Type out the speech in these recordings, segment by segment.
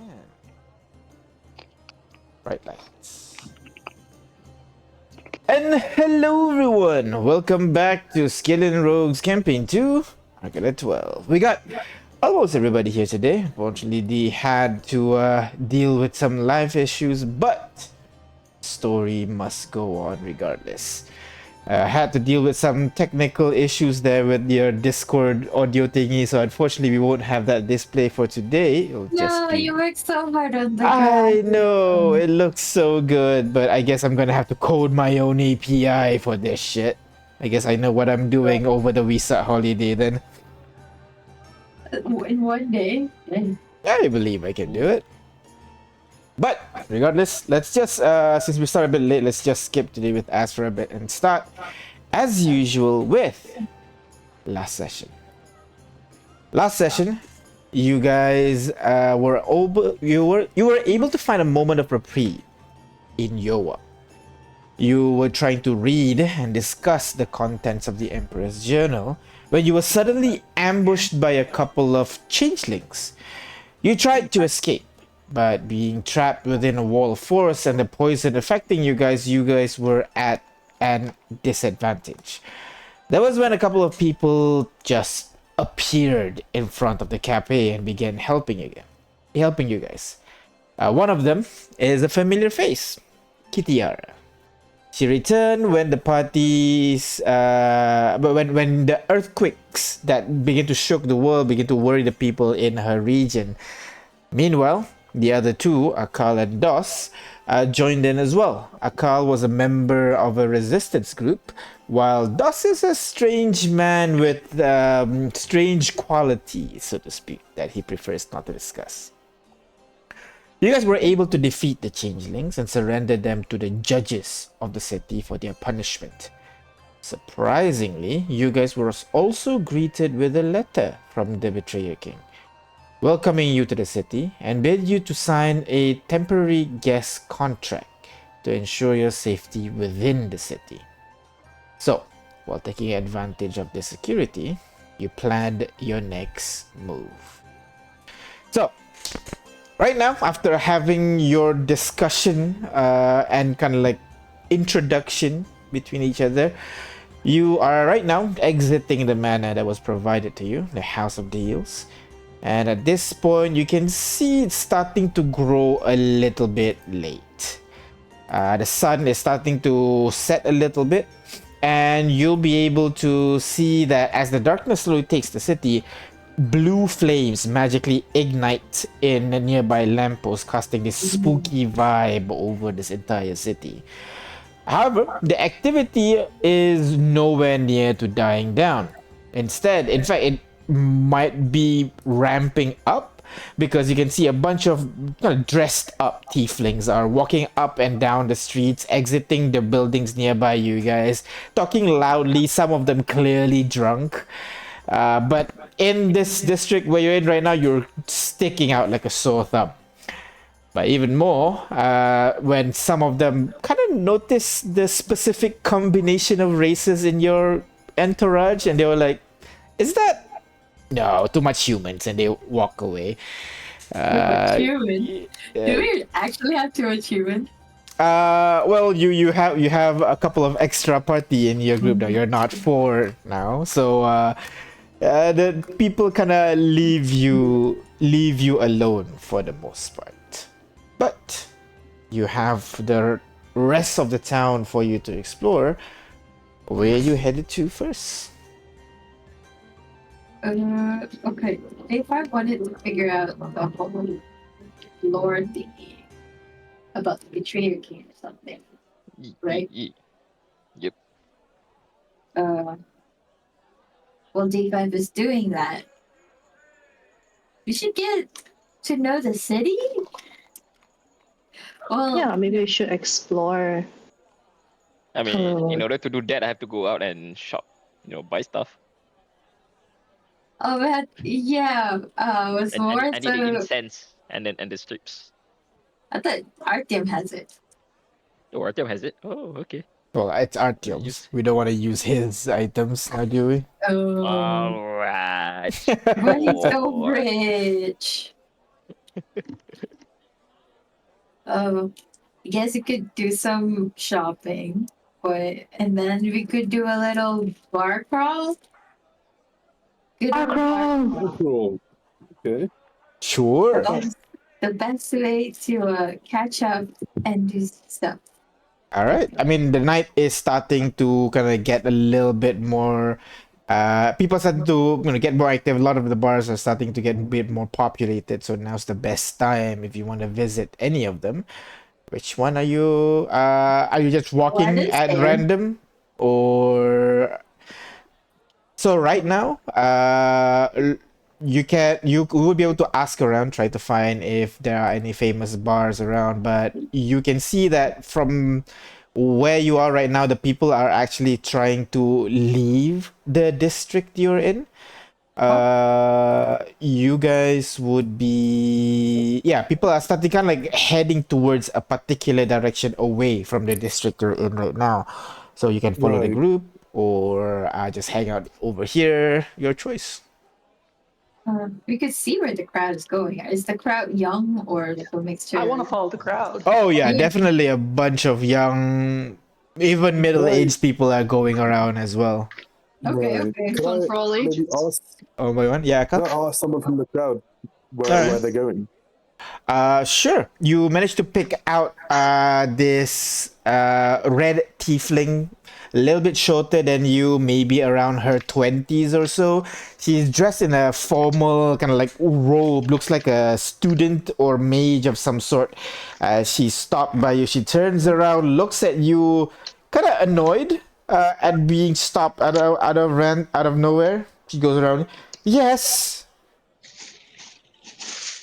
And bright lights. And hello everyone! Welcome back to Skyllian Rogues Campaign 2, Arcade 12. We got almost everybody here today. Unfortunately, they had to deal with some life issues, but story must go on regardless. Had to deal with some technical issues there with your Discord audio thingy, so unfortunately we won't have that display for today. It'll just be... You worked so hard on the I graphic. know, it looks so good, but I guess I'm gonna have to code my own API for this shit. I guess I know what I'm doing over the Visa holiday then. In one day. I believe I can do it. But regardless, let's just, since we started a bit late, let's just skip today with Ask for a bit and start, as usual, with last session. Last session, you guys were able to find a moment of reprieve in Yowa. You were trying to read and discuss the contents of the Emperor's journal when you were suddenly ambushed by a couple of changelings. You tried to escape, but being trapped within a wall of force and the poison affecting you guys were at an disadvantage. That was when a couple of people just appeared in front of the cafe and began helping you guys. One of them is a familiar face, Kitiara. She returned when the parties, when the earthquakes that began to shock the world began to worry the people in her region. Meanwhile, the other two, Akal and Dos, joined in as well. Akal was a member of a resistance group, while Dos is a strange man with strange qualities, so to speak, that he prefers not to discuss. You guys were able to defeat the changelings and surrender them to the judges of the city for their punishment. Surprisingly, you guys were also greeted with a letter from the Betrayer King, welcoming you to the city and bid you to sign a temporary guest contract to ensure your safety within the city. So, while taking advantage of the security, you planned your next move. So, right now, after having your discussion and kind of like introduction between each other, you are right now exiting the manor that was provided to you, the House of Deals. And at this point, you can see it's starting to grow a little bit late. The sun is starting to set a little bit, and you'll be able to see that as the darkness slowly takes the city, blue flames magically ignite in a nearby lamppost, casting this spooky vibe over this entire city. However, the activity is nowhere near to dying down. Instead, in fact, it might be ramping up, because you can see a bunch of kind of dressed up tieflings are walking up and down the streets, exiting the buildings nearby you guys, talking loudly, some of them clearly drunk. But in this district where you're in right now, you're sticking out like a sore thumb. But even more, when some of them kind of notice the specific combination of races in your entourage, and they were like, is that... No, too much humans, and they walk away. Human? Do we actually have too much human? Well, you have a couple of extra party in your group now. You're not 4 now, so the people kind of leave you alone for the most part. But you have the rest of the town for you to explore. Where are you headed to first? Okay. If I wanted to figure out the whole lore thingy about the Betrayer King or something, right? Yep. Well, D5 is doing that. We should get to know the city? Well, Yeah, maybe we should explore. I mean, in order to do that, I have to go out and shop, buy stuff. oh, but yeah, was more I need the incense and the strips. I thought Artyom has it. Oh, Artyom has it. Oh, okay. Well, it's Artyom's. We don't want to use his items now, do we? Oh, All right. but he's so rich. I guess we could do some shopping, and then we could do a little bar crawl. Good old bar Crawl. Cool. Okay. Sure. The best way to catch up and do stuff. All right. I mean, the night is starting to kind of get a little bit more. People starting to get more active. A lot of the bars are starting to get a bit more populated. So now's the best time if you want to visit any of them. Which one are you? Are you just walking is at there? random, or so right now? You will be able to ask around, try to find if there are any famous bars around. But you can see that from where you are right now, the people are actually trying to leave the district you're in. You guys would be, yeah, people are starting kind of like heading towards a particular direction away from the district you're in right now. So you can follow the Right. group or just hang out over here, your choice. We could see where the crowd is going. Is the crowd young or like a mixture? I want to follow the crowd. Oh yeah, Yeah. definitely a bunch of young, even middle-aged people are going around as well. Okay, Right. okay. Can Fun I for all maybe ages. ask? Oh, my one, yeah, Can Akal? I ask someone from the crowd Alright. where they're going? Sure. You managed to pick out this red tiefling, a little bit shorter than you, maybe around her 20s or so. She's dressed in a formal kind of like robe, looks like a student or mage of some sort. She stopped by you. She turns around, looks at you, kind of annoyed at being stopped out of nowhere. She goes around. Yes.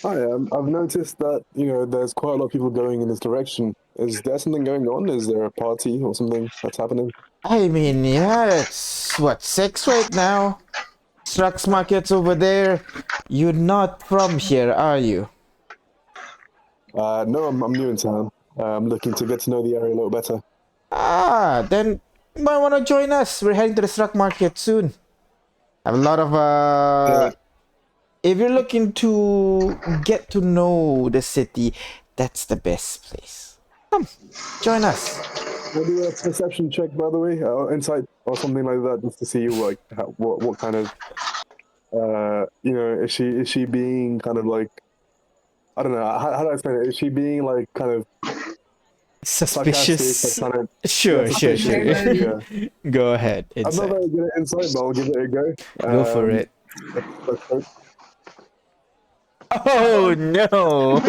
Hi, I've noticed that there's quite a lot of people going in this direction. Is there something going on? Is there a party or something that's happening? I mean, yeah, it's what, 6 right now? Strucks market's over there. You're not from here, are you? No, I'm new in town. I'm looking to get to know the area a little better. Ah, then you might want to join us. We're heading to the Struck market soon. Have a lot of Yeah. if you're looking to get to know the city, that's the best place. Come, join us. We'll do a perception check, by the way, insight or something like that, just to see like what kind of is she being kind of like, I don't know, how do I explain it? Is she being like kind of sarcastic, Suspicious. like kind of Sure, sure, suspicious? sure. Yeah. Go ahead. I'm not Inside. very good at insight, but I'll give it a go. Go for it. Let's hope. Oh no!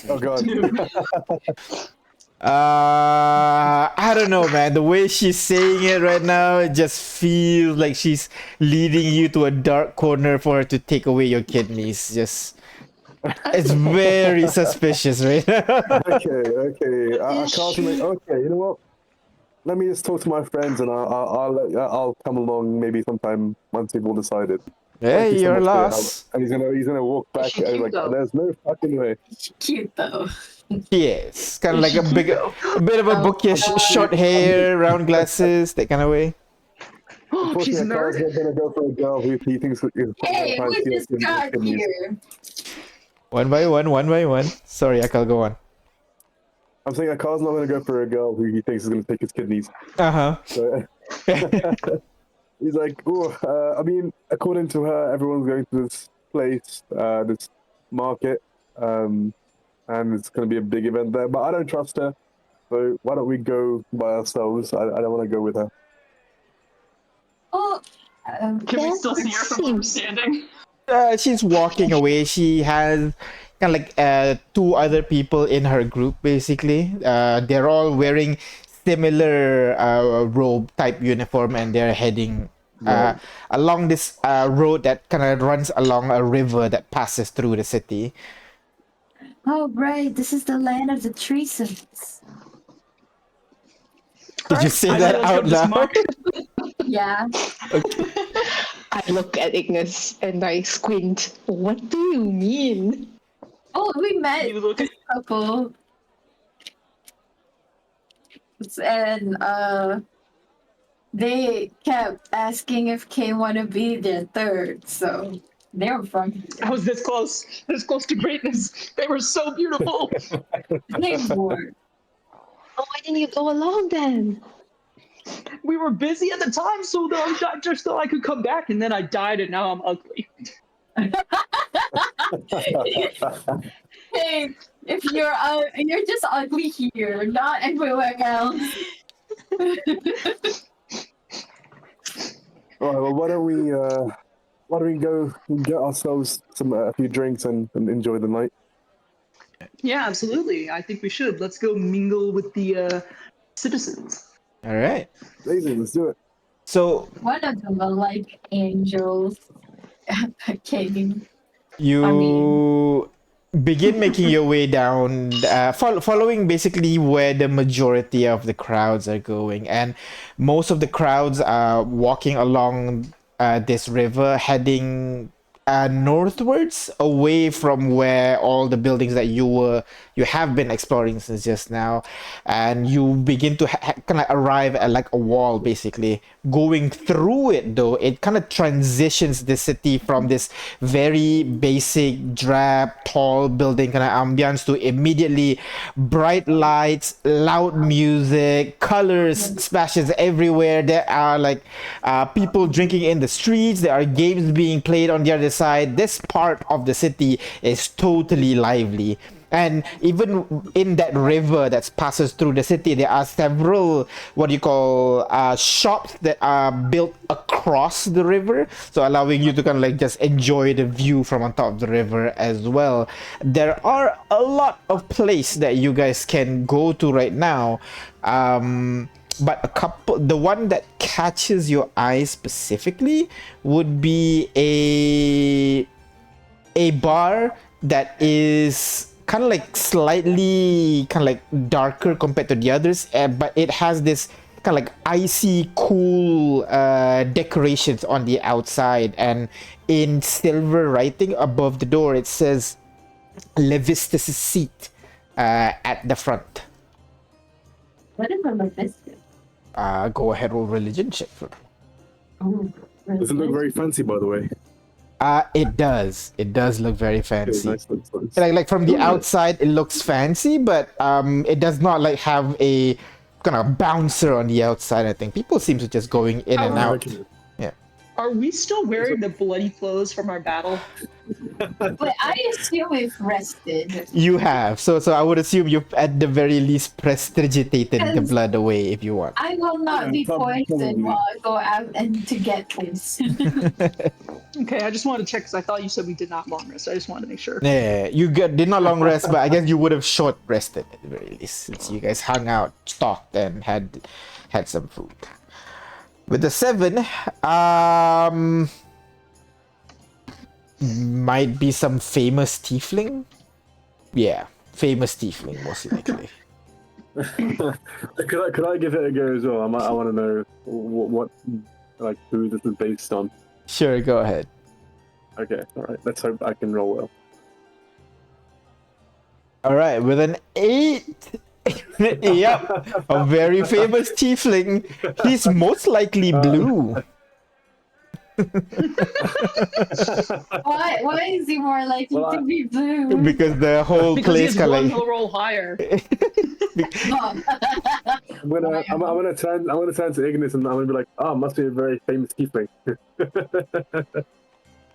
Oh god. I don't know, man. The way she's saying it right now, it just feels like she's leading you to a dark corner for her to take away your kidneys. Just, it's very suspicious, right? Okay. I can't make. Okay, you know what? Let me just talk to my friends, and I'll come along maybe sometime once we've all decided. Thank Hey, you so you're much for your help. lost. And he's gonna walk back She's and cute, like, though. there's no fucking way. Cute though. Yes, kind of like a bit of a bookish, short hair, round glasses, that kind of way. She's Unfortunately, I can't nervous. gonna go for a girl who he thinks is Hey, trying we to just steal got kidneys. here. One by one, one by one. Sorry, Akal, go on. I'm saying Akar's not gonna go for a girl who he thinks is gonna take his kidneys. Uh-huh. So he's like, oh, I mean, according to her, everyone's going to this place, this market, and it's going to be a big event there. But I don't trust her, so why don't we go by ourselves? I don't want to go with her. Oh, Can we still see her from where we're seems standing? She's walking away. She has kind of like two other people in her group, basically. They're all wearing similar robe type uniform, and they're heading Right. along this road that kind of runs along a river that passes through the city. oh right, this is the land of the Treesons. Did you say I that know, let's go out to this loud? market. Yeah. I look at Ignis and I squint. What do you mean? Oh, we met You look this at couple. And they kept asking if Kay wanna be their third, so They were from I was this close to greatness. They were so beautiful. They were. Oh, why didn't you go along then? We were busy at the time, so I just thought I could come back, and then I died, and now I'm ugly. Hey, if you're just ugly here, not everywhere else. All right, well, why don't we go and get ourselves a few drinks and enjoy the night? Yeah, absolutely. I think we should. Let's go mingle with the citizens. All right. Amazing, let's do it. So One of them are like angels. King. you begin making your way down, following basically where the majority of the crowds are going, and most of the crowds are walking along this river, heading northwards, away from where all the buildings that you have been exploring since just now, and you begin to kind of arrive at like a wall. Basically, going through it, though, it kind of transitions the city from this very basic, drab, tall building kind of ambiance to immediately bright lights, loud music, colors splashes everywhere. There are like people drinking in the streets. There are games being played on the other side. This part of the city is totally lively. And even in that river that passes through the city, there are several what you call shops that are built across the river, so allowing you to kind of like just enjoy the view from on top of the river as well. There are a lot of places that you guys can go to right now, but the one that catches your eye specifically would be a bar that is kind of like slightly kind of like darker compared to the others, but it has this kind of like icy cool decorations on the outside, and in silver writing above the door it says Levistus' seat at the front. What is a Levistus? Go ahead, roll religion check for me. Oh, Does it look very fancy, by the way? It does look very fancy. Nice. Like from the outside it looks fancy, but it does not like have a kind of bouncer on the outside. I think people seem to just going in and out. Okay. Are we still wearing the bloody clothes from our battle? but I assume we've rested. You have, so I would assume you've at the very least prestidigitated the Yes. blood away if you want. I will not be Probably. poisoned while I go out and to get things. Okay, I just wanted to check because I thought you said we did not long rest. I just wanted to make sure. Yeah, you did not long rest, but I guess you would have short rested at the very least, since you guys hung out, talked, and had some food. With the 7, might be some famous tiefling. Yeah, famous tiefling, most likely. Could I give it a go as well? I want to know what like who this is based on. Sure, go ahead. Okay, all right. Let's hope I can roll well. All right, with an 8. Yep, a very famous tiefling. He's most likely blue. Why is he more likely Well, to be blue? Because the whole Because place he's kind one of like, will roll higher. Oh. I'm gonna turn to Ignis and I'm gonna be like, must be a very famous tiefling.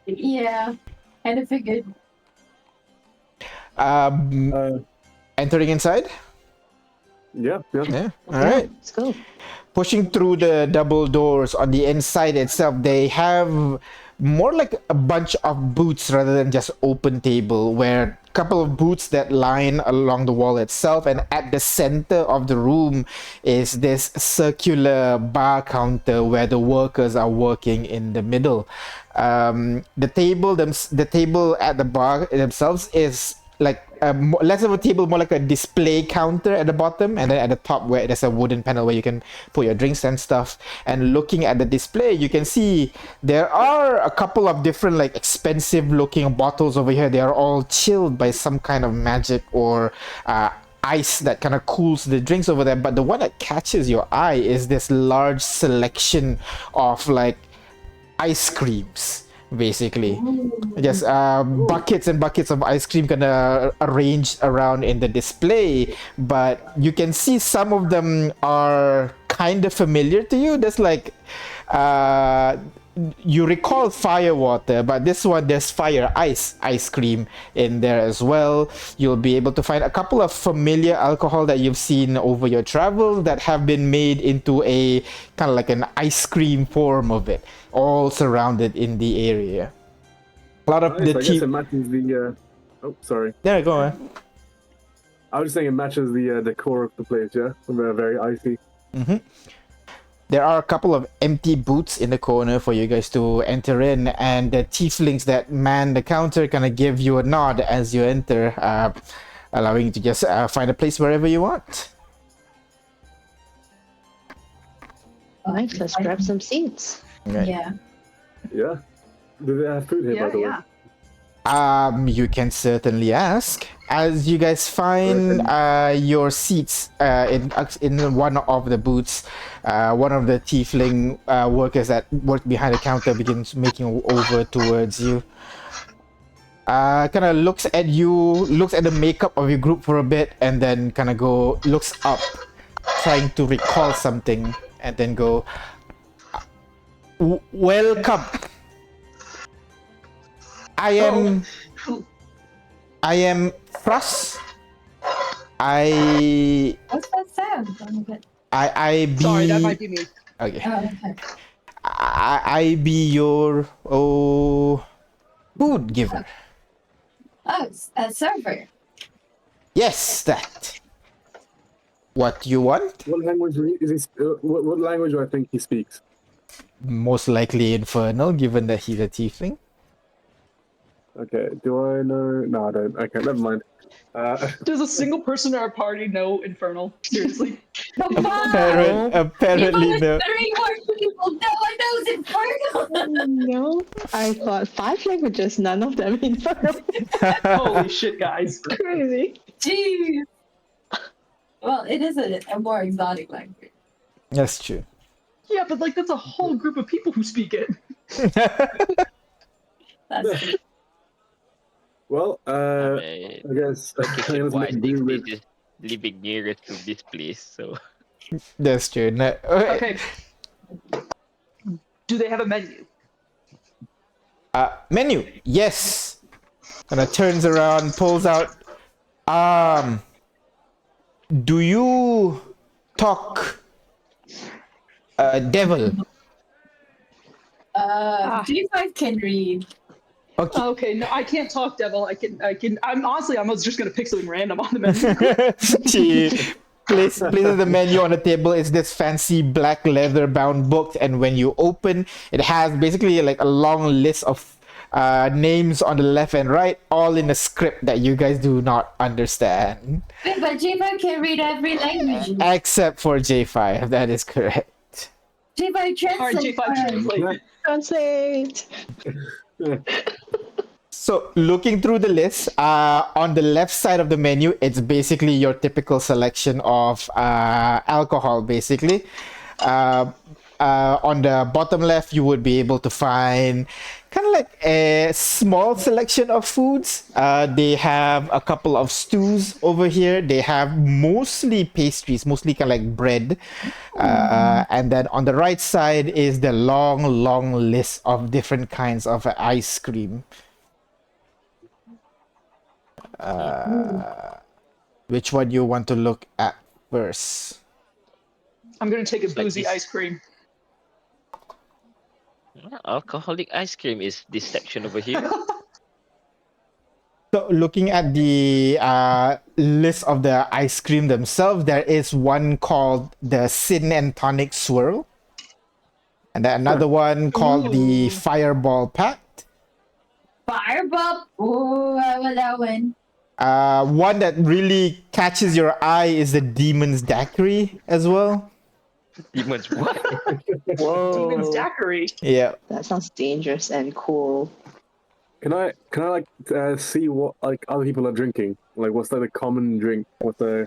Yeah, kind of figured. entering inside. Yeah. Yeah, all right. Let's go. Pushing through the double doors on the inside itself, they have more like a bunch of booths rather than just open table, where a couple of booths that line along the wall itself, and at the center of the room is this circular bar counter where the workers are working in the middle. The table at the bar themselves is like less of a table, more like a display counter at the bottom, and then at the top where there's a wooden panel where you can put your drinks and stuff. And looking at the display, you can see there are a couple of different like expensive looking bottles over here. They are all chilled by some kind of magic or ice that kind of cools the drinks over there. But the one that catches your eye is this large selection of like ice creams, basically. Just buckets and buckets of ice cream kind of arranged around in the display, but you can see some of them are kind of familiar to you. There's like you recall fire water, but this one there's fire ice cream in there as well. You'll be able to find a couple of familiar alcohol that you've seen over your travel that have been made into a kind of like an ice cream form of it, all surrounded in the area. A lot of Nice, the I guess it matches the. Oh, sorry. there, go on. I was just saying it matches the decor of the place. Yeah, very icy. There are a couple of empty booths in the corner for you guys to enter in, and the tieflings that man the counter kind of give you a nod as you enter, allowing you to just find a place wherever you want. Nice, let's grab some seats. Right. Yeah. Yeah. Do they have food here, by the way? You can certainly ask. As you guys find your seats in one of the booths, one of the tiefling workers that work behind the counter begins making over towards you. Kind of looks at you, looks at the makeup of your group for a bit, and then kind of looks up, trying to recall something, and then go, welcome. I am Frost. What's that sound? I be. Sorry, that might be me. Okay. Oh, okay. I be your food giver. Oh, it's a server. Yes, that. What you want? What language is he? What language do I think he speaks? Most likely Infernal, given that he's a tiefling. Okay. Do I know? No, I don't. Okay, never mind. Does a single person in our party know Infernal? Seriously? Come on! Apparently no. Three more people. No one knows Infernal. No, I thought 5 languages, none of them infernal. Holy shit, guys. Crazy. Jeez. Well, it is a more exotic language. That's true. Yeah, but like that's a whole group of people who speak it. That's true. Well, I I guess guess let's why make do with. this living nearer to this place, so That's true. No, okay. Okay. Do they have a menu? Menu. Yes. Kinda turns around, pulls out. Do you talk devil? G5 can read. Okay. Okay, no, I can't talk devil. I'm honestly, I was just gonna pick something random on the menu. She places the menu on the table. It's this fancy black leather bound book, and when you open, it has basically like a long list of names on the left and right, all in a script that you guys do not understand. Wait, but G5 can read every language. Except for J5, that is correct. G5 translate. Alright, J5 translate. Translate. So looking through the list, on the left side of the menu, it's basically your typical selection of alcohol, basically. On the bottom left, you would be able to find kind of like a small selection of foods. They have a couple of stews over here. They have mostly pastries, mostly kind of like bread. And then on the right side is the long list of different kinds of ice cream. Which one you want to look at first? I'm gonna take a It's like boozy this. ice cream. alcoholic ice cream is this section over here. So looking at the list of the ice cream themselves, there is one called the Sin and Tonic Swirl. And then another one called the Fireball Pact. Fireball. Oh, I want that one. One that really catches your eye is the Demon's Daiquiri as well. Demons, what? Whoa. Demon's Daiquiri. Yeah. That sounds dangerous and cool. Can I like see what like other people are drinking? Like what's like a common drink? What's the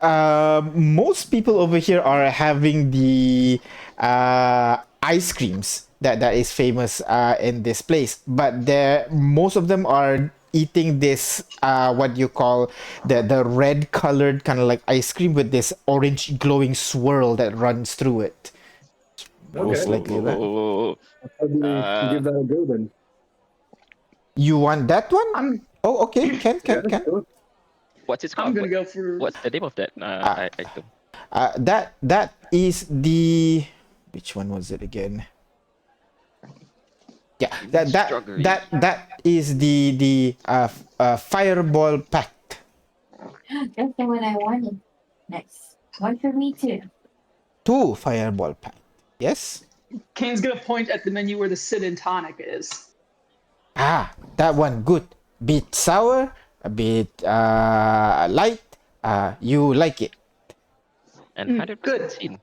Most people over here are having the ice creams that is famous in this place. But there, most of them are eating this what you call the red colored kind of like ice cream with this orange glowing swirl that runs through it. Most likely that. Oh, I'll probably Uh, give that a go then. You want that one? I'm Oh, okay. Can. Sure. what's it I'm called? gonna go for. What's the name of that item? That is the, which one was it again? Yeah, Strawberry. that is the fireball pact. That's the one I wanted. Nice. One for me too. 2 fireball pact. Yes. Kane's gonna point at the menu where the Sid and tonic is. That one good. Bit sour, a bit light. You like it. And 100% good. sin.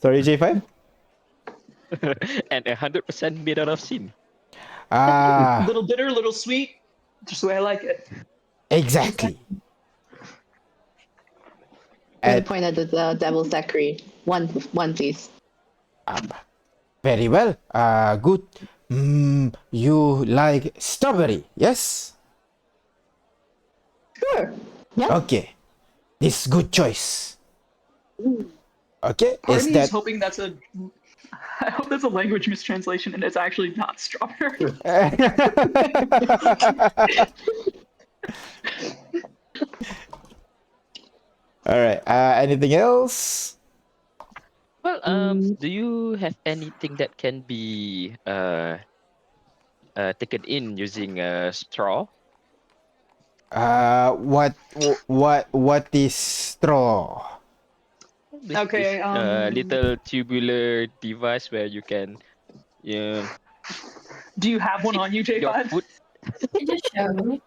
Sorry, J5. And 100% made out of sin. Little bitter, little sweet, just the way I like it. Exactly. Gonna And point at the devil's daiquiri. One, please. very well. Good. You like strawberry? Yes. Sure. Yeah. Okay. This good choice. Okay. Part Is of me is that hoping that's a. I hope that's a language mistranslation and it's actually not strawberry. all right? Anything else? Well, do you have anything that can be taken in using a straw? What is straw? Okay, Little tubular device where you can, yeah, Do you have one on you, your J5? foot. It just showed.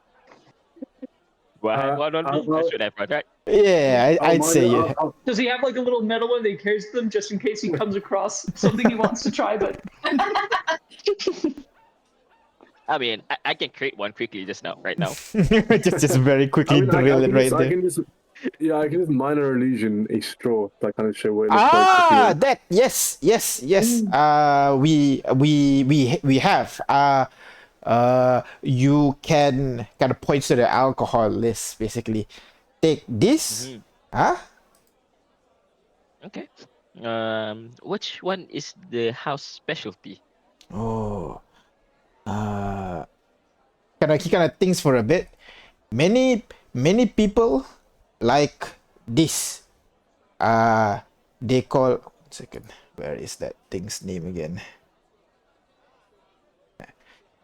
Well, I have one on me. I I'll- should have one, right? Yeah, I'd say you. Does he have like a little metal one that he carries with him just in case he comes across something he wants to try? But I mean, I can create one quickly just now, right now. just very quickly drill it right there. I can just minor illusion a straw to kind of show what it looks like. That yes. We have. You can kind of point to the alcohol list basically. Take this. Okay. Which one is the house specialty? Oh. He kind of thinks for a bit. Many people like this. They call. 1 second. Where is that thing's name again?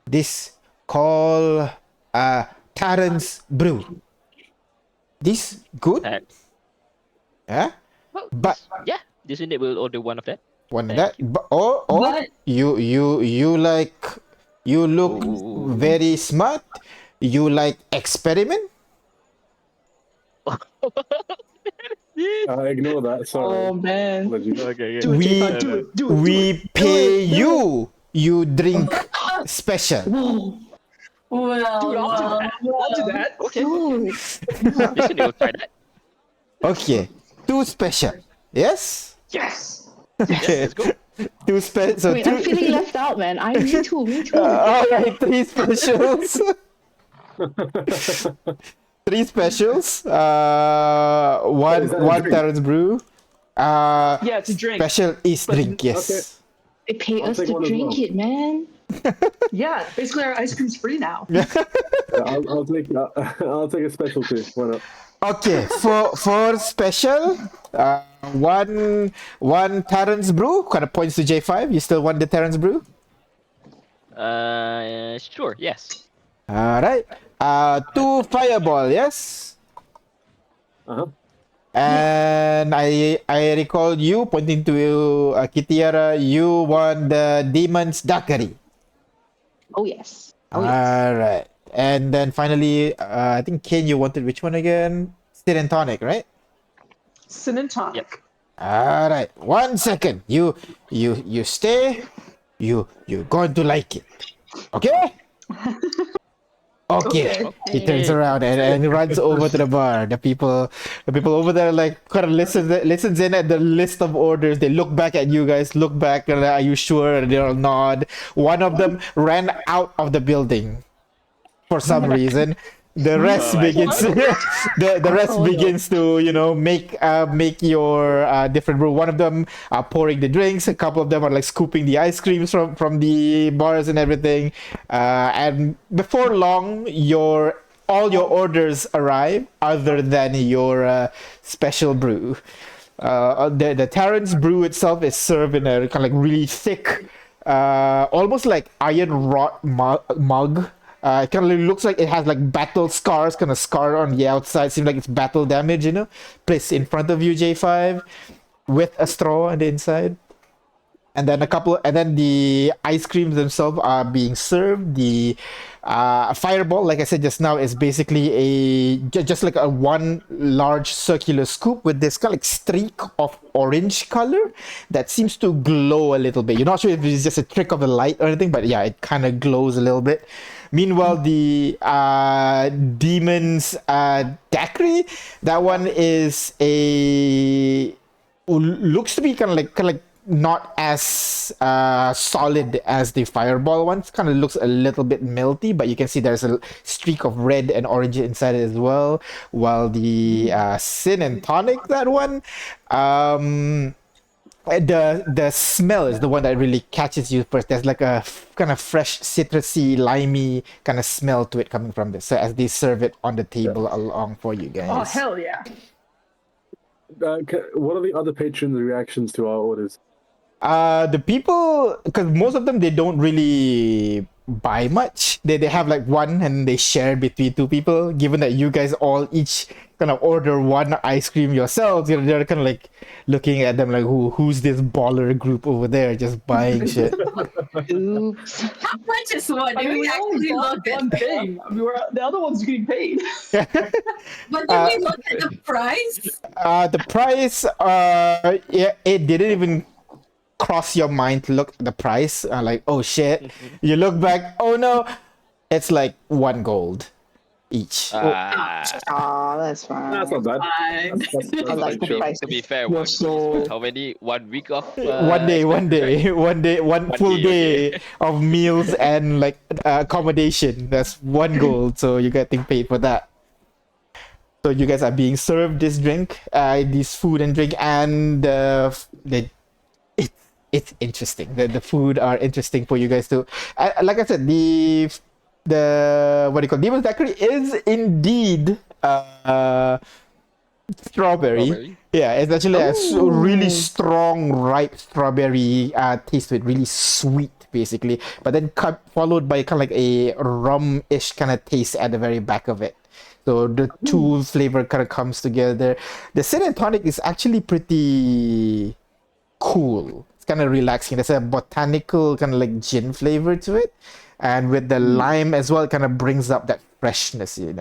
This call Terrence Brew. This good? Yeah. Well, But yeah, this unit will order one of that. one of Thank that. But, or But- you like, you look Ooh. very smart. You like experiment. Ignore that. Sorry. Oh man. Apologies. Okay. do it, We J5, do it, do it. we pay you. You drink special. Well, Dude, I'll do that. Okay. Dude. This unit will try that. Okay, 2 special. Yes. Yes. Okay. Let's go. 2 special. So Wait, I'm 2. feeling left out, man. Me too. All right, 3 specials. 3 specials. One drink? Terrence Brew. Yeah, it's a drink. Special is But- drink. Yes. They pay I'll us take to one as drink well. it, man. Yeah, basically our ice cream's free now. I'll take a special too. Why not? Okay, for special, one Terrence Brew. Kind of points to J5. You still want the Terrence Brew? Sure. Yes. All right. 2 Fireball. Yes. Uh-huh. And I recall you pointing to Kitiara. You want the Demon's Daiquiri. Oh yes. Oh All yes. right. And then finally, I think Kane, you wanted which one again? Stir and tonic, right? Sin and tonic. All right. 1 second. You stay. You're going to like it. Okay? Okay. He turns around and runs over to the bar. The people over there like kind of listens in at the list of orders. They look back at you guys, look back, and are you sure? And they'll nod. One of them ran out of the building for some reason. The rest Oh my begins the rest begins to make your different brew. One of them are pouring the drinks. A couple of them are like scooping the ice creams from the bars and everything. And before long, all your orders arrive, other than your special brew. The Terran's brew itself is served in a kind of like really thick, almost like iron wrought mug. It kind of looks like it has like battle scars, kind of scar on the outside. Seems like it's battle damage, placed in front of you, J5, with a straw on the inside. And then the ice creams themselves are being served. The fireball, like I said just now, is basically just like a one large circular scoop with this kind of like streak of orange color that seems to glow a little bit. You're not sure if it's just a trick of the light or anything, but yeah, it kind of glows a little bit. Meanwhile, the demon's daiquiri, that one is looks to be kind of like not as solid as the fireball ones. Kind of looks a little bit melty, but you can see there's a streak of red and orange inside it as well. While the sin and tonic, that one, the smell is the one that really catches you first. There's like a kind of fresh citrusy, limey kind of smell to it coming from this. So as they serve it on the table along for you guys. Oh hell yeah! What are the other patrons' reactions to our orders? The people, because most of them, they don't really buy much. They have like one and they share between two people. Given that you guys all each kind of order one ice cream yourselves, they're kind of like looking at them like, who's this baller group over there just buying shit? Oops. How much is one? I Did mean, we we only actually bought look at one thing. I mean, the other one's getting paid. But did we look at the price? The price, yeah, it didn't even cross your mind to look at the price. Like, oh shit. You look back, oh no, it's like 1 gold each. Oh, that's fine. That's not bad. Fine. I like the sure. price. To be fair, You're one so- how many? 1 week of One day, one full day, day of meals and like accommodation. That's 1 gold, so you're getting paid for that. So you guys are being served this drink, this food and drink, and it's interesting. The food are interesting for you guys too. Like I said, the what do you call Demon's Daiquiri is indeed strawberry. Yeah, it's actually a really strong, ripe strawberry taste to it, really sweet basically. But then followed by kind of like a rum-ish kind of taste at the very back of it. So the two flavor kind of comes together. The Sin and Tonic is actually pretty cool. It's kind of relaxing. There's a botanical kind of like gin flavor to it. And with the lime as well, it kind of brings up that freshness, You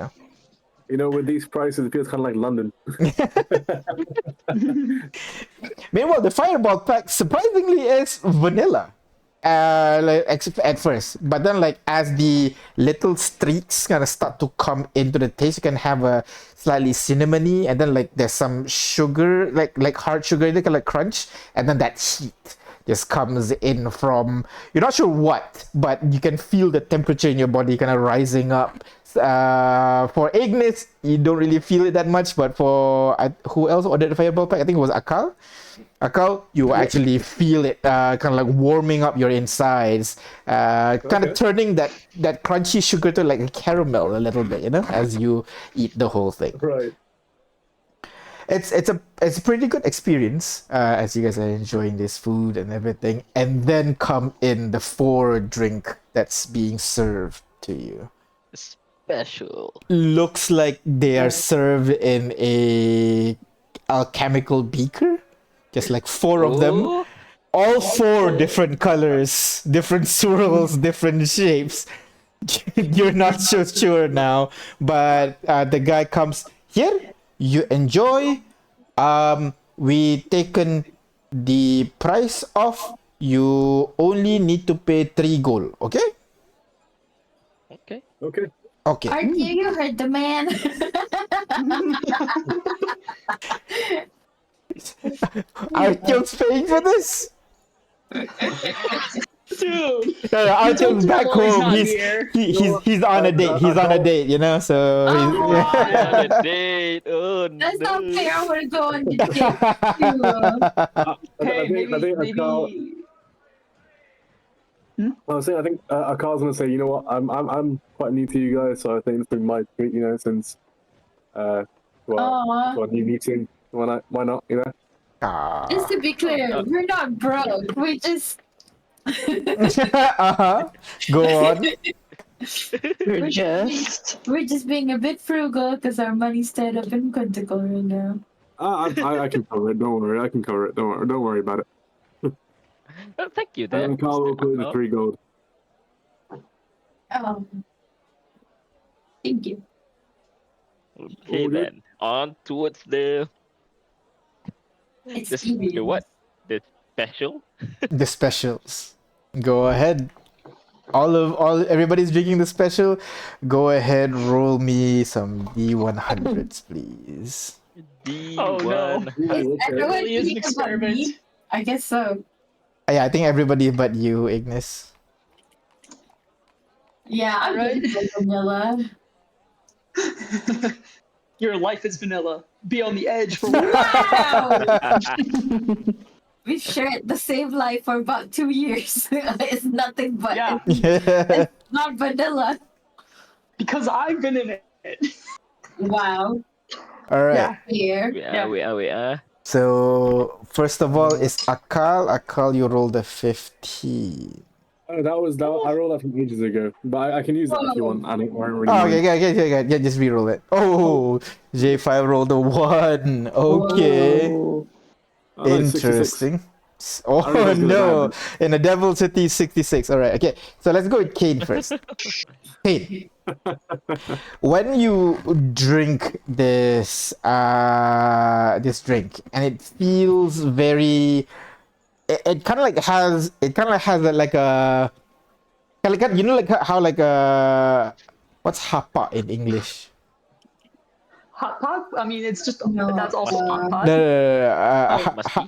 know, with these prices, it feels kind of like London. Meanwhile, the Fireball pack surprisingly is vanilla. At first, but then like as the little streaks kind of start to come into the taste, you can have a slightly cinnamony, and then like there's some sugar, like hard sugar, like crunch, and then that heat just comes in from, you're not sure what, but you can feel the temperature in your body kind of rising up. For Ignis, you don't really feel it that much, but for who else ordered the Fireball pack? I think it was Akal. You actually feel it kind of like warming up your insides, kind of turning that crunchy sugar to like a caramel a little bit, as you eat the whole thing. Right. It's a pretty good experience as you guys are enjoying this food and everything, and then come in the 4 drink that's being served to you. Special. Looks like they are served in a alchemical beaker. Just like 4 of them. Ooh. All 4 different colors, different swirls, different shapes. You're not so sure now. But the guy comes, here, you enjoy. We taken the price off. You only need to pay 3 gold, okay? Okay. Okay. Okay. You heard the man. Artyom's paying for this? Dude, Artyom's back tell he's home. not He's here. he's on a date. He's on a date, you know. So Oh, Yeah, he's. the date. Oh That's no. not fair. I want to go on the date too. Hey, I think maybe. I was saying, I think Akar's gonna say, you know what, I'm quite new to you guys, so I think this thing might, you know, since to Aw. our new meeting, why not, you know? Just to be clear, we're not broke. We're just. Go on. We're just. We're just being a bit frugal because our money's tied up in Quinticle right now. I can cover it. Don't worry, I can cover it. Don't worry about it. Oh, thank you, Dad. And Carl will put the 3 gold. Thank you. Okay All good. then. On towards the It's the what? The special? The specials. Go ahead. Everybody's drinking the special. Go ahead, roll me some D100s, please. D1. Oh, no. Is everyone really is an eating about experiment. me? I guess so. Yeah, I think everybody but you, Ignis. Yeah, I'm Alright. right. Vanilla. Your life is vanilla. Be on the edge for Wow! We shared the same life for about 2 years. It's nothing but Yeah. Yeah. not vanilla. because I've been in it. Wow. All right. Yeah. Here. Wait. So first of all is Akal. Akal, you rolled a 15. Oh, that I rolled that from ages ago, but I can use that if you want. I don't really Oh, mind. okay. Yeah, just re-roll it. Oh, J5 rolled a 1. Okay. Whoa. Oh, nice, 66. Interesting. Oh I remember it's no! gonna In the Devil City, 66. All right. Okay. So let's go with Kane first. Kane, when you drink this this drink, and it feels very, it kind of like has like a like you know like how like what's hapa in English? Hot pot? I mean, it's just No, that's also hot pot. No,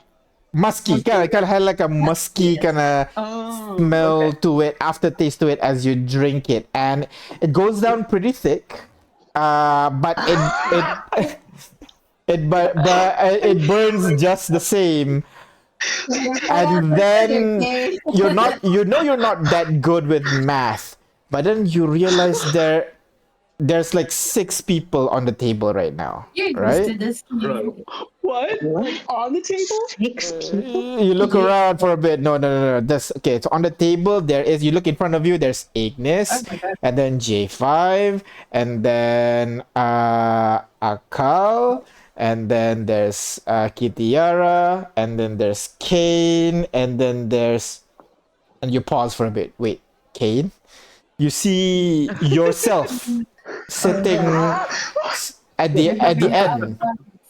musky, kind of had like a musky kind of Oh, smell okay. to it, aftertaste to it as you drink it, and it goes down pretty thick. But it burns just the same. And then you're not that good with math, but then you realize there's like 6 people on the table right now, You're used to right? this. Bro. What? Like on the table? 6 people? You look around for a bit. No. That's okay. So on the table there is. You look in front of you. There's Ignis, Oh my God. and then J5, and then Akal, and then there's Kitiara, and then there's Kane, and then there's. And you pause for a bit. Wait, Kane? You see yourself sitting at the end.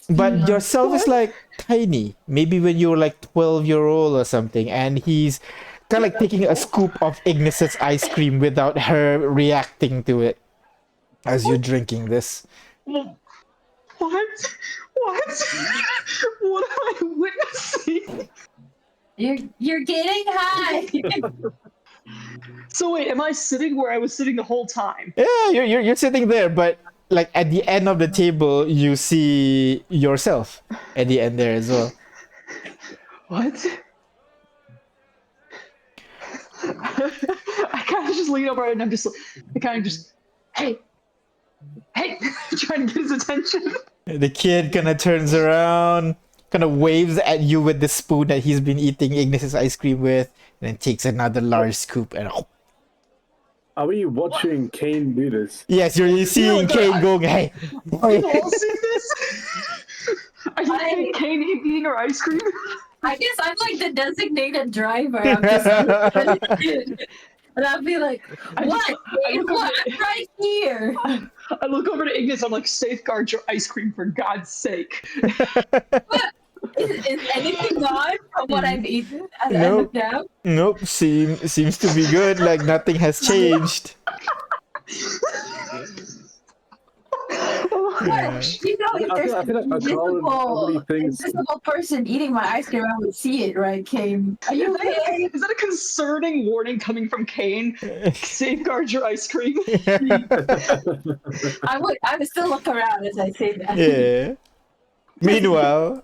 But yourself is like tiny. Maybe when you were like 12-year-old or something, and he's kind of like taking a scoop of Ignis's ice cream without her reacting to it as you're drinking this. What? What? What am I witnessing? You're getting high. So wait, am I sitting where I was sitting the whole time? Yeah, you're sitting there, but like at the end of the table, you see yourself at the end there as well. What? I kind of just lean over and I'm just, hey, trying to get his attention. The kid kind of turns around, kind of waves at you with the spoon that he's been eating Ignis's ice cream with, and then takes another large scoop and. Are we watching Kane do this? Yes, you're seeing Kane going, hey. You all see this? Are you seeing Kane eating her ice cream? I guess I'm like the designated driver. I'm just and I'll be like, what? What? I'm right here. I look over to Ignis, I'm like, safeguard your ice cream for God's sake. Is anything gone from what I've eaten at the end of now? Nope, seems to be good, like nothing has changed. But you know, if there's I feel an like a Carl probably thinks. invisible person eating my ice cream, I would see it, right, Kane? Are you okay? Is that a concerning warning coming from Kane? Safeguard your ice cream. I would still look around as I say that. Yeah. Meanwhile,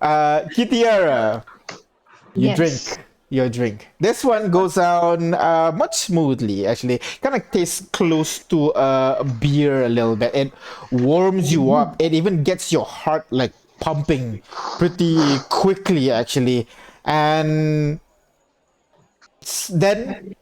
Kitiara, you Yes. drink your drink. This one goes down much smoothly, actually. Kind of tastes close to beer a little bit. It warms you up. It even gets your heart like pumping pretty quickly, actually. And then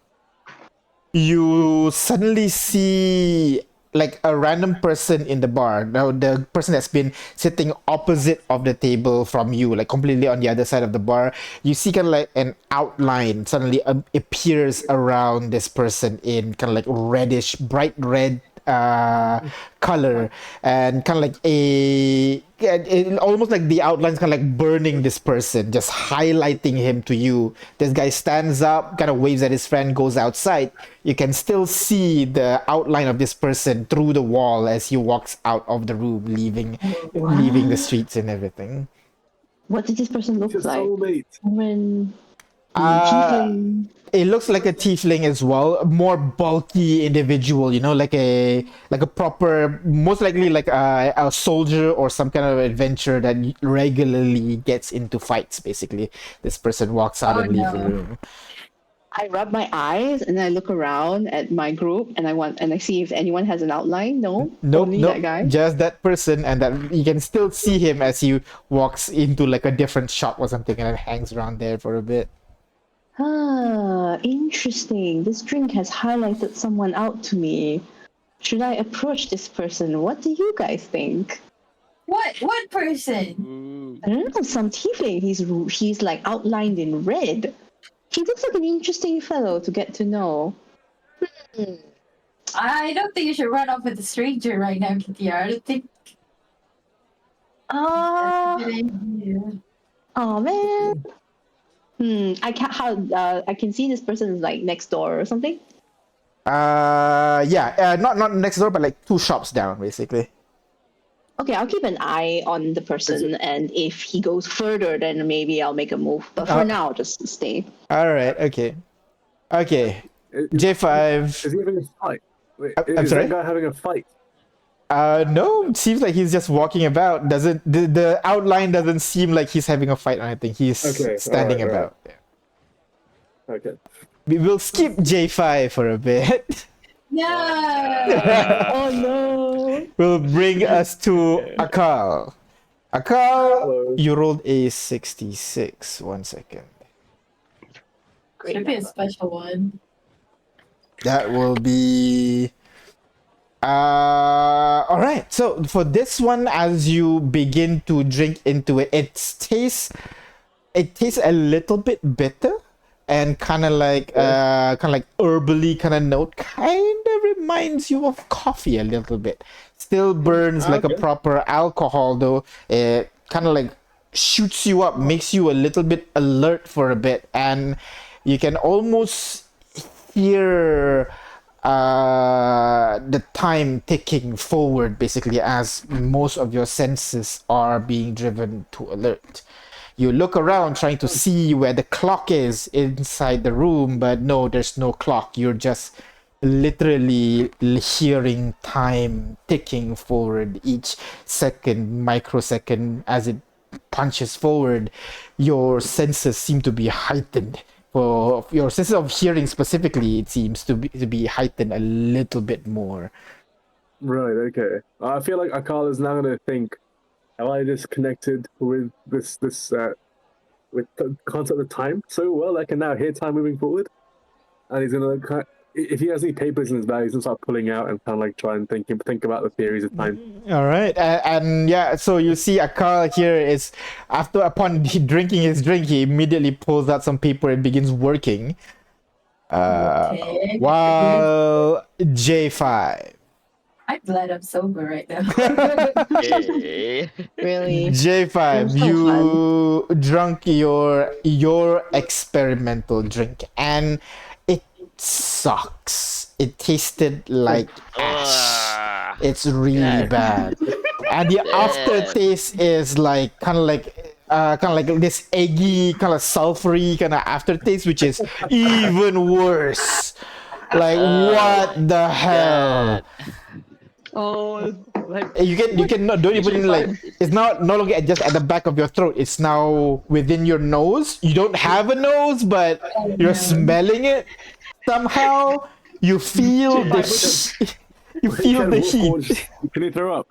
you suddenly see like a random person in the bar. Now the person that's been sitting opposite of the table from you, like completely on the other side of the bar. You see kind of like an outline suddenly appears around this person in kind of like reddish, bright red color, and kind of like almost like the outlines kind of like burning this person, just highlighting him to you. This guy stands up, kind of waves at his friend, goes outside. You can still see the outline of this person through the wall as he walks out of the room, leaving the streets and everything. What did this person look Your like? soulmate. When Uh, it looks like a tiefling as well, a more bulky individual, you know, like a proper, most likely like a soldier or some kind of adventurer that regularly gets into fights. Basically, this person walks out and leaves the room. I rub my eyes and I look around at my group and I see if anyone has an outline. No, only that guy. Just that person, and that you can still see him as he walks into like a different shop or something, and then hangs around there for a bit. Ah, interesting. This drink has highlighted someone out to me. Should I approach this person? What do you guys think? What person? Ooh. I don't know, some tiefling. He's like outlined in red. He looks like an interesting fellow to get to know. I don't think you should run off with a stranger right now, Kitiara. I don't think that's a good idea. Oh man. I can't. How? I can see this person is like next door or something. Not next door, but like 2 shops down, basically. Okay, I'll keep an eye on the person, and if he goes further, then maybe I'll make a move. But for now, just stay. All right, okay. J5. Is he having a fight? Wait, I'm is sorry? that guy having a fight? No, it seems like he's just walking about. The outline doesn't seem like he's having a fight or anything. He's standing alright. about. Yeah. Okay. We will skip J5 for a bit. No. Oh no! Will bring us to Akal. Akal, Hello. you rolled a 66. 1 second. Should be a special one. That will be. All right. So for this one, as you begin to drink into it, it tastes a little bit bitter and kind of like herbally kind of note. Kind of reminds you of coffee a little bit. Still burns like a proper alcohol though. It kind of like shoots you up, makes you a little bit alert for a bit, and you can almost hear the time ticking forward, basically, as most of your senses are being driven to alert. You look around trying to see where the clock is inside the room, but no, there's no clock. You're just literally hearing time ticking forward each second, microsecond, as it punches forward. Your senses seem to be heightened. For your sense of hearing specifically, it seems to be heightened a little bit more. Right, okay. I feel like Akal is now going to think, have I disconnected with with the concept of time so well I can now hear time moving forward? And he's going to, if he has any papers in his bag, he's going to start pulling out and kind of like try and think about the theories of time. All right, and yeah, so you see Akal here is, upon drinking his drink, he immediately pulls out some paper and begins working. Okay. While J5. I'm glad I'm sober right now. Okay. Really? J5, It was so you drunk your experimental drink, and it sucks. It tasted like ash. Ah. It's really God. bad. and the aftertaste is like kind of like this eggy, kind of sulfury kind of aftertaste, which is even worse. Like what the hell? God. Oh, like You can not don't even like J5. it's not no longer just at the back of your throat. It's now within your nose. You don't have a nose, but you're smelling it somehow. You feel the you feel the heat. Can you throw up?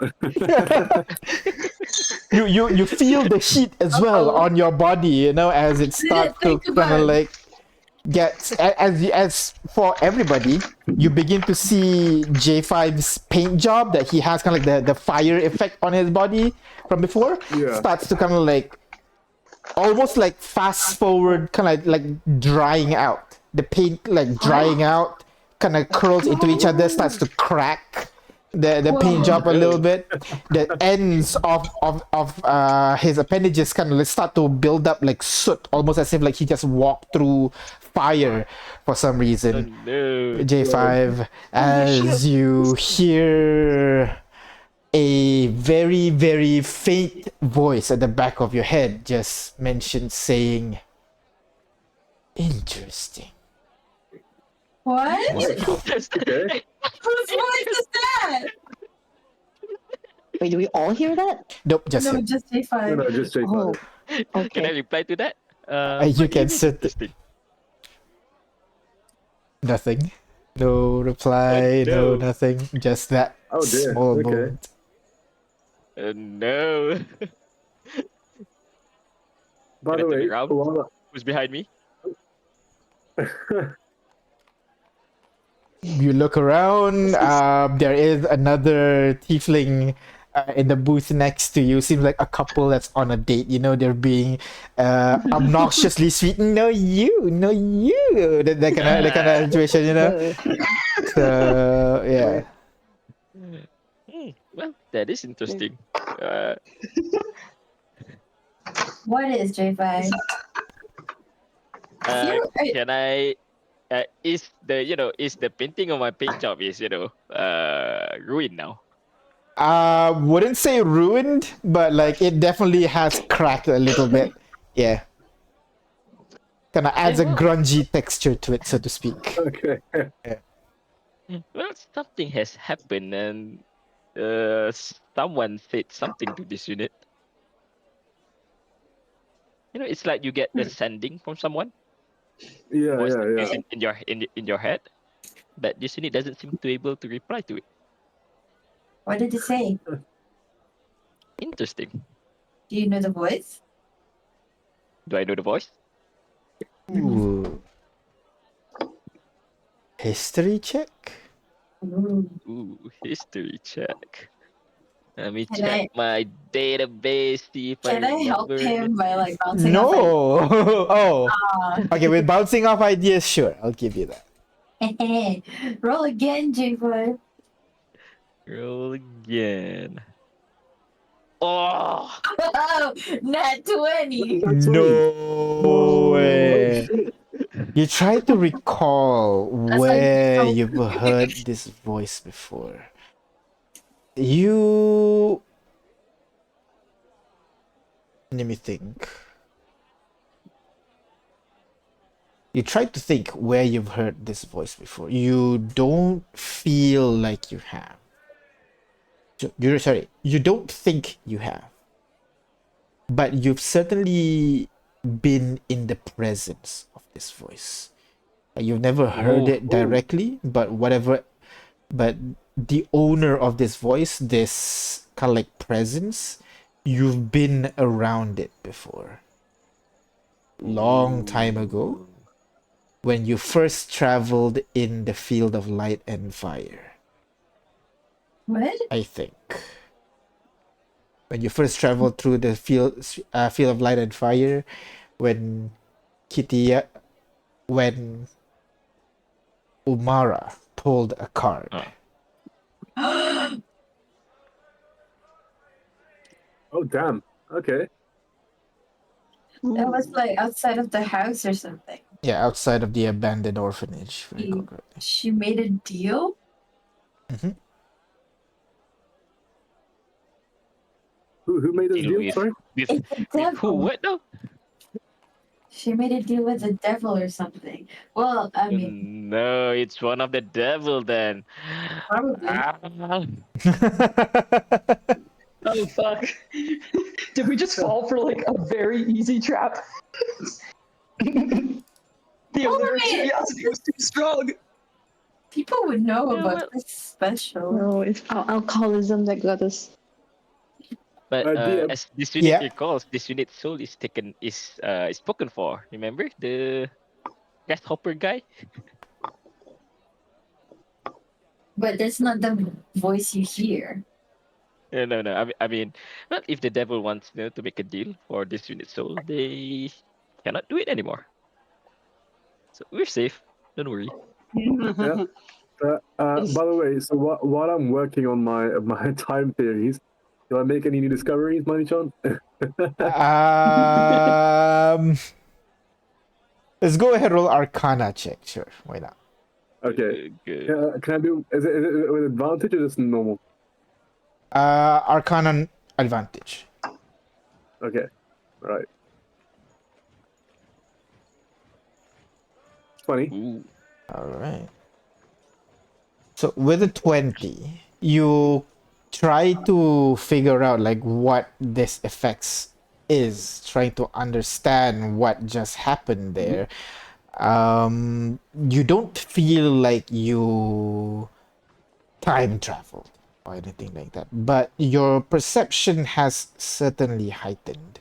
You feel the heat as well on your body. You know, as it starts to think kind of about it. like get as for everybody. You begin to see J5's paint job that he has kind of like the fire effect on his body from before Yeah. starts to kind of like almost like fast forward, kind of like drying out. The paint like drying out, kind of curls into each other, starts to crack the paint job a little bit. The ends of his appendages kind of start to build up like soot, almost as if like he just walked through fire for some reason. No. J5, as you hear a very, very faint voice at the back of your head just mentioned saying, interesting. What? Okay. Whose voice is that? Wait, do we all hear that? Nope, just No, him. just J5. No, just J5. Oh, Can I okay. reply to that? You What do can mean sit- interesting? Nothing. No reply, no No. nothing. Just that Oh, dear. small Okay. moment. No. By Can I the turn way, around? while Who's behind me? You look around. There is another tiefling in the booth next to you. Seems like a couple that's on a date. You know, they're being obnoxiously sweet. No, you, no, you. That kind of situation. You know. So yeah. Well, that is interesting. What is J5? Can I? Is the painting of my paint job is ruined now? Wouldn't say ruined, but like it definitely has cracked a little bit. Yeah. Kind of adds a well. grungy texture to it, so to speak. okay. Well, something has happened, and someone said something to this unit. It's like you get a sending from someone, Yeah, voice yeah, that is yeah. in your head, but this unit doesn't seem to be able to reply to it. What did it say? Interesting. Do you know the voice? Do I know the voice? Ooh. History check? Ooh, history check. Let me Can check my database, see if Can I I help remember him by anything. like bouncing off? No. Oh. Ah. Okay, with bouncing off ideas, sure, I'll give you that. Roll again, J5. Roll again. Oh, Oh, nat 20. No way. You try to recall That's like where so you've heard this voice before. You. Let me think. You try to think where you've heard this voice before. You don't feel like you have. Sorry, you don't think you have. But you've certainly been in the presence of this voice. You've never heard it directly, but the owner of this voice, this kind of like presence, you've been around it before. Long time ago, when you first traveled in the field of light and fire. What? I think. When you first traveled through the field of light and fire, when when Umara pulled a card. Oh, damn. Okay. That was like outside of the house or something. Yeah, outside of the abandoned orphanage. If I recall correctly. She made a deal? Mhm. Who made this Deal deal? Sorry. with, It's the with who? devil. What though? She made a deal with the devil or something. Well, I mean, No, it's one of the devil then. probably. Ah, Oh fuck! Did we just fall for like a very easy trap? The allure of Wait. curiosity was too strong. People would know Yeah, about well- this special. No, it's alcoholism that got us. but DM. as this unit Yeah. recalls, this unit soul is spoken for. Remember the grasshopper guy? But that's not the voice you hear. No. I mean, well, if the devil wants to make a deal for this unit soul, they cannot do it anymore. So we're safe. Don't worry. Yeah. By the way, so while I'm working on my time theories, do I make any new discoveries, by any chance? Let's go ahead and roll Arcana check. Sure, why not? Okay. Good. Can I do? Is it with advantage or just normal? Arcana advantage. Okay. All right. 20. Ooh. All right. So with a 20, you try to figure out like what this effects is, trying to understand what just happened there. You don't feel like you time traveled or anything like that, but your perception has certainly heightened.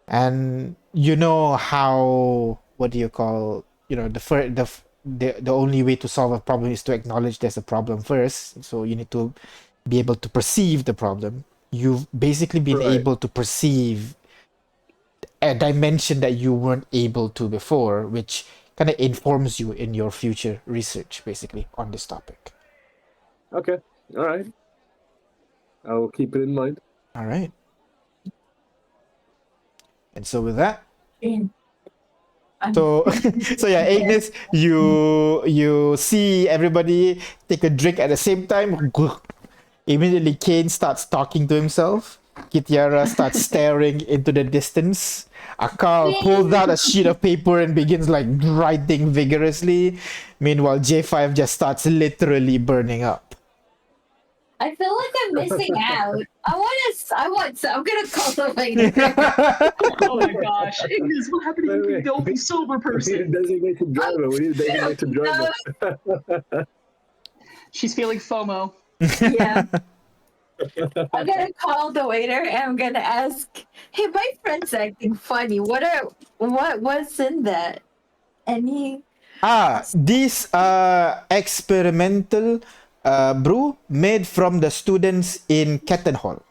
And you know how, what do you call, the only way to solve a problem is to acknowledge there's a problem first. So you need to be able to perceive the problem. You've basically been Right. able to perceive a dimension that you weren't able to before, which kind of informs you in your future research, basically, on this topic. Okay. All right. I'll keep it in mind. All right. And so with that, so so yeah, Agnes, you see everybody take a drink at the same time. Immediately, Kane starts talking to himself. Kitiara starts staring into the distance. Akal pulls out a sheet of paper and begins like writing vigorously. Meanwhile, J5 just starts literally burning up. I feel like I'm missing out. I'm gonna call the waiter. Oh my gosh, Ignis, what happened to you being the only sober We need a person? designated driver. We need a designated driver. She's feeling FOMO. Yeah. I'm gonna call the waiter and I'm gonna ask, hey, my friend's acting funny. What's in that? Any This experimental brew made from the students in Ketten Hall.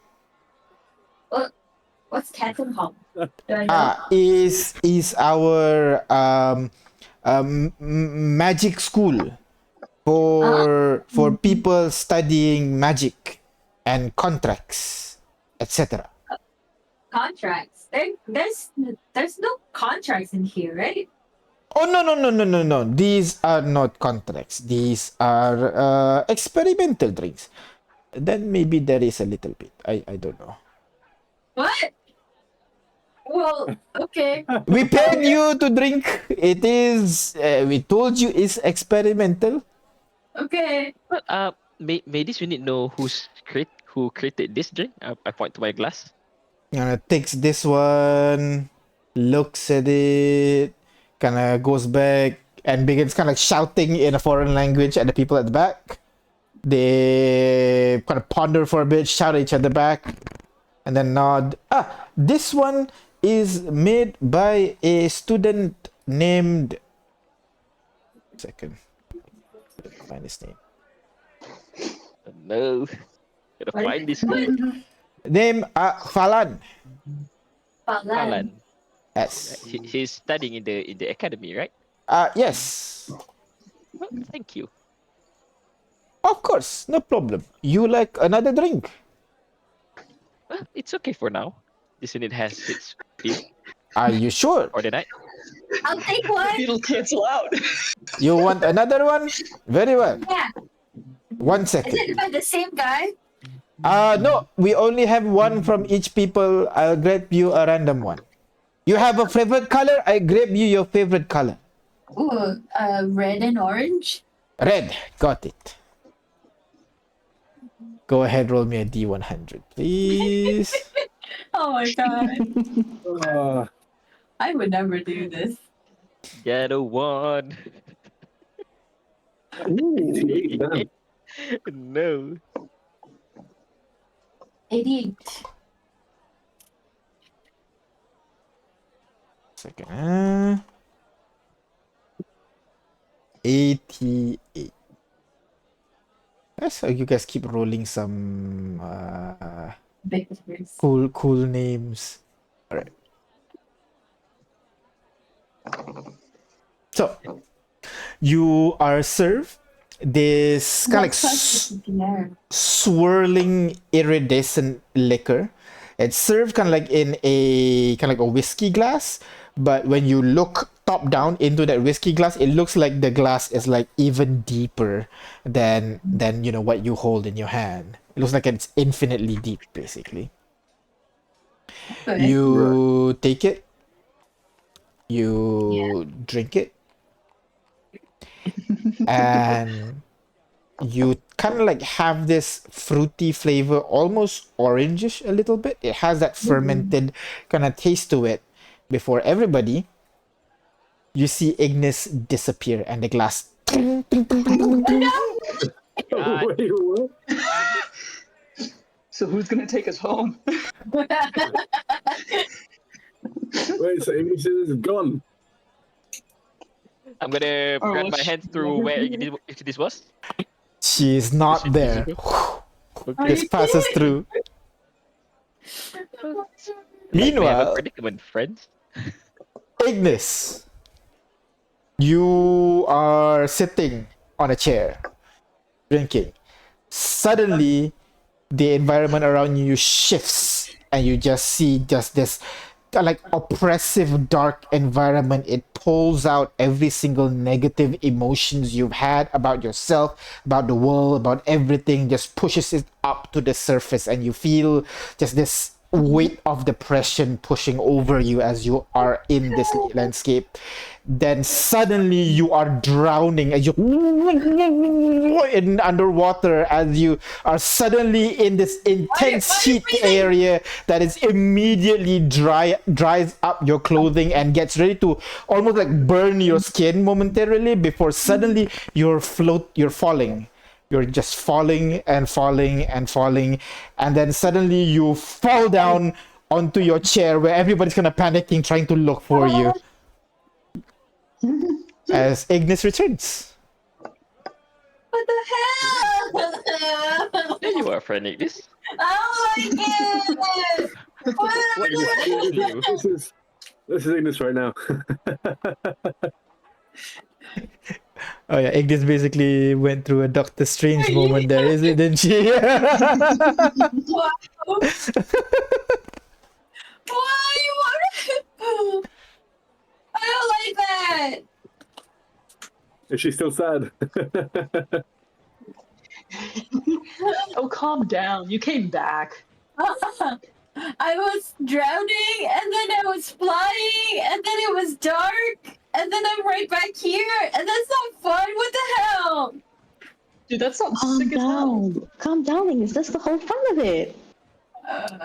what's Canton Hall? Do I know? Is our magic school for people studying magic and contracts, etc. Contracts. There's no contracts in here, right? Oh no. These are not contracts. These are experimental drinks. Then maybe there is a little bit. I don't know. What? Well, okay. We paid you to drink. It is. We told you it's experimental. Okay. But may this unit know who created this drink? I point to my glass. Takes this one, looks at it, kind of goes back and begins kind of shouting in a foreign language at the people at the back. They kind of ponder for a bit, shout at each other back, and then nod. This one is made by a student named. Second, find his name. No, gotta What find is this guy. Name Falan. Alan. Yes. He's studying in the academy, right? Yes. Well, thank you. Of course, no problem. You like another drink? Well, it's okay for now. This unit has its fee Are you sure? for the night. I'll take one. It'll cancel out. You want another one? Very well. Yeah. 1 Is second. it by the same guy? No, we only have one from each people. I'll grab you a random one. You have a favorite color? I grab you your favorite color. Ooh, red and orange. Red. Got it. Go ahead, roll me a D100, please. Oh my god. Uh, I would never do this. Get a 1. 88, damn. No. 88. Second. 88. So you guys keep rolling some Big numbers. cool names. All right. So you are served this kind of like swirling iridescent liquor. It's served kind of like in a kind of like a whiskey glass, but when you look top down into that whiskey glass, it looks like the glass is like even deeper than you know what you hold in your hand. It looks like it's infinitely deep, basically. Okay. You take it, you drink it, and you kind of like have this fruity flavor, almost orangish a little bit. It has that fermented kind of taste to it. Before everybody, you see Ignis disappear and the glass. God. Wait, what? So who's gonna take us home? Wait, so Ignis is gone. I'm gonna Oh, run my sh- hands through where this was. She's not Is it there. visible? Okay. This passes through. Like we have a Meanwhile, predicament, friends. Ignis, you are sitting on a chair, drinking. Suddenly, the environment around you shifts, and you just see just this like oppressive, dark environment. It pulls out every single negative emotions you've had about yourself, about the world, about everything. Just pushes it up to the surface, and you feel just this weight of depression pushing over you as you are in this landscape. Then suddenly you are drowning as you in underwater, as you are suddenly in this intense heat area that is immediately dries up your clothing and gets ready to almost like burn your skin momentarily before suddenly you're falling. You're just falling and falling and falling, and then suddenly you fall down onto your chair where everybody's kind of panicking, trying to look for you. As Ignis returns. What the hell? There you are, friend Ignis. Oh my god! What is you? This is Ignis right now. Oh yeah, Ignis basically went through a Doctor Strange moment there, didn't she? Wow. Why? What? I don't like that. Is she still sad? Oh, calm down. You came back. I was drowning, and then I was flying, and then it was dark, and then I'm right back here, and that's not fun. What the hell? Dude, that sounds Calm sick as hell. down. Calm down, Ignis. That's the whole fun of it.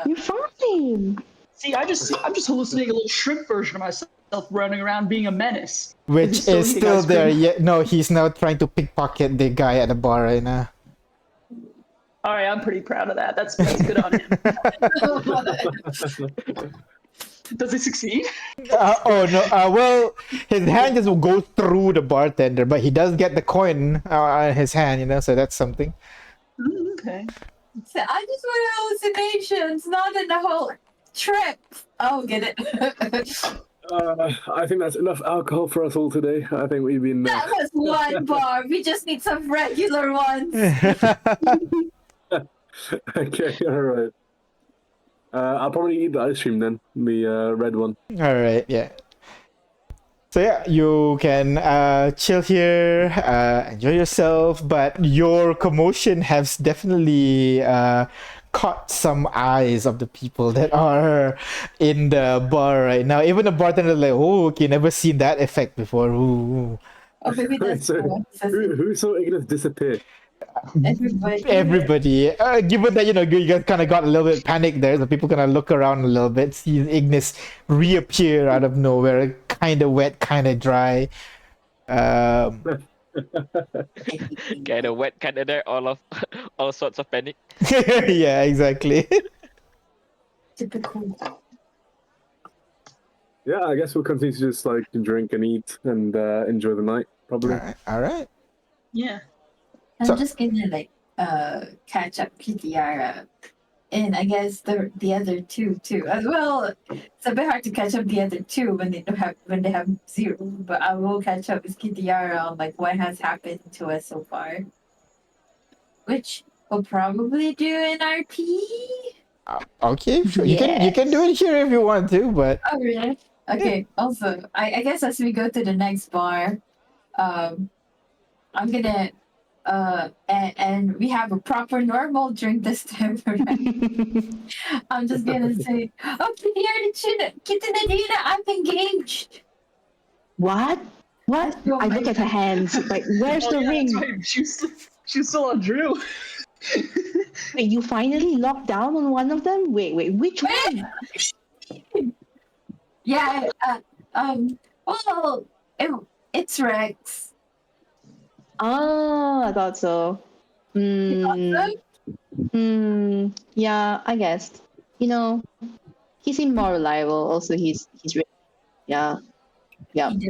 You're fine. See, I'm just hallucinating a little shrimp version of myself running around being a menace. Which He's still is eating still ice there. cream. Yeah, no, he's now trying to pickpocket the guy at the bar right now. All right, I'm pretty proud of that. That's good on him. Does he succeed? Oh no! Well, his hand just goes through the bartender, but he does get the coin in his hand, you know. So that's something. Okay. So I just want hallucinations, not in the whole trip. Oh, get it? I think that's enough alcohol for us all today. I think we've been. That was one bar. We just need some regular ones. Okay, all right. I'll probably eat the ice cream then, the red one. All right, yeah. So yeah, you can chill here, enjoy yourself, but your commotion has definitely caught some eyes of the people that are in the bar right now. Even the bartender like, oh, okay, never seen that effect before. Ooh. Oh, maybe that's So, what it says. who saw Ignis disappear? Everybody. Everybody, given that you guys kind of got a little bit panicked there, so people kind of look around a little bit, see Ignis reappear out of nowhere, kind of wet, kind of dry. Kind of wet, kind of there, all sorts of panic. Yeah, exactly. Typical. Yeah, I guess we'll continue to just like drink and eat and enjoy the night, probably. All right. Yeah. I'm So- just gonna like catch up Kitiara. And I guess the other two too. As well, it's a bit hard to catch up the other two when they have zero. But I will catch up with Kitiara on like what has happened to us so far. Which we'll probably do in RP. Okay, sure. You can do it here if you want to, but Oh really? Okay. Also, I guess as we go to the next bar, I'm gonna and we have a proper normal drink this time around. I'm just gonna say, oh, Kitty, I'm engaged. What? What? Oh I my look at her hands. Like, where's the Oh, yeah, ring? that's right. She's still on Drew. Wait, you finally locked down on one of them? Wait, which one? Yeah, well, it's Rex. Oh, I thought so. Yeah, I guess. You know, he seemed more reliable. Also, he's really, yeah.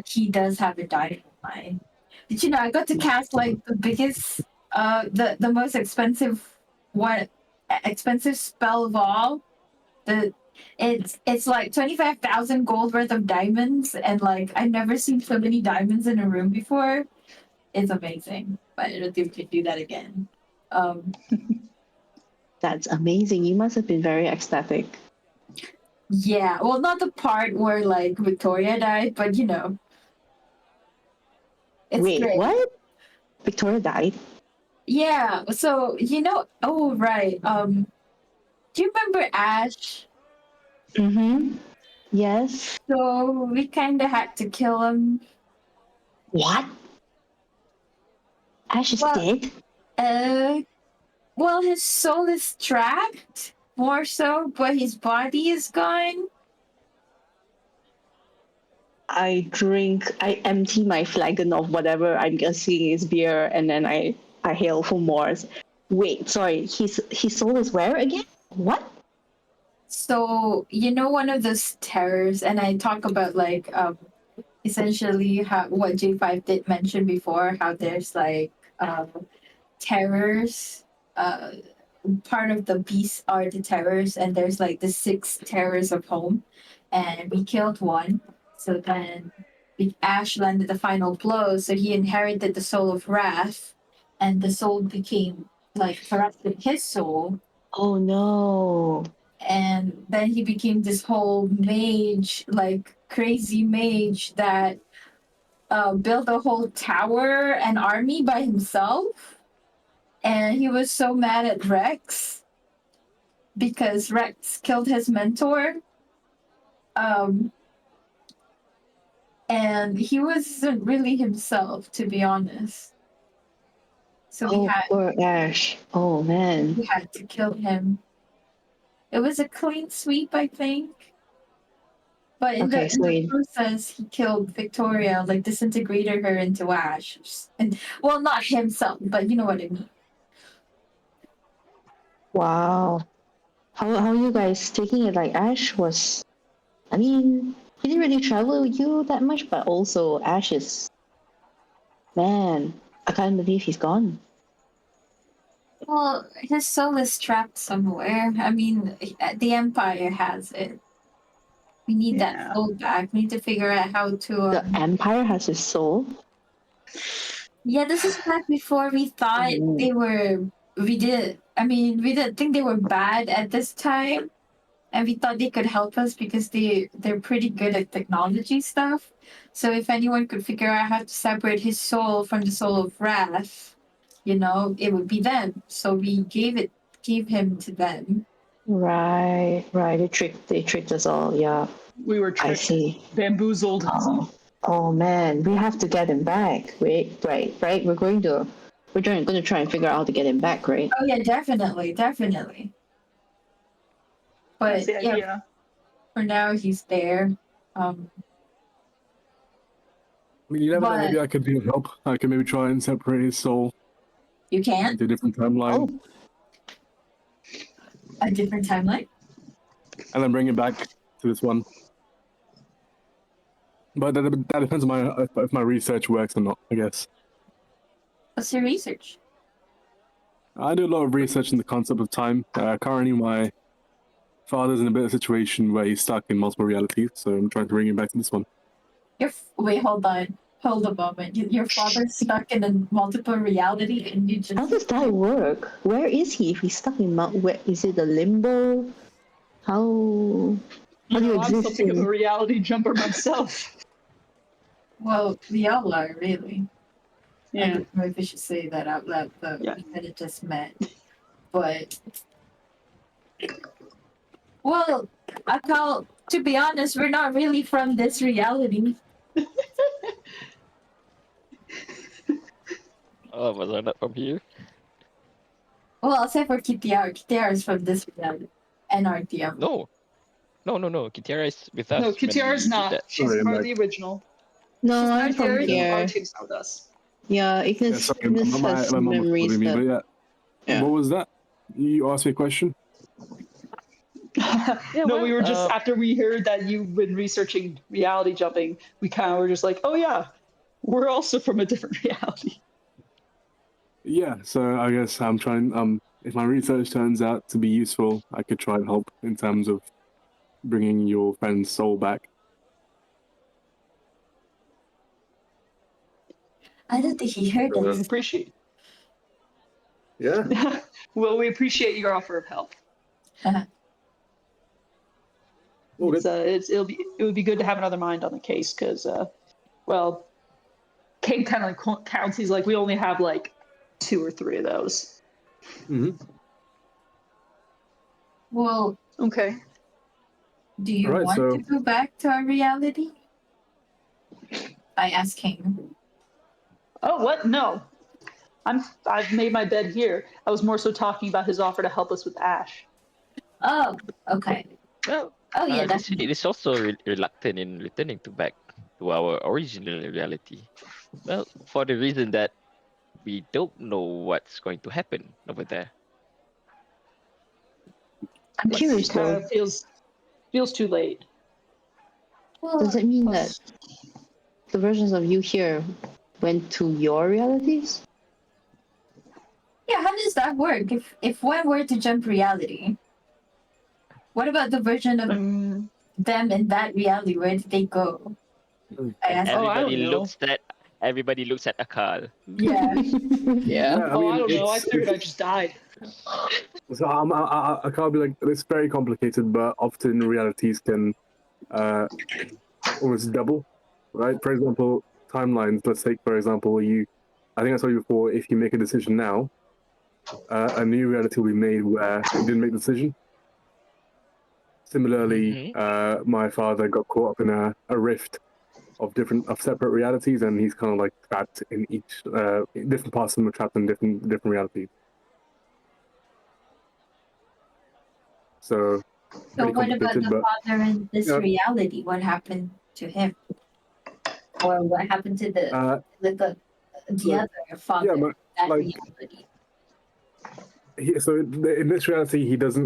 He does have a dynamite mind. Did you know I got to cast like the biggest, the most expensive spell of all. It's like 25,000 gold worth of diamonds, and like I've never seen so many diamonds in a room before. It's amazing, but I don't think we could do that again. That's amazing. You must have been very ecstatic. Yeah, well, not the part where like Victoria died, but you know, it's Wait, great. what? Victoria died? Yeah, so you know, oh right. Do you remember Ash? Mm-hmm. Yes. So we kind of had to kill him. What? Ash is Well- dead? Well, his soul is trapped, more so, but his body is gone. I empty my flagon of whatever I'm guessing is beer, and then I hail for more. Wait, sorry, his soul is where again? What? So you know, one of those terrors, and I talk about like essentially how what J5 did mention before, how there's like terrors. Part of the beasts are the terrors, and there's like the 6 terrors of home, and we killed one. So then Ash landed the final blow, so he inherited the soul of wrath, and the soul became like corrupted his soul, Oh no. and then he became this whole mage, like crazy mage that built a whole tower and army by himself. And he was so mad at Rex because Rex killed his mentor. And he wasn't really himself, to be honest. So Oh, poor Ash. Oh man. we had to kill him. It was a clean sweep, I think. But in Okay, the so process, he killed Victoria, like disintegrated her into ash. And well, not himself, but you know what I mean. wow. How are you guys taking it? Like Ash was, I mean, he didn't really travel with you that much, but also Ash is, man, I can't believe he's gone. Well, his soul is trapped somewhere. I mean, the Empire has it. We need Yeah. that soul back. We need to figure out how to. The Empire has his soul. Yeah, this is back before we thought Mm. they were. We did. I mean, we didn't think they were bad at this time, and we thought they could help us because they're pretty good at technology stuff. So if anyone could figure out how to separate his soul from the soul of wrath, you know, it would be them. So we gave it give him to them. Right. They tricked us all. Yeah, We were I tricked, see. bamboozled. Oh man, we have to get him back. Right. We're going to try and figure out how to get him back, right? Oh yeah, definitely. That's But the yeah, idea. for now he's there. Um, I mean, you never know. but Maybe I could be of help. I can maybe try and separate his soul you can't. into a different timeline A different timeline. and then bring it back to this one. But that depends on if my research works or not, I guess. What's your research? I do a lot of research in the concept of time. Currently, my father's in a bit of a situation where he's stuck in multiple realities, so I'm trying to bring him back to this one. Wait, hold on. Hold a moment. Your father's stuck in a multiple reality, and you How just does that work? Where is he? If he's stuck in where is it? The limbo? How do you I'm exist something of a in? reality jumper myself. well, we all are really. I Yeah. don't know if I should say that out loud, but Yeah. we kind of just met. But well, to be honest, we're not really from this reality. Oh, was I not from here? Well, except for KTR. KTR is from this reality, and RTM. No. Kitiara is with us No, when Kitiara's we did not. that. She's Sorry, part of Mac. the original. No, She's I'm not from here. here. Our team's not with us. Yeah, Yeah, Ignis, sorry, Ignis my has mom was memories calling me, that. but yeah. Yeah. What was that? You asked me a question? Yeah, No, well, we were just after we heard that you've been researching reality jumping, we kind of were just like, oh yeah, we're also from a different reality. Yeah, so I guess I'm trying. If my research turns out to be useful, I could try and help in terms of bringing your friend's soul back. I don't think he heard We us. appreciate. Yeah. Well, we appreciate your offer of help. All good. It would be good to have another mind on the case because, well, Kate kind of counts. He's like, we only have like 2 or 3 of those. Mm-hmm. Well, Okay. do you Alright, want so- to go back to our reality? I asked King. Oh, what? No. I've made my bed here. I was more so talking about his offer to help us with Ash. Oh, okay. well, Oh yeah, this definitely. unit is also reluctant in returning back to our original reality. Well, for the reason that we don't know what's going to happen over there. I'm curious Kind though. of feels too late. Well, Does it mean that Plus, the versions of you here went to your realities? yeah, how does that work? If one were to jump reality, what about the version of them in that reality? Where did they go? I asked. Oh, I Everybody don't know. looks at Akal. Yeah. Yeah. Yeah, I don't know. I figured I just died. So I can't be like, it's very complicated, but often realities can almost double, right? For example, timelines. Let's take, for example, I think I told you before, if you make a decision now, a new reality will be made where you didn't make the decision. Similarly, my father got caught up in a rift of separate realities, and he's kind of like trapped in each different parts of him are trapped in different realities. So So pretty what about complicated, the but father in this yeah. reality? What happened to him? Or what happened to the other father yeah, in but, that like, reality? in this reality, he's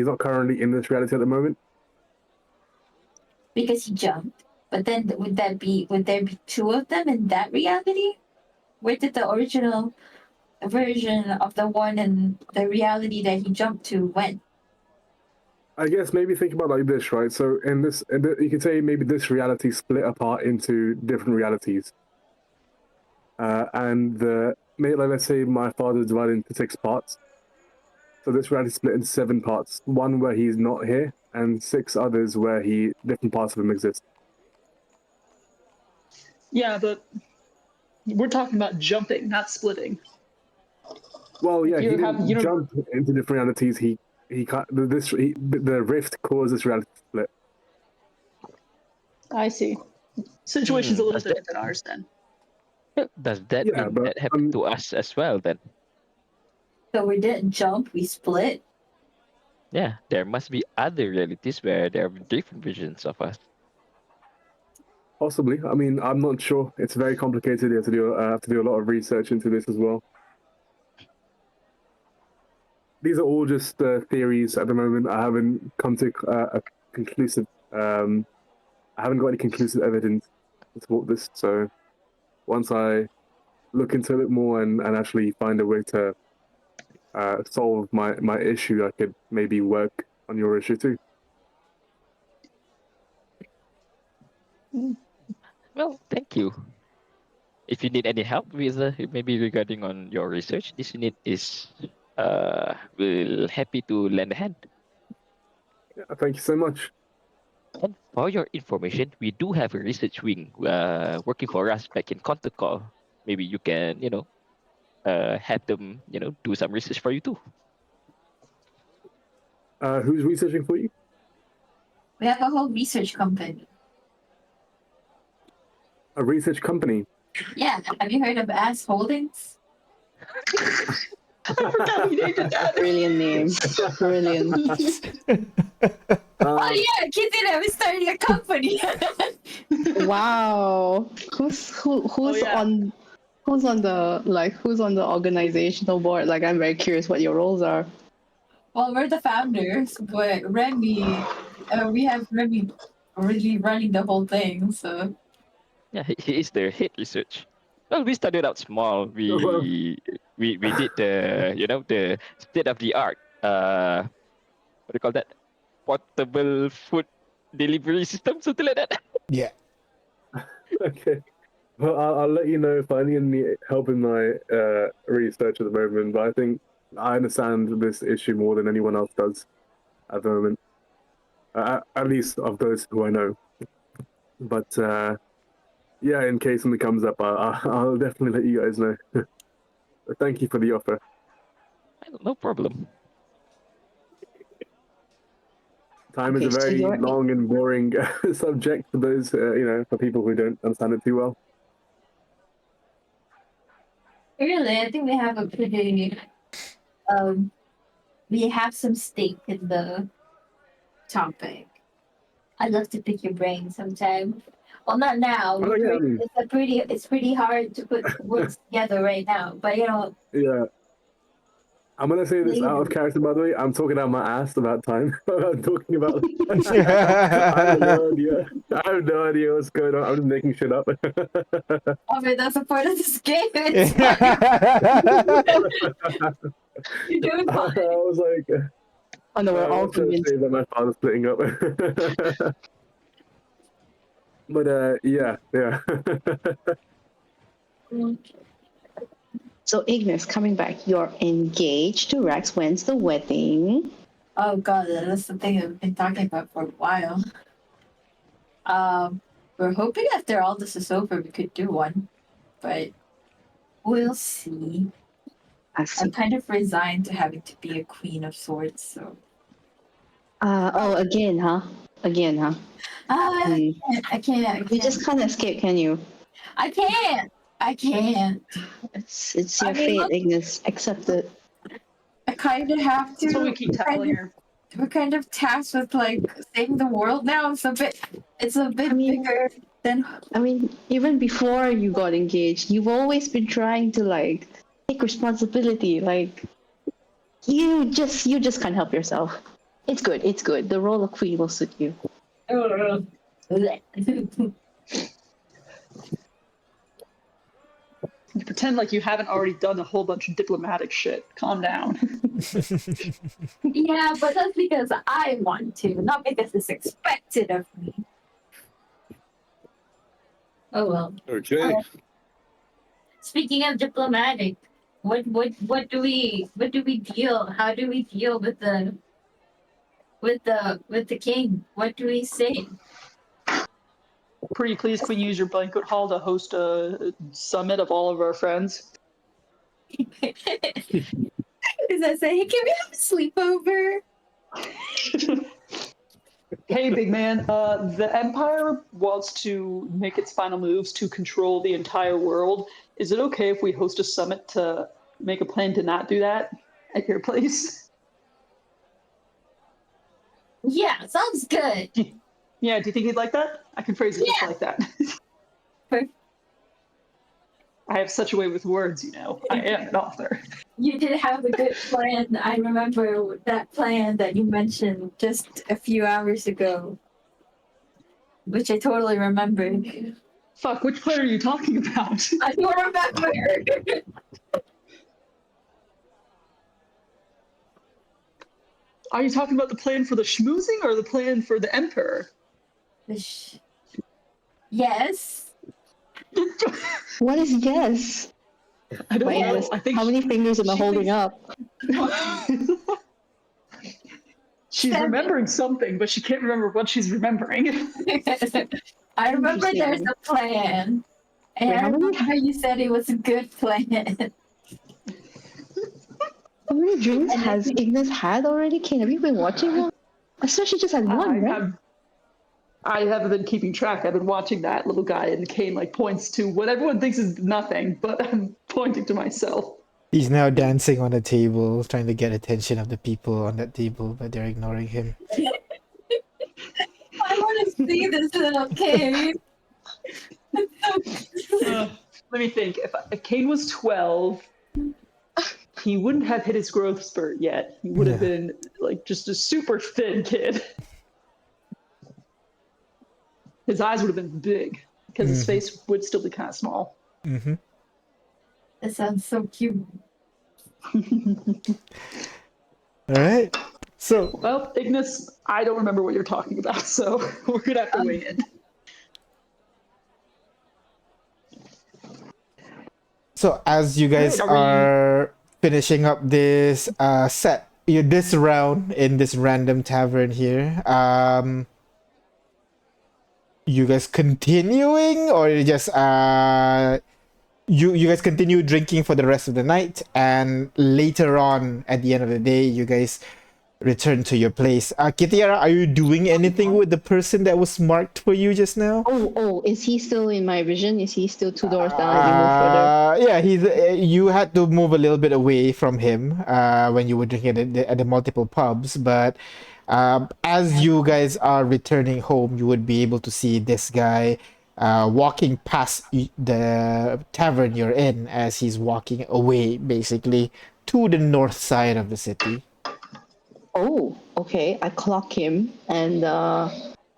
not currently in this reality at the moment. Because he jumped. But then would there be 2 of them in that reality? Where did the original version of the one in the reality that he jumped to went? I guess maybe think about it like this, right? So you could say maybe this reality split apart into different realities, and let's say my father is divided into 6 parts. So this reality split into 7 parts. One where he's not here, and 6 others where different parts of him exist. Yeah, but we're talking about jumping, not splitting. Well, yeah, he You have didn't jump into different realities. He can't. The rift caused this reality split. I see. Situation's a little Does that different than ours then. does that Yeah, mean but that happened to us as well then? So we didn't jump, we split. Yeah, there must be other realities where there are different visions of us. possibly. I mean, I'm not sure. It's very complicated. You have to do. I have to do a lot of research into this as well. These are all just theories at the moment. I haven't come to a conclusive. I haven't got any conclusive evidence to support this. So once I look into it more and actually find a way to solve my issue, I could maybe work on your issue too. Well, thank you. If you need any help with maybe regarding on your research, this unit is will happy to lend a hand. Yeah, thank you so much. And for your information, we do have a research wing working for us back in Contacol. Maybe you can, have them, do some research for you too. Who's researching for you? We have a whole research company. A research company. Yeah, have you heard of Ass Holdings? I forgot we named it that. Brilliant name. Brilliant. Oh yeah, Kitty, we're starting a company. Wow. Who's yeah. who's on the organizational board? Like, I'm very curious what your roles are. Well, we're the founders, but Remy, we have Remy really running the whole thing. So Yeah, he is the head research. Well, we started out small. We did the state of the art. What do you call that? Portable food delivery system, something like that. Yeah. Okay. Well, I'll let you know if I need any help in my research at the moment. But I think I understand this issue more than anyone else does at the moment. At least of those who I know. But yeah, in case something comes up, I'll definitely let you guys know. But thank you for the offer. No problem. Time is Okay, a so very you're- long and boring subject for those, for people who don't understand it too well. really, I think we have a pretty we have some stake in the topic. I'd love to pick your brain sometime. Well, not now. Oh, yeah, I mean, It's pretty hard to put words together right now. But yeah. I'm gonna say this out of later. character, by the way. I'm talking out my ass about time. I'm talking about. I have no idea. I have no idea what's going on. I'm just making shit up. I mean, that's a part of this game. It's fine. You're doing I fine. was like, Oh no, we're I all was trying to convinced. say that my father's splitting up. But yeah. So Ignis, coming back, you're engaged to Rex. When's the wedding? Oh god, that's the thing I've been talking about for a while. We're hoping after all this is over, we could do one, but we'll see. I see. I'm kind of resigned to having to be a queen of swords, so. Again, huh? Again, huh? Hmm. I can't. You just can't escape, can you? I can't. It's I your mean, fate, look- Ignis. Accept it. I kind of have to. That's what we keep telling her. We're kind of tasked with like saving the world now. It's a bit bigger than. I mean, even before you got engaged, you've always been trying to like take responsibility. Like you just can't help yourself. It's good. It's good. The role of queen will suit you. You pretend like you haven't already done a whole bunch of diplomatic shit. Calm down. Yeah, but that's because I want to, not because it's expected of me. Oh well. Okay. Speaking of diplomatic, what do we deal? How do we deal with the king? What do we say? Pretty please, can we use your banquet hall to host a summit of all of our friends? Is that say, hey, can we have a sleepover? Hey, big man. The Empire wants to make its final moves to control the entire world. Is it okay if we host a summit to make a plan to not do that at your place? Yeah, sounds good. Yeah, do you think he'd like that? I can phrase it just Yeah. like that. Perfect. I have such a way with words, you know. I am an author. You did have a good plan. I remember that plan that you mentioned just a few hours ago, which I totally remembered. Fuck, which plan are you talking about? I don't remember. Are you talking about the plan for the schmoozing or the plan for the Emperor? Yes. What is yes? I don't My know. English. I think How many fingers am I she holding thinks- up? She's Seven. remembering something, but she can't remember what she's remembering. I remember there's Interesting. a plan. And Wait, I how many- remember you said it was a good plan. How many drinks And I has think- Ignis had already? Kane, have you been watching him? I swear she just had one, right? I haven't been keeping track. I've been watching that little guy, and Kane like points to what everyone thinks is nothing, but I'm pointing to myself. He's now dancing on the table, trying to get attention of the people on that table, but they're ignoring him. I want to see this little kid. Let me think. If Kane was 12, he wouldn't have hit his growth spurt yet. He would have Yeah. been like just a super thin kid. His eyes would have been big because his Mhm. face would still be kind of small. Mm-hmm. That sounds so cute. All right. So, Well, Ignis, I don't remember what you're talking about, so we're gonna have to wing it. as you guys Alright, are finishing up this this round in this random tavern here, you guys continuing, or you just you guys continue drinking for the rest of the night, and later on at the end of the day you guys return to your place. Kitiara, are you doing anything with the person that was marked for you just now? Oh, is he still in my vision? Is he still 2 doors down? Have you moved further? Yeah, he's. You had to move a little bit away from him when you were drinking at the multiple pubs. But as you guys are returning home, you would be able to see this guy walking past the tavern you're in as he's walking away, basically to the north side of the city. Oh, okay. I clock him. And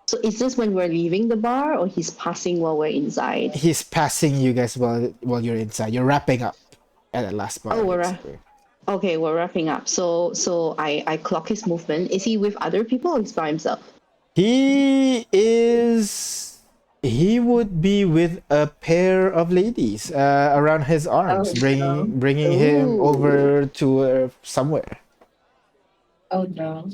so is this when we're leaving the bar or he's passing while we're inside? He's passing you guys while you're inside. You're wrapping up at the last part. Oh, we're basically. Okay, we're wrapping up. So I clock his movement. Is he with other people or he's by himself? He would be with a pair of ladies around his arms, Oh, bringing him Ooh. over to somewhere. Oh no.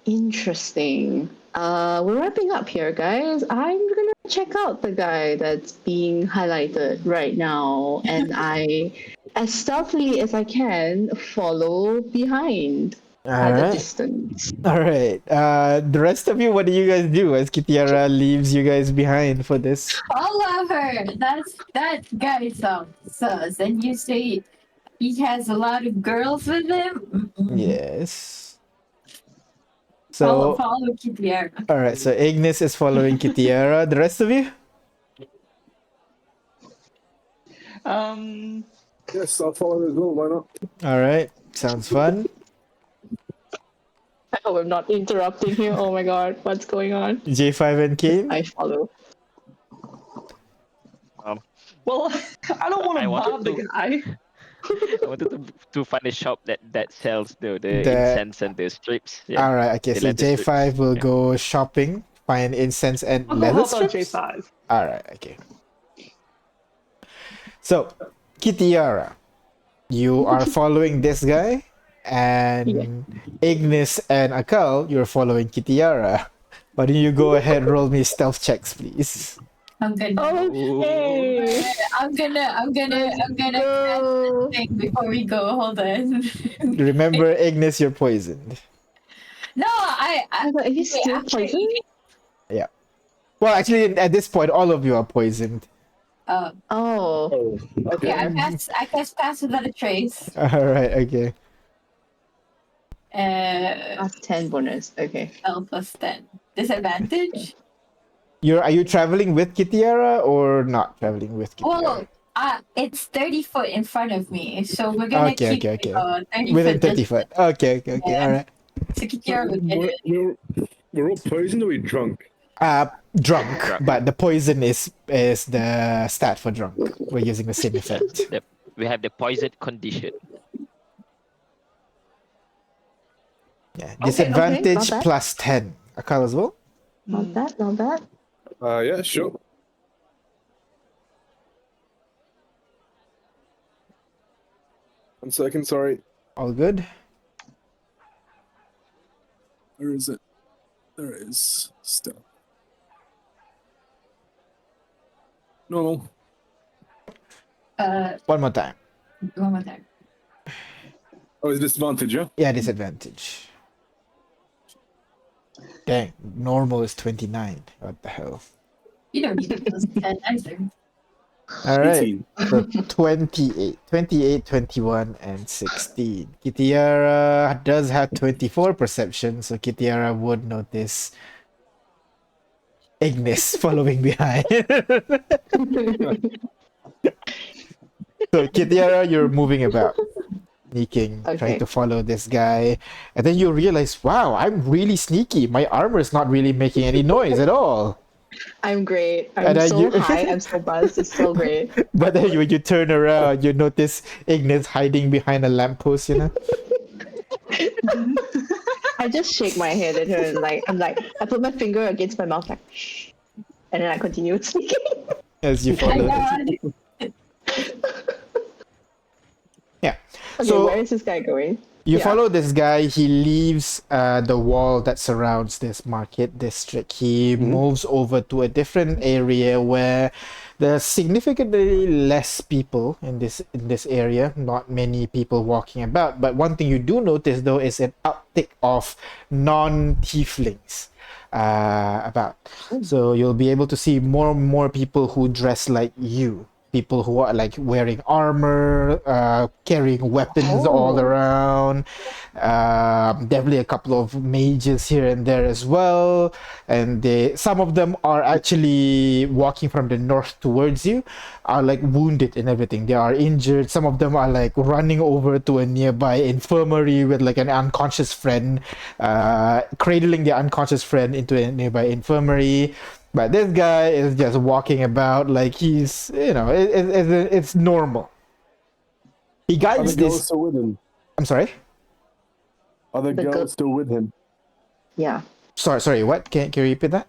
Interesting. We're wrapping up here, guys. I'm gonna check out the guy that's being highlighted right now, and I, as stealthily as I can, follow behind at a Alright. distance. Alright. The rest of you, what do you guys do as Kitiara leaves you guys behind for this? Follow her. That guy sounds sus. And you say he has a lot of girls with him? Mm-mm. Yes. Follow So, Kitiara. alright, so Ignis is following Kitiara. The rest of you? Yes, I'll follow as well. Why not? Alright, sounds fun. Oh, I'm not interrupting here. Oh my god, what's going on? J5 and Kane? I follow. Well, I don't want I to wanted mob the to- guy. I wanted to find a shop that sells the The- incense and the strips. Yeah. Alright, okay, The so leather J5 strips, will yeah. go shopping, find incense and I'll go leather help out strips. J5. Alright, okay. So, Kitiara, you are following this guy, and Ignis and Akal, you're following Kitiara. Why don't you go ahead, roll me stealth checks, please? I'm gonna. Okay. I'm gonna Go. think before we go. Hold on. Remember, Ignis, you're poisoned. No, Oh, but are you wait, still actually, poisoned? Yeah. Well, actually, at this point, all of you are poisoned. Oh. Oh, okay. yeah, I cast pass without a trace. All right. Okay. Plus 10 bonus. Okay. L plus 10. Disadvantage? Are you traveling with Kitiara or not traveling with Kitiara? Well, it's 30 foot in front of me, so we're gonna Okay, keep okay, okay. 30 Within foot 30 distance. foot. Okay, okay, okay. Yeah. All right. So Kitiara will get it. We're all poisoned or we drunk? Drunk, Drunk. but the poison is the stat for drunk. We're using the same effect. We have the poison condition. Yeah. Okay, Disadvantage not bad. plus 10. Akal as well? Not bad, not bad. Yeah, sure. One second, sorry. All good? Where is it? There it is. Still. Normal. One more time. One more time. Oh, is disadvantage, yeah? Yeah, disadvantage. Dang, normal is 29. What the hell? You don't need a plus 10 either. All right. 18. So 28, 21, and 16. Kitiara does have 24 perception, so Kitiara would notice Ignis following behind. So Kitiara, you're moving about, sneaking, trying Okay. to follow this guy, and then you realize, wow, I'm really sneaky. My armor is not really making any noise at all. I'm great. And I'm then so you- high. I'm so buzzed. It's so great. But then when you turn around, you notice Ignis hiding behind a lamppost, you know? I just shake my head at her and I put my finger against my mouth like shh. And then I continue speaking. As you Oh my follow. god. Yeah. Okay, So where is this guy going? you Yeah. follow this guy. He leaves the wall that surrounds this market district. He moves over to a different area where there's significantly less people in this area. Not many people walking about. But one thing you do notice though is an uptick of non-tieflings about. So you'll be able to see more and more people who dress like you. People who are like wearing armor, carrying weapons all Oh. around. Definitely a couple of mages here and there as well. And some of them are actually walking from the north towards you, are like wounded and everything. They are injured. Some of them are like running over to a nearby infirmary with like an unconscious friend, cradling the unconscious friend into a nearby infirmary. But this guy is just walking about like he's, it's normal. He Are guides the girls this. still with him? I'm sorry. Are the The girls girl- still with him? Yeah. Sorry. What? Can you repeat that?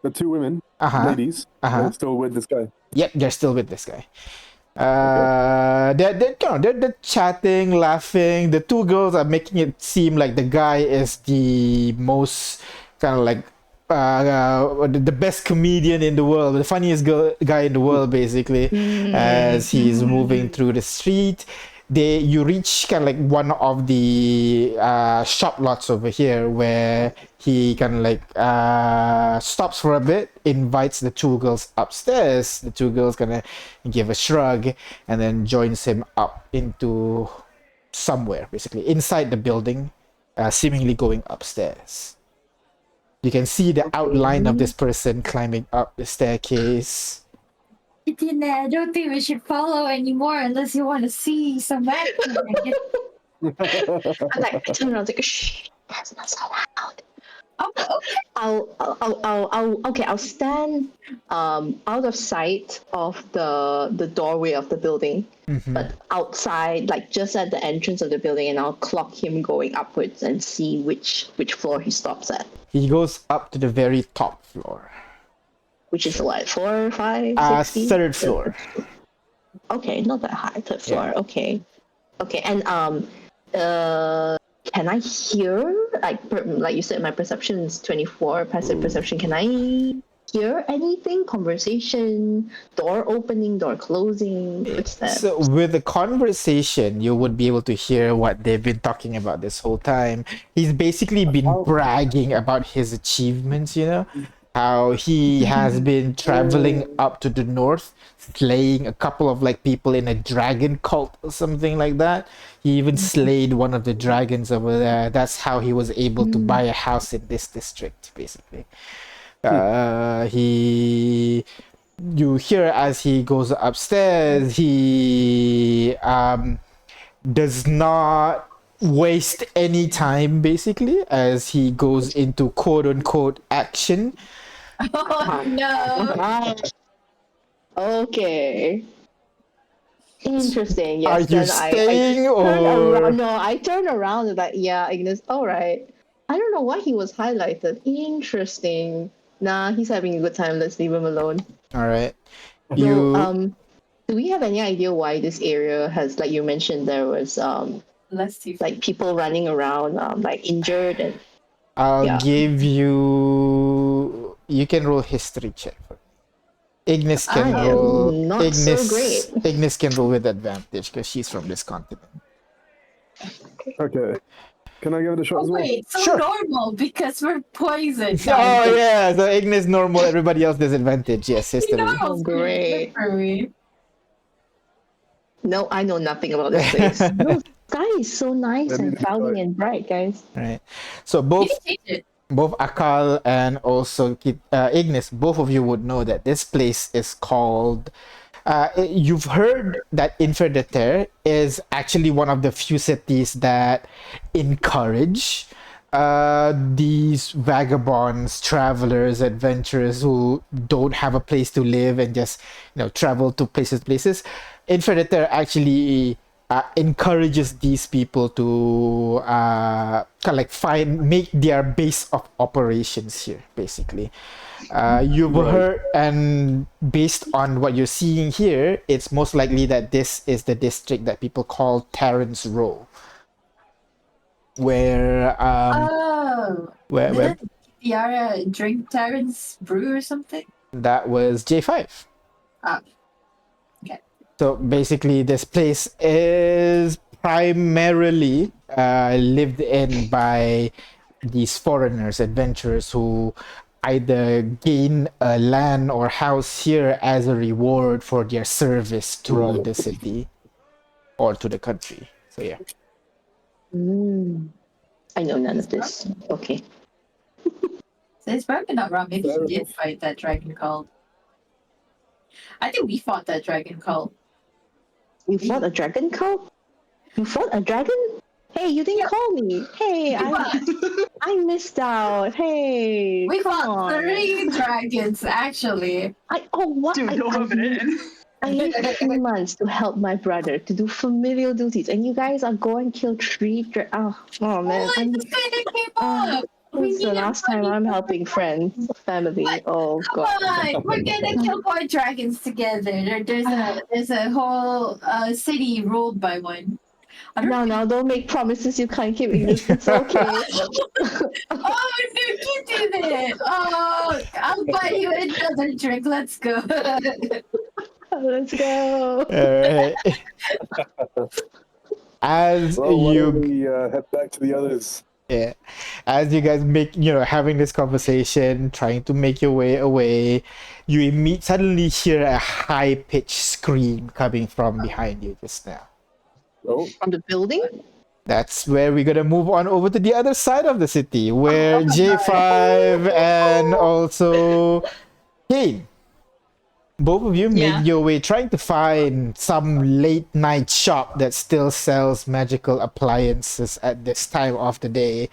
The two women, Uh-huh. ladies, Uh-huh. are still with this guy. Yep, they're still with this guy. They're chatting, laughing. The two girls are making it seem like the guy is the most kind of like the best comedian in the world, the funniest guy in the world, basically. As he's moving through the street, you reach kind of like one of the shop lots over here where he kind of like stops for a bit, invites the two girls upstairs. The two girls kind of give a shrug and then joins him up into somewhere, basically inside the building, seemingly going upstairs. You can see the outline of this person climbing up the staircase. Tina, I don't think we should follow anymore unless you want to see some action. I'm like, I turn around like shh. That's not so loud. Oh, okay. I'll stand out of sight of the doorway of the building, but outside, like just at the entrance of the building, and I'll clock him going upwards and see which floor he stops at. He goes up to the very top floor. Which is what, 4, 5, 6 feet? Third floor. Okay, not that high. Third floor. Yeah. Okay, and can I hear like you said, my perception is 24 passive perception. Can I hear anything? Conversation, door opening, door closing, footsteps. So with the conversation, you would be able to hear what they've been talking about this whole time. He's basically been bragging about his achievements, you know, how he has been traveling up to the north, slaying a couple of like people in a dragon cult or something like that. He even slayed one of the dragons over there. That's how he was able to buy a house in this district, basically. He You hear as he goes upstairs, he does not waste any time basically as he goes into quote unquote action. Oh no! Okay. Interesting. Are Yes. you Then staying I turn or around. No, I turn around and like, yeah, Ignis. All right. I don't know why he was highlighted. Interesting. Nah, he's having a good time. Let's leave him alone. all right? So, You do we have any idea why this area has, like you mentioned, there was Let's see. like people running around, like injured and I'll yeah. give you. You can roll history check. Ignis can I am roll. not so great. Ignis can roll with advantage because she's from this continent. Okay. Can I give it a shot Oh as well? wait, so Sure. normal because we're poisoned. Oh yeah, so Ignis normal. Everybody else disadvantage. Yes, history. No, Great. for me. No, I know nothing about this place. No, sky is so nice Let me and decide. cloudy and bright, guys. Right. So You both can change it. both Akal and also Ignis, both of you would know that this place is called. You've heard that Inferdeter is actually one of the few cities that encourage these vagabonds, travelers, adventurers who don't have a place to live and just travel to places. Inferdeter actually encourages these people to kind of like make their base of operations here, basically. You've heard, and based on what you're seeing here, it's most likely that this is the district that people call Terrence Row, where where Didn't Tiara drink Terran's brew or something? that was J5. Ah, okay. So basically, this place is primarily lived in by these foreigners, adventurers who either gain a land or house here as a reward for their service to the city or to the country. So yeah. I know none of this. Okay. So it's probably not wrong. Maybe he did fight that dragon cult. I think we fought that dragon cult. You fought a dragon cult? You fought a dragon? Hey, you didn't call me. Hey, I missed out. Hey, We come fought on. 3 dragons actually. What? Dude, don't rub it in. I need 3 months to help my brother to do familial duties, and you guys are going to kill 3 oh man. Oh, it just kind of came up. We This is the need last time everybody. I'm helping friends, family. Oh Come god. on, we're gonna kill more dragons together. There's a whole city ruled by one. I don't Now, don't make promises you can't keep. It's okay. Oh no, you did it! Oh, I'll buy you another drink. Let's go. Let's go. Alright. As Well, why you don't we head back to the others? Yeah. As you guys having this conversation, trying to make your way away, you suddenly hear a high-pitched scream coming from behind you just now. Oh, From the building? That's where we're gonna move on over to the other side of the city, where J5 and also Kane, both of you made your way trying to find some late night shop that still sells magical appliances at this time of the day.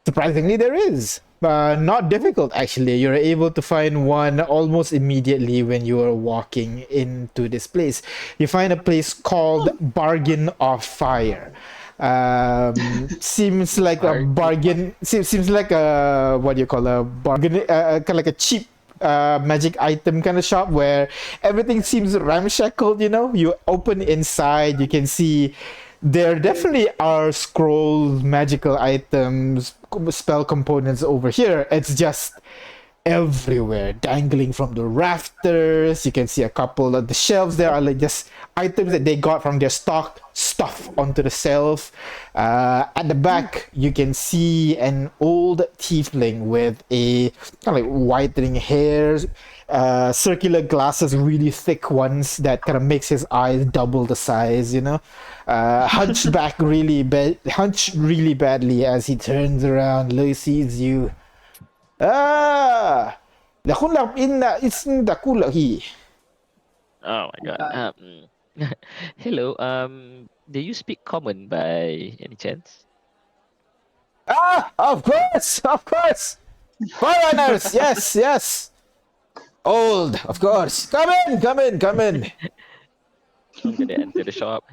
Surprisingly, there is. Not difficult, actually. You're able to find one almost immediately when you are walking into this place. You find a place called Bargain of Fire. Seems like a bargain. Seems like a what do you call a bargain? Kind of like a cheap magic item kind of shop where everything seems ramshackled. You open inside, you can see there definitely are scrolls, magical items, spell components over here. It's just everywhere, dangling from the rafters. You can see a couple of the shelves there are like just items that they got from their stock stuff onto the shelf. At the back, you can see an old tiefling with a kind of like whitening hairs, circular glasses, really thick ones that kind of makes his eyes double the size, you know. Hunchback hunched really badly as he turns around, sees you. Ah, لأخلق إن اسم دكولة. Oh my god. God. Hello. Do you speak common by any chance? Ah, of course, of course. Foreigners, yes, yes. Old, of course. Come in, come in, come in. I'm gonna enter the shop.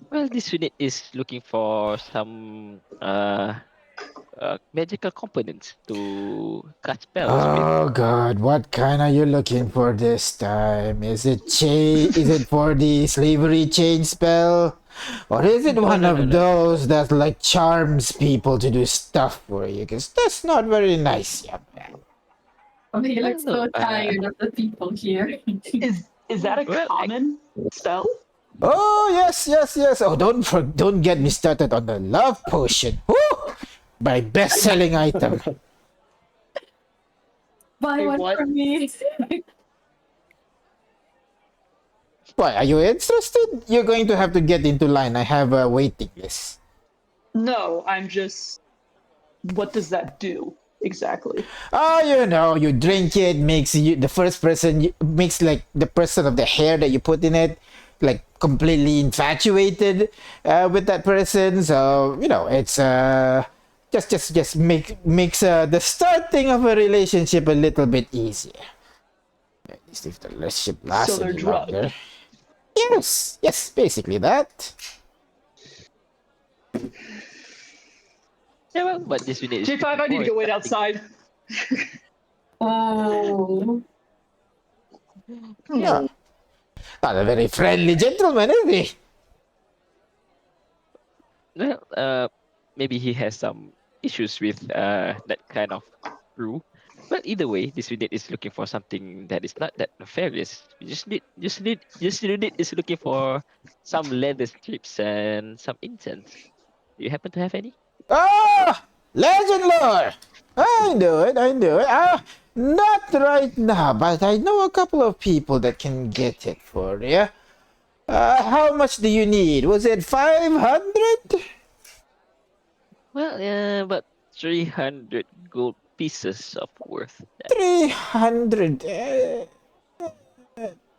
Well, this unit is looking for some magical components to cast spells with. Oh God, what kind are you looking for this time? Is it Is it for the slavery chain spell, or is it one No, no, of no. those that like charms people to do stuff for you? Because that's not very nice, young man. Oh, he Well, looks no. so tired of the people here. Is that a Well, common spell? Oh yes, yes, yes. Oh, don't get me started on the love potion. Woo! My best-selling item. Buy Wait, one what? for me. Why are you interested? You're going to have to get into line. I have a waiting list. No, I'm just. What does that do exactly? Oh, you know, you drink it, makes you the first person makes like the person of the hair that you put in it, like completely infatuated with that person. So you know, it's makes the starting of a relationship a little bit easier. At least if the relationship lasts So they're any drugged. longer. Yes, yes, basically that. yeah, well, but this unit is J5, I need to looking go for wait something- outside. Oh. No, not a very friendly gentleman, is he? Well, maybe he has some issues with that kind of crew. But either way, this unit is looking for something that is not that nefarious. This unit is looking for some leather strips and some incense. Do you happen to have any? Ah, legend lore. I know it. I know it. Not right now, but I know a couple of people that can get it for you. How much do you need? Was it 500? Well, about 300 gold pieces of worth. 300.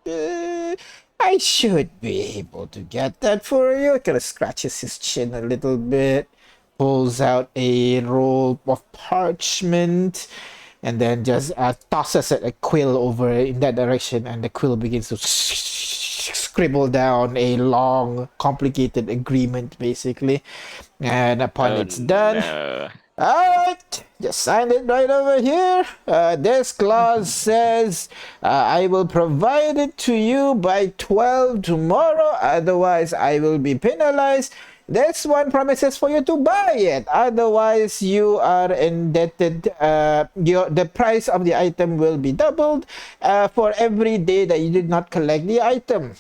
Uh, I should be able to get that for you. Kind of scratches his chin a little bit, pulls out a roll of parchment, and then just tosses a quill over in that direction, and the quill begins to scribble down a long, complicated agreement, basically. And upon Oh it's done, no. alright, just sign it right over here. This clause says I will provide it to you by 12 tomorrow, otherwise I will be penalized. This one promises for you to buy it, otherwise you are indebted. The price of the item will be doubled for every day that you did not collect the item.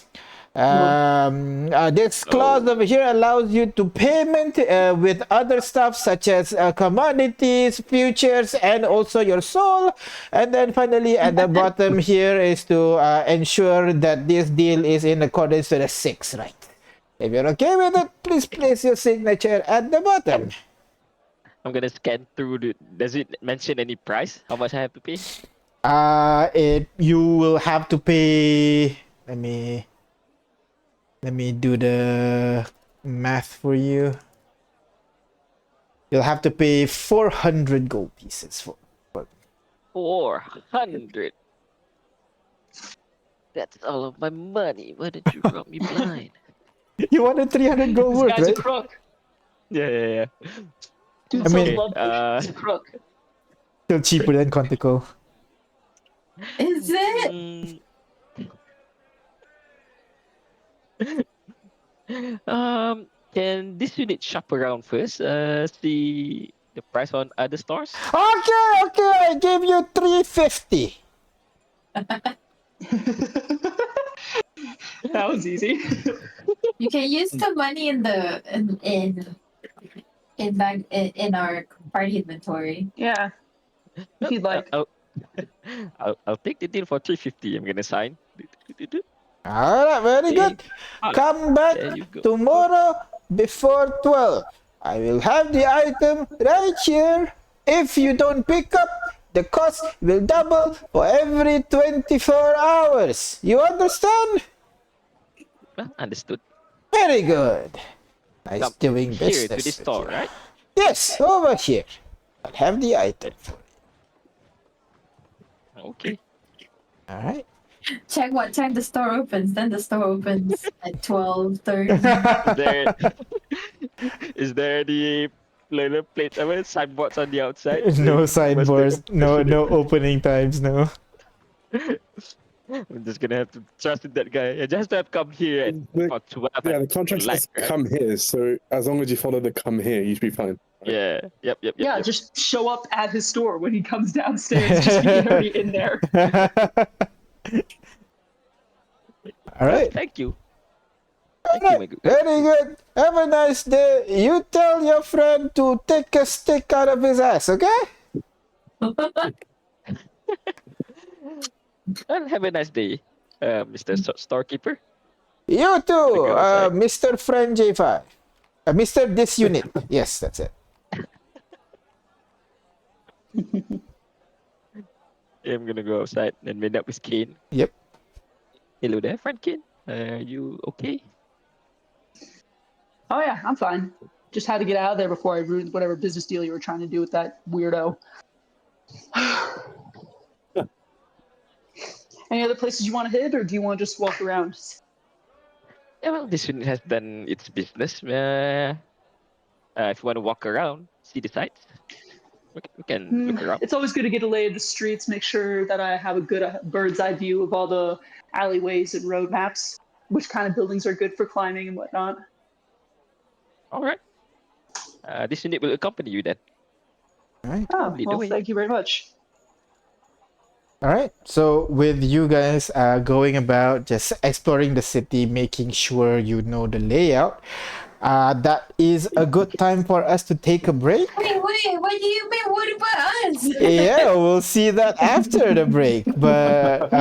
This clause Oh. over here allows you to payment with other stuff such as commodities, futures, and also your soul. And then finally at the bottom here is to ensure that this deal is in accordance to the 6 right. If you're okay with it, please place your signature at the bottom. I'm gonna scan through the. Does it mention any price? How much I have to pay? You will have to pay. Let me do the math for you. You'll have to pay 400 gold pieces for. 400. That's all of my money. Why did you rub me blind? You wanted 300 gold This worth, guy's a right? crook. Yeah. Dude I sells mean- love Uh, potions. He's a crook. Still cheaper than Quantico. Is it? mm, can this unit shop around first? See the price on other stores? Okay, I give you 350. That was easy. You can use the money in the in our party inventory. Yeah, if you'd like. I'll take the deal for 350. I'm gonna sign. All right, very good. Come back There you go. tomorrow before 12. I will have the item right here. If you don't pick up, the cost will double for every 24 hours. You understand? Well, understood. Very good. Nice Come doing here business. to this with store, you. right? Yes, over here. I'll have the item. Okay. All right. Check what time the store opens. Then the store opens at 12:30. Is there is there the little plate signboards on the outside? No saying, "What's the sideboards, no completion opening times, no. date?" I'm just gonna have to trust in that guy. I just have to come here at The- about 12 Yeah, at the contract light, says right? come here, so as long as you follow the come here, you should be fine. Yeah. Yep. Yeah, just show up at his store when he comes downstairs. Just be already in there. All right. Thank you. All Thank you, right. my good. Very good. Have a nice day. You tell your friend to take a stick out of his ass, okay? And have a nice day, Mr. Storekeeper. You too, go outside. Mr. Friend J5. Mr. Disunit. Yes, that's it. I'm gonna go outside and meet up with Kane. Yep. Hello there, friend Kane. You okay? Oh yeah, I'm fine. Just had to get out of there before I ruined whatever business deal you were trying to do with that weirdo. Any other places you want to hit, or do you want to just walk around? Yeah, well, this unit has done its business. If you want to walk around, see the sights, we can look around. It's always good to get a lay of the streets, make sure that I have a good bird's eye view of all the alleyways and road maps, which kind of buildings are good for climbing and whatnot. All right. This unit will accompany you then. All right. Oh, Lead the well, way. thank you very much. All right. So with you guys going about just exploring the city, making sure you know the layout, that is a good time for us to take a break. Wait, what do you mean? What about us? Yeah, we'll see that after the break. But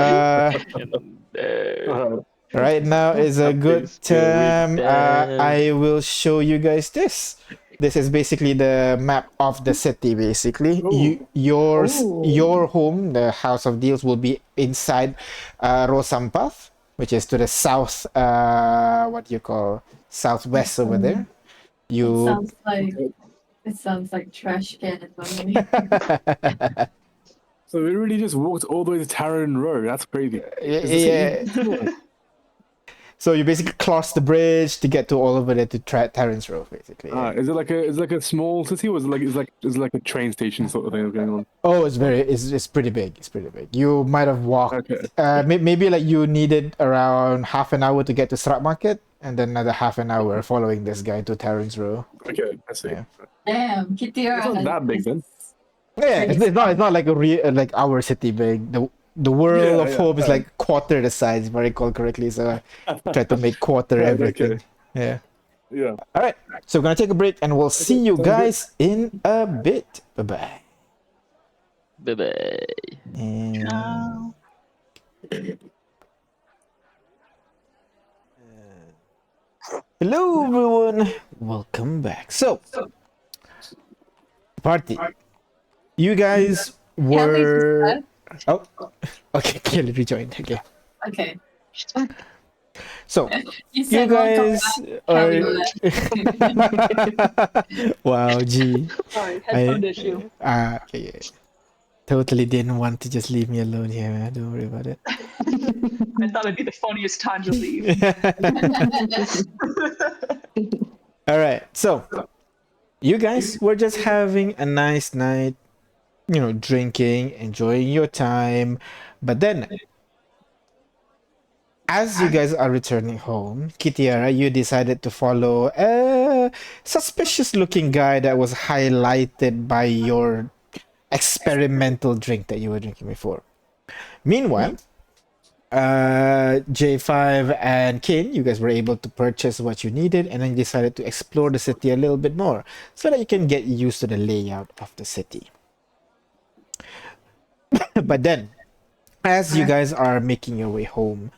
And, right now is a good Something's going time. down. I will show you guys this. This is basically the map of the city. Basically, your home, the House of Deals, will be inside Rosampath, which is to the south. What do you call southwest over there? You It sounds like trash can in my So we really just walked all the way to Taran Row. That's crazy. yeah. So you basically cross the bridge to get to all over there to Terrence Row, basically. Is it like a small city, or is it like a train station sort of thing going on? Oh, it's pretty big. It's pretty big. You might have walked. Okay. Maybe like you needed around half an hour to get to Strat Market, and then another half an hour following this guy to Terrence Row. Okay, I see. Yeah. Damn, Kitty. It's not that big then. Yeah, it's not like a real like our city big. The world of home is like quarter the size, if I recall correctly. So I tried to make quarter Right, everything. okay. Yeah. Yeah. All right. So we're gonna take a break, and we'll see you sounds guys in a bit. Bye bye. Bye-bye. And... Hello, everyone. Welcome back. So, party. You guys were. Oh, okay. Kelly rejoined. Okay. Okay. So, You you said welcome guys back. are. Wow, gee. Sorry, headphone issue. Okay. Yeah. Totally didn't want to just leave me alone here, man. Don't worry about it. I thought it'd be the funniest time to leave. All right. So, you guys were just having a nice night, drinking, enjoying your time. But then, As you guys are returning home, Kitiara, you decided to follow a suspicious looking guy that was highlighted by your experimental drink that you were drinking before. Meanwhile, J5 and Kin, you guys were able to purchase what you needed, and then you decided to explore the city a little bit more so that you can get used to the layout of the city. But then, as you guys are making your way home,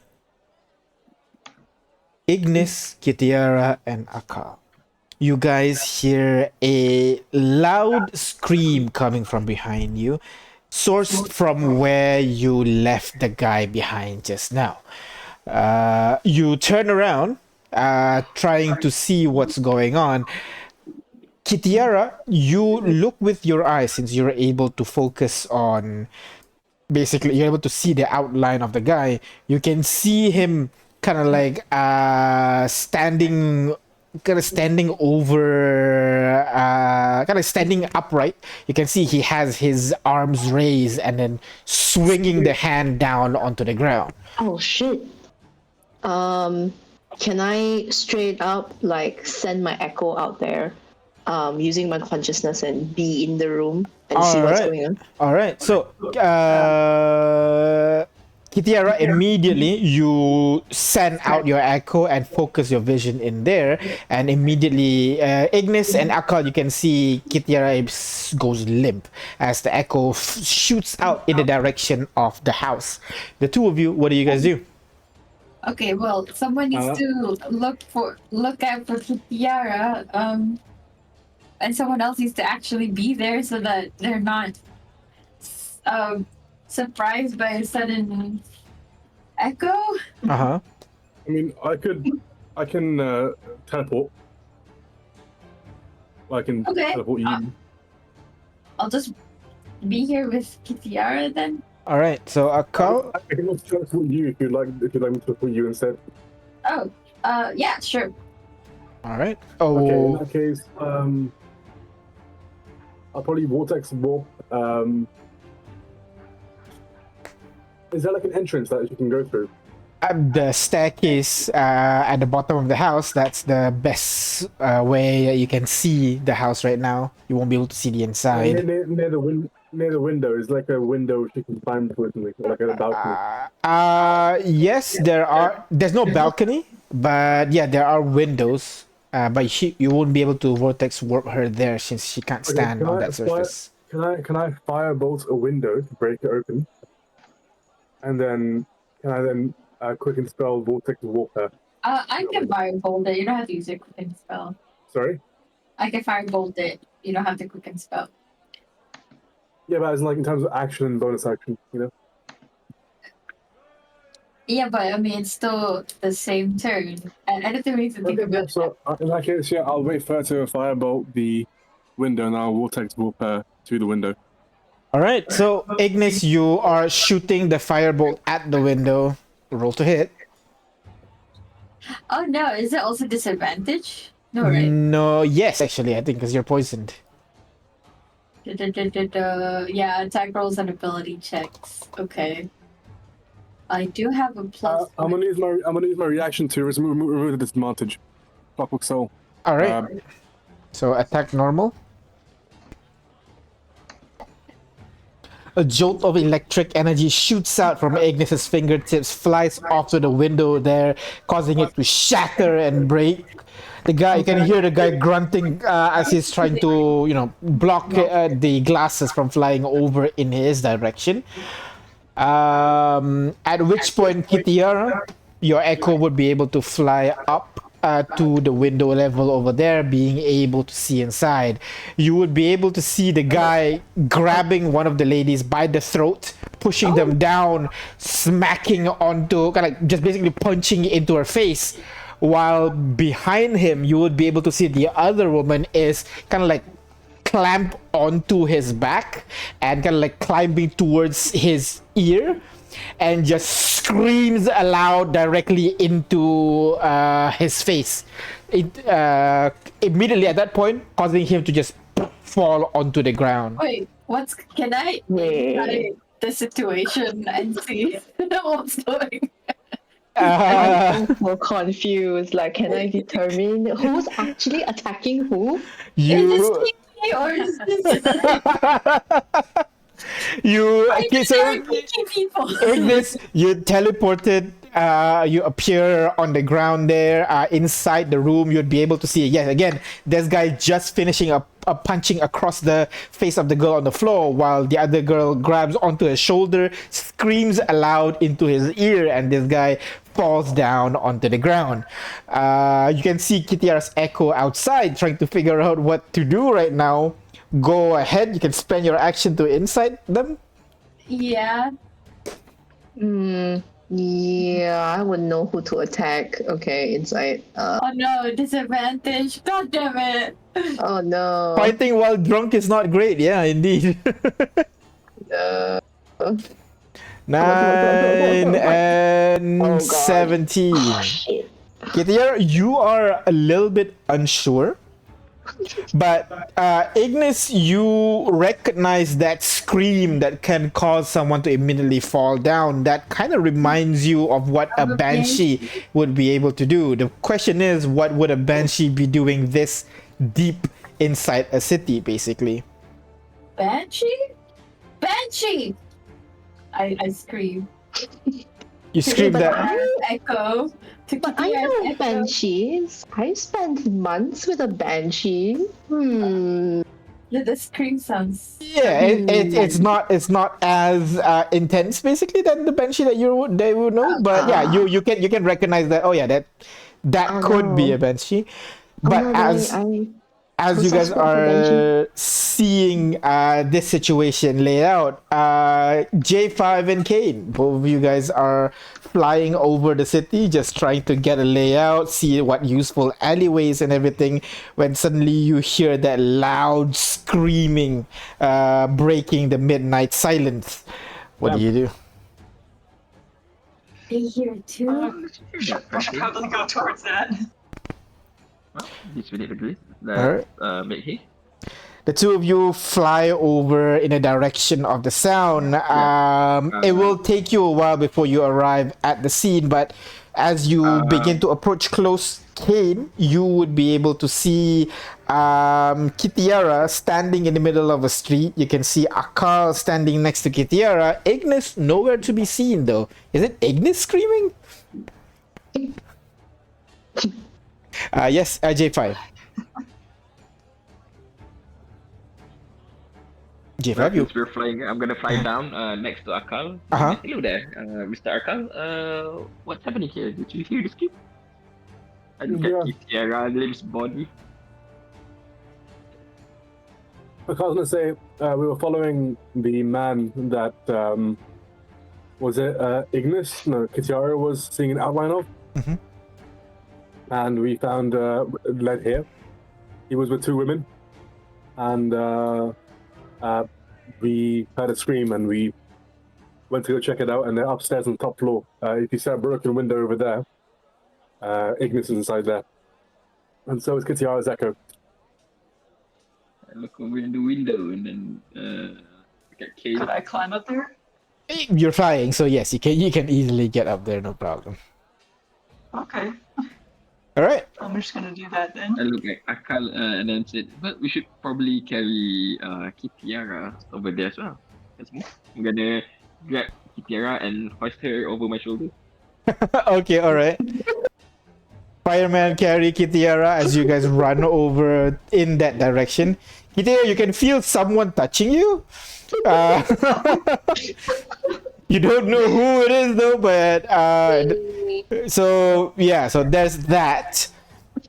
Ignis, Kitiara, and Akal, you guys hear a loud scream coming from behind you, sourced from where you left the guy behind just now. You turn around, trying to see what's going on. Kitiara, you look with your eyes since you're able to focus on. Basically, you're able to see the outline of the guy. You can see him kind of like standing over, kind of standing upright. You can see he has his arms raised and then swinging the hand down onto the ground. Oh shit. Can I straight up like send my echo out there, using my consciousness and be in the room and see what's going on? All right. So, Kitiara, immediately you send out your echo and focus your vision in there, and immediately Ignis and Akal, you can see Kitiara goes limp as the echo shoots out in the direction of the house. The two of you, what do you guys do? Okay, well, someone needs to look out for Kitiara, and someone else needs to actually be there so that they're not surprised by a sudden echo. Uh-huh. I mean, I can teleport. I can Okay. teleport you. I'll just be here with Kitiara then. All right. So Akal, I can also teleport you if you'd like me to teleport you instead. Oh, yeah, sure. all right. Okay, in Oh, that case, I'll probably vortex warp. Is there like an entrance that you can go through? the staircase at the bottom of the house. That's the best way that you can see the house right now. You won't be able to see the inside. Near the window is like a window she can climb through, something like a balcony. Yes, there's no balcony, but yeah, there are windows. But you won't be able to vortex warp her there since she can't stand on that surface. Can I firebolt a window to break it open? And then can I then quicken spell vortex warp her? I can firebolt it. You don't have to use a quicken spell. Sorry? I can firebolt it. You don't have to quicken spell. Yeah, but as in, like in terms of action and bonus action, you know? Yeah, but I mean, it's still the same turn. And I don't think we need to think about that. So in that case, yeah, I'll wait for her to firebolt the window and I'll vortex warp her to the window. All right. So Ignis, you are shooting the firebolt at the window. Roll to hit. Oh no, is it also disadvantage? No, right? No. Yes, actually, I think because you're poisoned. Yeah, attack rolls and ability checks. Okay. I do have a plus. I'm gonna use my reaction to remove the disadvantage. Clockwork Soul. All right. So attack normal. A jolt of electric energy shoots out from Ignis's fingertips, flies off to the window there, causing it to shatter and break. You can hear the guy grunting as he's trying to, block the glasses from flying over in his direction. At which point, Kitiara, your echo would be able to fly up to the window level over there, being able to see inside. You would be able to see the guy grabbing one of the ladies by the throat, pushing them down, smacking onto, kind of just basically punching into her face. While behind him, you would be able to see the other woman is kind of like clamp onto his back and kind of like climbing towards his ear and just screams aloud directly into his face. Immediately at that point, causing him to just fall onto the ground. Wait, can I Wait. study the situation and see what's going? I'm so confused. Like, can I determine who's actually attacking who? Is you this me or is this you I okay, think so they're picky people? Ignis, you teleported. You appear on the ground there. Inside the room, you'd be able to see. Yes, again, this guy just finishing up punching across the face of the girl on the floor, while the other girl grabs onto his shoulder, screams aloud into his ear, and this guy falls down onto the ground. You can see Kitiara's echo outside, trying to figure out what to do right now. Go ahead. You can spend your action to insight them. Yeah. Yeah, I would know who to attack. Okay, inside. Oh no, disadvantage. God damn it. Oh no. Fighting while drunk is not great. Yeah, indeed. Uh, 9 and Oh, God. 17. oh, shit. Kitiara, you are a little bit unsure. But Ignis, you recognize that scream that can cause someone to immediately fall down. That kind of reminds you of what a banshee would be able to do. The question is, what would a banshee be doing this deep inside a city, basically? Banshee? Banshee! I scream. You scream But that. I echo. To But I Kitiara's know echo. banshees. I spent months with a banshee. The scream sounds. Yeah, it's not as intense basically than the banshee that they would know. But yeah, you can recognize that. Oh yeah, that Oh, could be no. a banshee. Oh, But no, as I'm you guys suspect of banshee. are seeing this situation laid out, J5 and Kane, both of you guys are flying over the city, just trying to get a layout, see what useful alleyways and everything, when suddenly you hear that loud screaming breaking the midnight silence. What do you do? They hear it too. We should probably go towards that. This will agree. Alright. Make haste. The two of you fly over in the direction of the sound. It will take you a while before you arrive at the scene, but as you begin to approach close, Kane, you would be able to see Kitiara standing in the middle of a street. You can see Akal standing next to Kitiara. Ignis nowhere to be seen though. Is it Ignis screaming? Yes, J5. J5, you. Since we're flying, I'm gonna fly down next to Akal. Uh-huh. Hello there, Mr. Akal. What's happening here? Did you hear the scream? I look Yeah. at Kitiara Lim's body. I was gonna say we were following the man that was it Ignis? No, Kitiara was seeing an outline of, and we found led here. He was with two women, and we heard a scream, and we went to go check it out. And they're upstairs on the top floor. If you see a broken window over there, Ignis is inside there, and so is Kitiara's echo. I look over in the window and then look at Kane. Could I climb up there? You're flying, so yes, you can easily get up there, no problem. Okay. All right. I'm just gonna do that then. I look at Akal and then said, but we should probably carry Kitiara over there as well. Let's move. I'm gonna grab Kitiara and hoist her over my shoulder. Okay, all right. Fireman carry Kitiara as you guys run over in that direction. Kitiara, you can feel someone touching you. You don't know who it is though, but so there's that.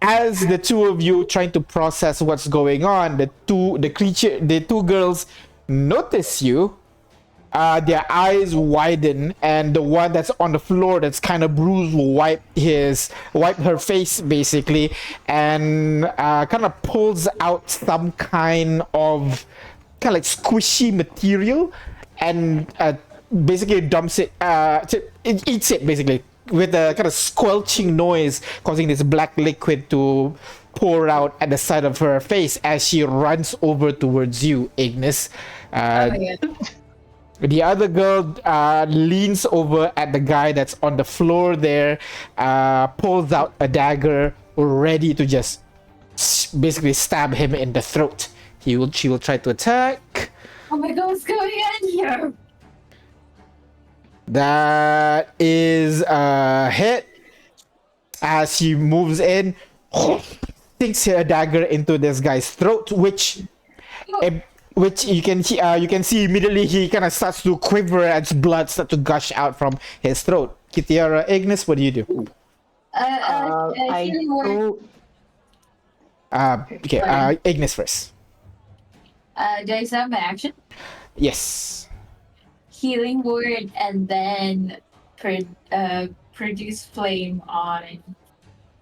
As the two of you trying to process what's going on, the two girls notice you. Their eyes widen, and the one that's on the floor that's kind of bruised will wipe her face basically, and kind of pulls out some kind of like squishy material, and basically dumps it. It eats it basically with a kind of squelching noise, causing this black liquid to pour out at the side of her face as she runs over towards you, Ignis. Oh, yeah. The other girl leans over at the guy that's on the floor there, pulls out a dagger, ready to just basically stab him in the throat. She will try to attack. Oh my god, what's going on here? That is a hit. As he moves in, sinks a dagger into this guy's throat, which you can see immediately he kind of starts to quiver as blood starts to gush out from his throat. Kitiara, Ignis, what do you do? I healing word. go. Okay, Ignis first. Do I still have my action? Yes. Healing word and then produce flame on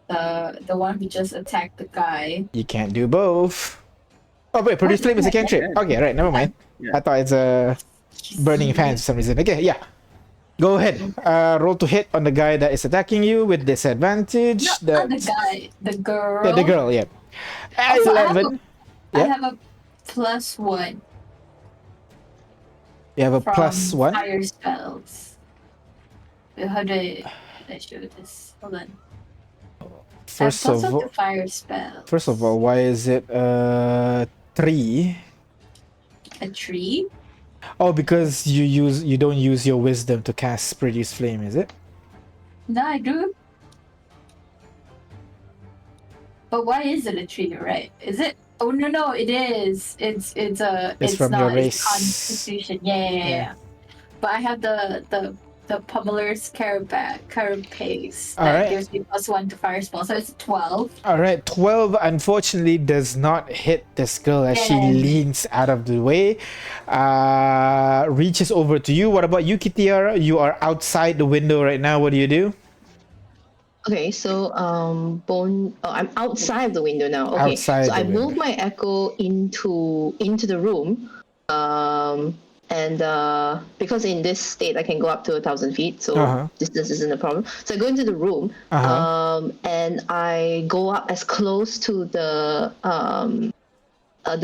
the one who just attacked the guy. You can't do both. Oh wait, produce flame is a cantrip. Okay, right, never mind. Yeah. I thought it's a burning fan for some reason. Okay, yeah. Go ahead. Roll to hit on the guy that is attacking you with disadvantage. No, not the guy, the girl. Yeah, the girl, yeah. Also, 11. I Yeah. have a +1 You have a from plus one. fire spells. Wait, how do I show this? Hold on. First I of have +1 all, to fire spells. first of all, why is it 3? A tree? Oh, because you don't use your wisdom to cast produce flame, is it? No, I do. But why is it a tree? You're right. Is it? Oh no, it is. It's from not. your It's race. Constitution. Yeah. But I have the pummeler's carapace that Alright. gives me +1 to fire spell, so it's 12. All right, 12 unfortunately does not hit this girl as she Yeah. leans out of the way, reaches over to you. What about you, Kitiara? You are outside the window right now. What do you do? Okay, so I'm outside the window now. Okay, Outside so the I window. move my echo into the room, and because in this state I can go up to 1,000 feet, so Uh-huh. distance isn't a problem. So I go into the room, Uh-huh. and I go up as close to the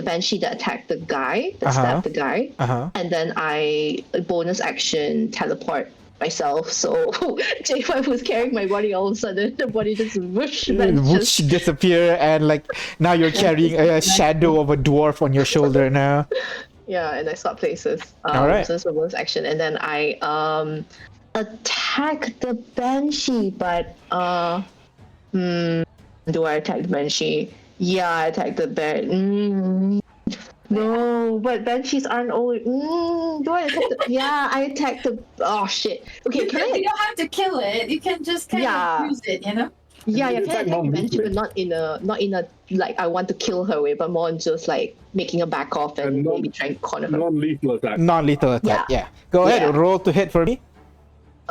banshee that attacked the guy, that Uh-huh. stabbed the guy, Uh-huh. and then I bonus action teleport myself. So J5 was carrying my body, all of a sudden the body just whoosh, Whoosh, disappear, and like now you're carrying a shadow of a dwarf on your shoulder now. yeah, and I swap places. Alright. So that's my bonus action, and then I attack the banshee, but do I attack the banshee? Yeah, I attack the no, but banshees aren't always. Do I attack the? Yeah, I attack the. Oh shit. Okay, can You I? don't have to kill it. You can just kind Yeah. of use it, you know? Yeah, You can I attack attack the banshee, but non-movement. not in a like I want to kill her way, but more on just like making a back off and And non- maybe trying to corner her. Non-lethal attack. Non-lethal attack. Yeah. Go ahead. Yeah. Roll to hit for me.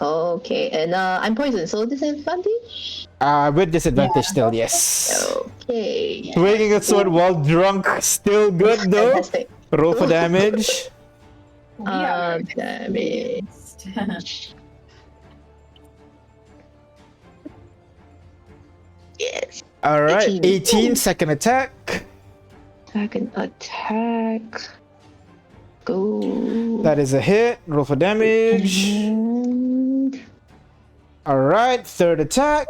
Okay, and I'm poisoned, so disadvantage. With disadvantage still. Yes. Okay. Swinging a sword while drunk, still good though. Fantastic. Roll for damage. We are Damage. Yes. All right, 18. 18 second attack. Second attack. Go. That is a hit. Roll for damage. And... All right, third attack.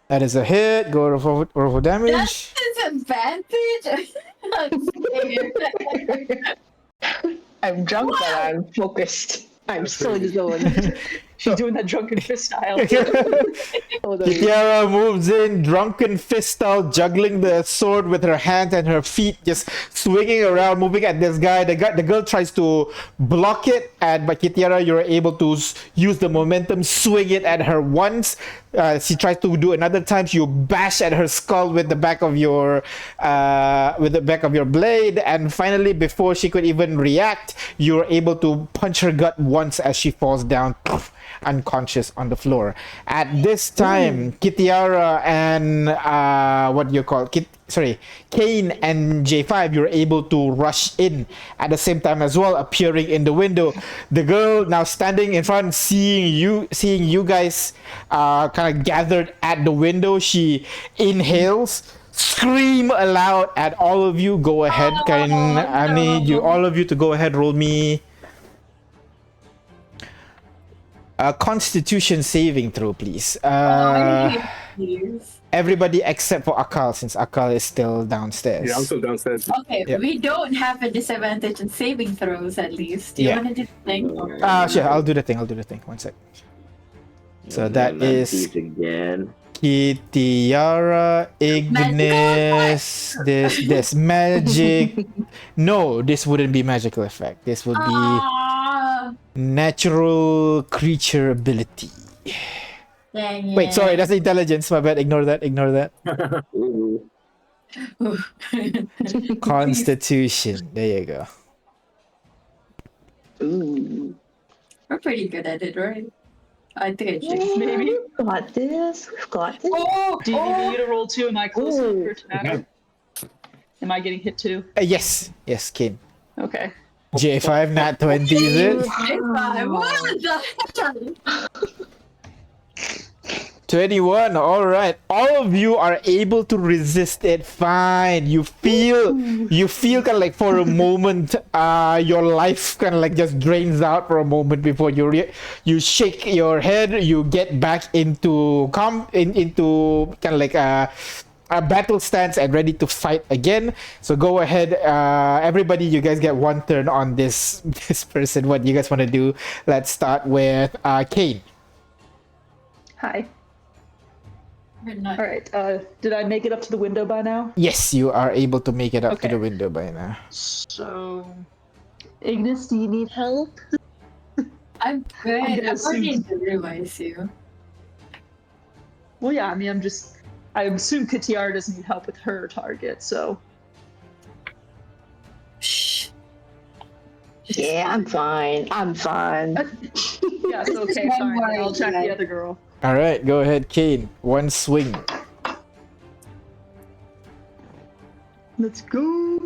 That is a hit. Go roll for damage. Disadvantage? I'm scared. I'm drunk, but I'm focused. I'm so zoned. She's doing that drunken fist style. Hold on. Kitiara moves in, drunken fist style, juggling the sword with her hands and her feet, just swinging around, moving at this guy. The girl tries to block it, and by Kitiara, you're able to use the momentum, swing it at her once. She tries to do another time. You bash at her skull with the back of your blade, and finally, before she could even react, you're able to punch her gut once as she falls down, unconscious on the floor. At this time, Kitiara and Kane and J5, you're able to rush in at the same time as well, appearing in the window. The girl now standing in front, seeing you guys kind of gathered at the window, she inhales, scream aloud at all of you. Go ahead. I need you, all of you, to go ahead. Roll me a Constitution saving throw, please. Please. Everybody except for Akal, since Akal is still downstairs. Yeah, I'm still downstairs. Okay, Yeah. we don't have a disadvantage in saving throws at least. Do you Yeah. want to do the thing? Sure. I'll do the thing. 1 sec. So that is again. Kitiara, Ignis, this magic. No, this wouldn't be magical effect. This would be Ah, natural creature ability. dang Wait, it. sorry, that's intelligence. My bad. Ignore that. Ooh. Constitution. There you go. Ooh. We're pretty good at it, right? I think I should. Maybe. We've got this. We've got this. Oh, Do you need me to roll 2? Am I close enough Ooh. for it to matter? Am I getting hit too? Yes, Kane. Okay. J5, not 20, is it? What the heck? 21. All right, all of you are able to resist it. Fine. You feel kind of like for a moment, your life kind of like just drains out for a moment before you shake your head. You get back into into kind of like a battle stance and ready to fight again. So go ahead, everybody. You guys get 1 turn on this person. What do you guys want to do? Let's start with Kane. Hi. We're not. All right. Did I make it up to the window by now? Yes, you are able to make it up to Okay. the window by now. So, Ignis, do you need help? I'm good. I'm gonna I'm already in assume- the room, I assume. Well, yeah. I mean, I assume Katiara doesn't need help with her target, so. Shh. Yeah, I'm fine. I'm fine. Yeah, so okay, One fine. more, I'll check yeah. the other girl. All right, go ahead, Kane. 1 swing. Let's go.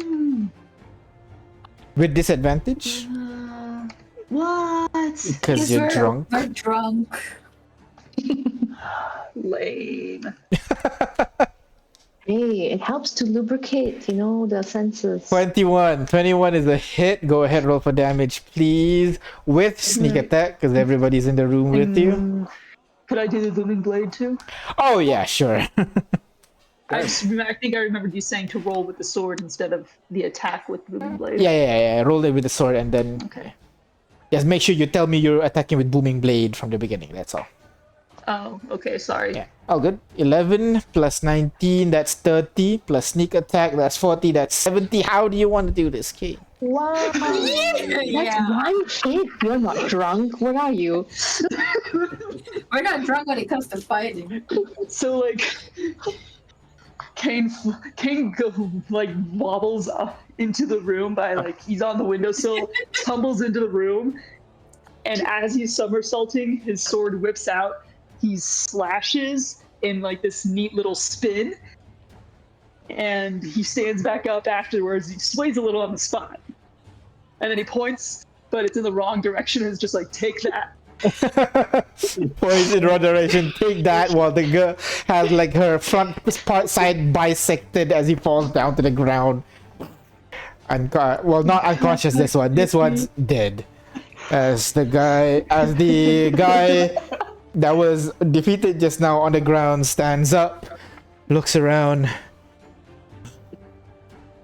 With disadvantage? What? Because you're drunk. We're drunk. Lame. Hey, it helps to lubricate, the senses. 21. 21 is a hit. Go ahead, roll for damage, please. With sneak attack, because everybody's in the room with you. Could I do the booming blade too? Oh, yeah, sure. I think I remembered you saying to roll with the sword instead of the attack with the booming blade. Yeah. Roll it with the sword and then. Okay. Just make sure you tell me you're attacking with booming blade from the beginning. That's all. Oh, okay. Sorry. Yeah. All good. 11 plus 19, that's 30. Plus sneak attack, that's 40. That's 70. How do you want to do this, Kate? Wow. That's Yeah. one hit. You're not drunk. What are you? We're not drunk when it comes to fighting. So like, Kane wobbles up into the room by he's on the windowsill, tumbles into the room, and as he's somersaulting, his sword whips out. He slashes in this neat little spin, and he stands back up afterwards. He sways a little on the spot, and then he points, but it's in the wrong direction. And it's just take that. Points in wrong direction. Take that while the girl has her front side bisected as he falls down to the ground. Well, not unconscious. This one's dead. As the guy that was defeated just now on the ground stands up, looks around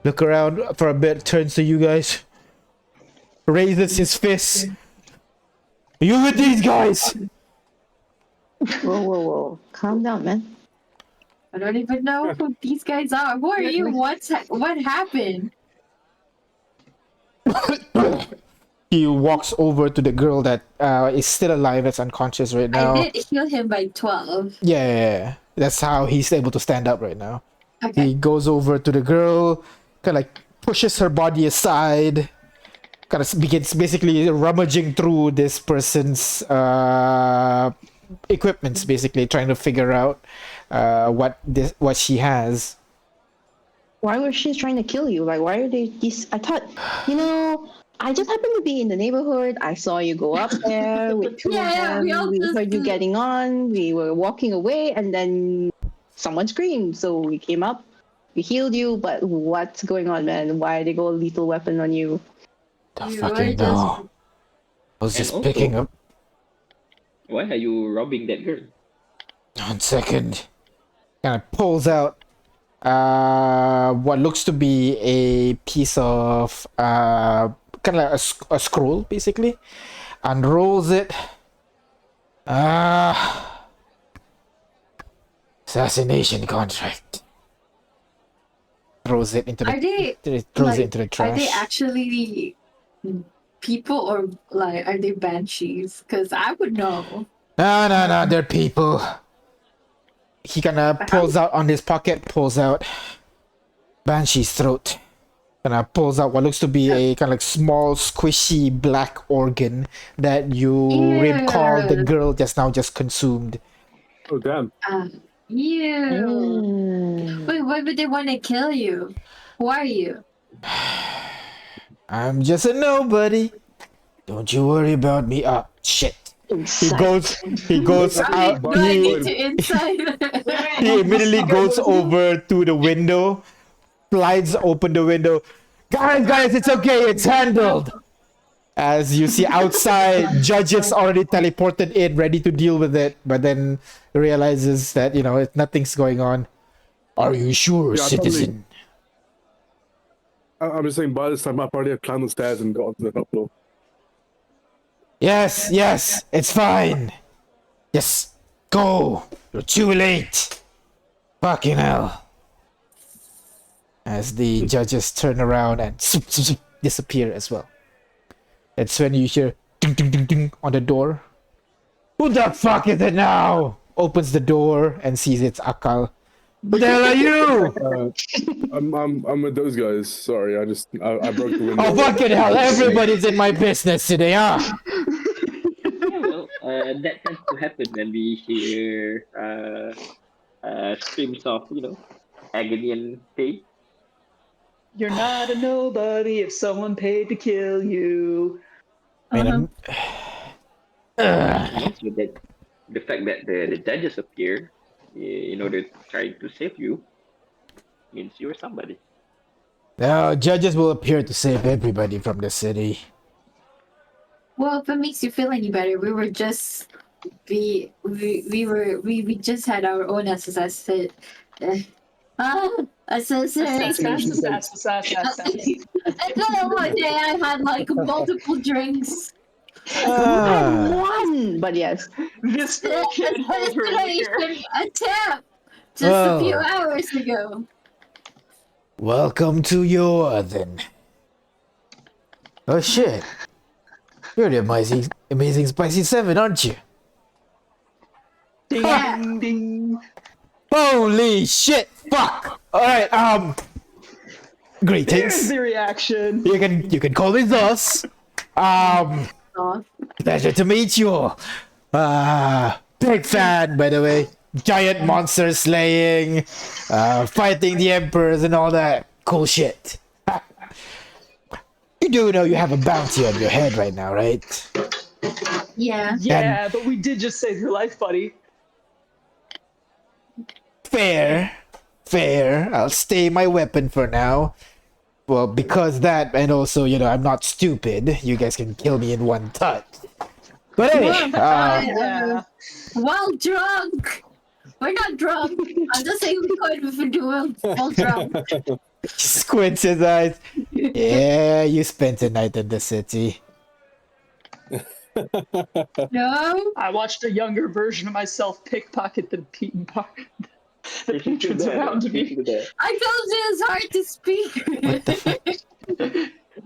for a bit, turns to you guys, raises his fist. You with these guys? Whoa. Calm down, man. I don't even know who these guys are. Who are you? What happened? He walks over to the girl that is still alive, that's unconscious right now. I did heal him by 12. Yeah. That's how he's able to stand up right now. Okay. He goes over to the girl, kind of pushes her body aside, kind of begins basically rummaging through this person's equipments, basically trying to figure out what she has. Why was she trying to kill you? Why are they? I thought, I just happened to be in the neighborhood. I saw you go up there with two Yeah, of we them. all We just heard you getting on. We were walking away, and then someone screamed. So we came up. we healed you, but what's going on, man? Why they go lethal weapon on you? Don't You are fucking just- know. I was And just also- picking up. Why are you robbing that girl? 1 second. Kind of pulls out what looks to be a piece of kind of like a scroll, basically, unrolls it. Assassination contract. Throws it into Are they throws it like, into the are trash. they actually people or like are they banshees? Because I would know. No, they're people. He kind of pulls out on his pocket, pulls out Banshee's throat. Kind of pulls out what looks to be a kind of like small, squishy black organ that you recall the Ew. girl just consumed. Oh damn! You. Wait, why would they want to kill you? Who are you? I'm just a nobody. Don't you worry about me. Ah, shit. He goes out. Do I need to He inside? immediately goes over to the window, slides open the window. Guys, it's okay. It's handled. As you see outside, judges already teleported in, ready to deal with it, but then realizes that, nothing's going on. Are you sure, Yeah, citizen? I'm just saying. By this time, I've already climbed the stairs and got onto the top floor. Yes, it's fine. Just go. You're too late. Fucking hell. As the judges turn around and disappear as well. That's when you hear ding ding ding ding on the door. Who the fuck is it now? Opens the door and sees it's Akal. Who the hell are you? I'm with those guys. Sorry, I broke the window. Oh fucking hell! Everybody's in my business today, huh? Yeah, well, that tends to happen when we hear screams of, agony and pain. You're not a nobody if someone paid to kill you. I mean, And also that the fact that the judges appear in order to try to save you means you're somebody. now judges will appear to save everybody from the city. Well, if it makes you feel any better, we were just we just had our own assassination. Assassination. It's not one day I had like multiple drinks. One, but yes. This kid held her liquor. Assassination attempt just a few Whoa. hours ago. Welcome to your then. Oh shit. You're the amazing Spicy 7, aren't you? Ding, Yeah. ding, ding. Holy shit! Fuck! Alright, There's greetings. the reaction. You can call me Thus. Oh, Pleasure to meet you. Big fan, by the way. Giant monster slaying, fighting the emperors and all that cool shit. You do know you have a bounty on your head right now, right? yeah. Yeah, but we did just save your life, buddy. Fair. I'll stay my weapon for now. Well, because that, and also, I'm not stupid. You guys can kill me in one touch. But anyway, Yeah. While drunk. We're not drunk. I'm just saying we could do it while drunk. squints his eyes. Yeah, you spent a night in the city. No. I watched a younger version of myself pickpocket the patrons around me. I told you it's hard to speak. What the fuck?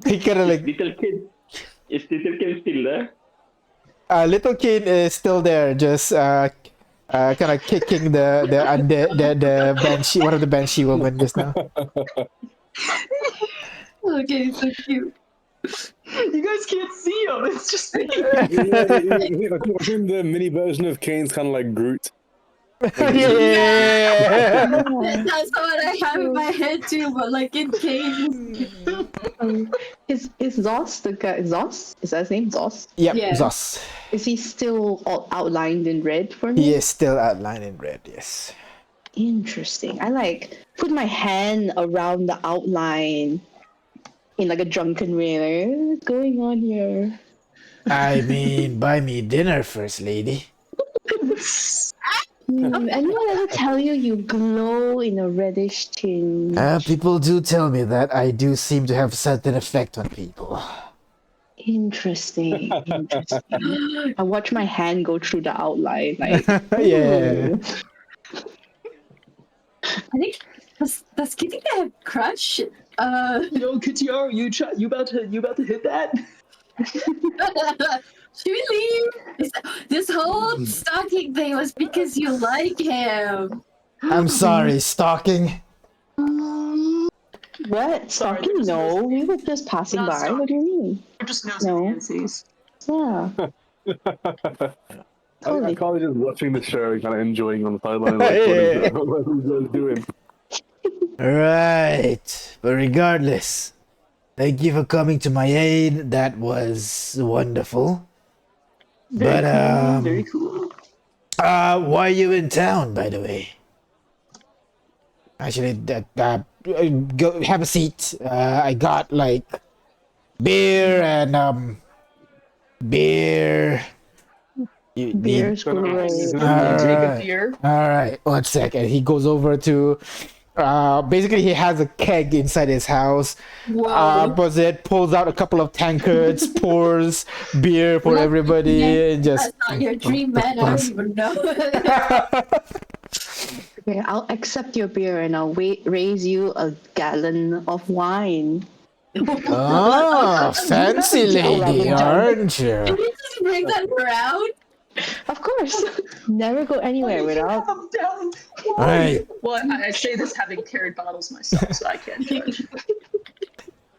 He kind of like, Is little kid still there? little kid is still there, just kind of kicking the banshee, one of the banshee women just now. Okay, so cute. You guys can't see him. It's just me. I think the mini version of Kane's kind of like Groot. Yeah. That's what I have in my head too, but like in case. Is Zos the guy? Zos? Is that his name? Zos? Yep, Yeah. Is he still all outlined in red for He me? is still outlined in red, yes. Interesting. I like put my hand around the outline in like a drunken way. What's going on here? I mean, buy me dinner first, lady. Anyone ever tell you you glow in a reddish tinge? People do tell me that I do seem to have certain effect on people. Interesting. Interesting. I watch my hand go through the outline, like Yeah. ooh. I think does Kitty have a crush? Yo, Kitiara, you about to hit that? Should we leave? This whole stalking thing was because you like him. I'm sorry, stalking. What? Sorry, Stalking? there's No, we were just passing Not by. What do you mean? We're just nosy No. Nancy's. Yeah. I Totally. can't just watching the show and kind of enjoying on the sideline, like, Yeah. what are you guys doing? Right. But regardless, thank you for coming to my aid. That was wonderful. Very But cool. Very cool. why are you in town, by the way? Actually, go have a seat. I got like beer and beer. You need. Beer's great. Take a Alright. beer. All right, 1 second. He goes over to. Basically, he has a keg inside his house. Whoa. Pulls out a couple of tankards, pours beer for everybody, and just. That's not your dream, man. I don't even know. Okay, I'll accept your beer and I'll raise you a gallon of wine. Oh, fancy lady, aren't Can you? you just bring that around? Of course. Never go anywhere without. I'm down. Right. Well, I say this having carried bottles myself, so I can't judge.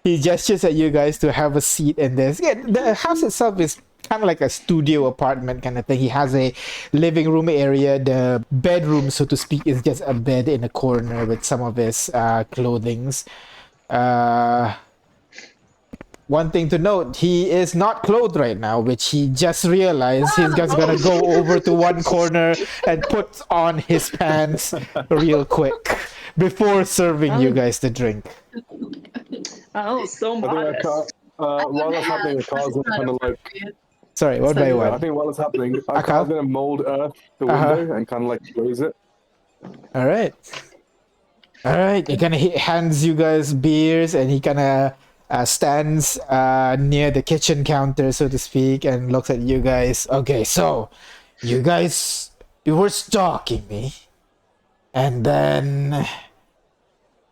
He gestures at you guys to have a seat in this. Yeah, the house itself is kind of like a studio apartment kind of thing. He has a living room area. The bedroom, so to speak, is just a bed in a corner with some of his clothings. One thing to note, he is not clothed right now, which he just realized. He's just gonna go over to one corner and put on his pants real quick before serving you guys the drink. Oh, so I think I modest. can't. While that's happening, the car's gonna kind of like. Sorry, what by I what? think while it's happening, Okay. car's gonna mold earth the Uh-huh. window and kind of like close it. All right. All right. He kind of hands you guys beers, and he kind of stands near the kitchen counter, so to speak, and looks at you guys. Okay, so you were stalking me, and then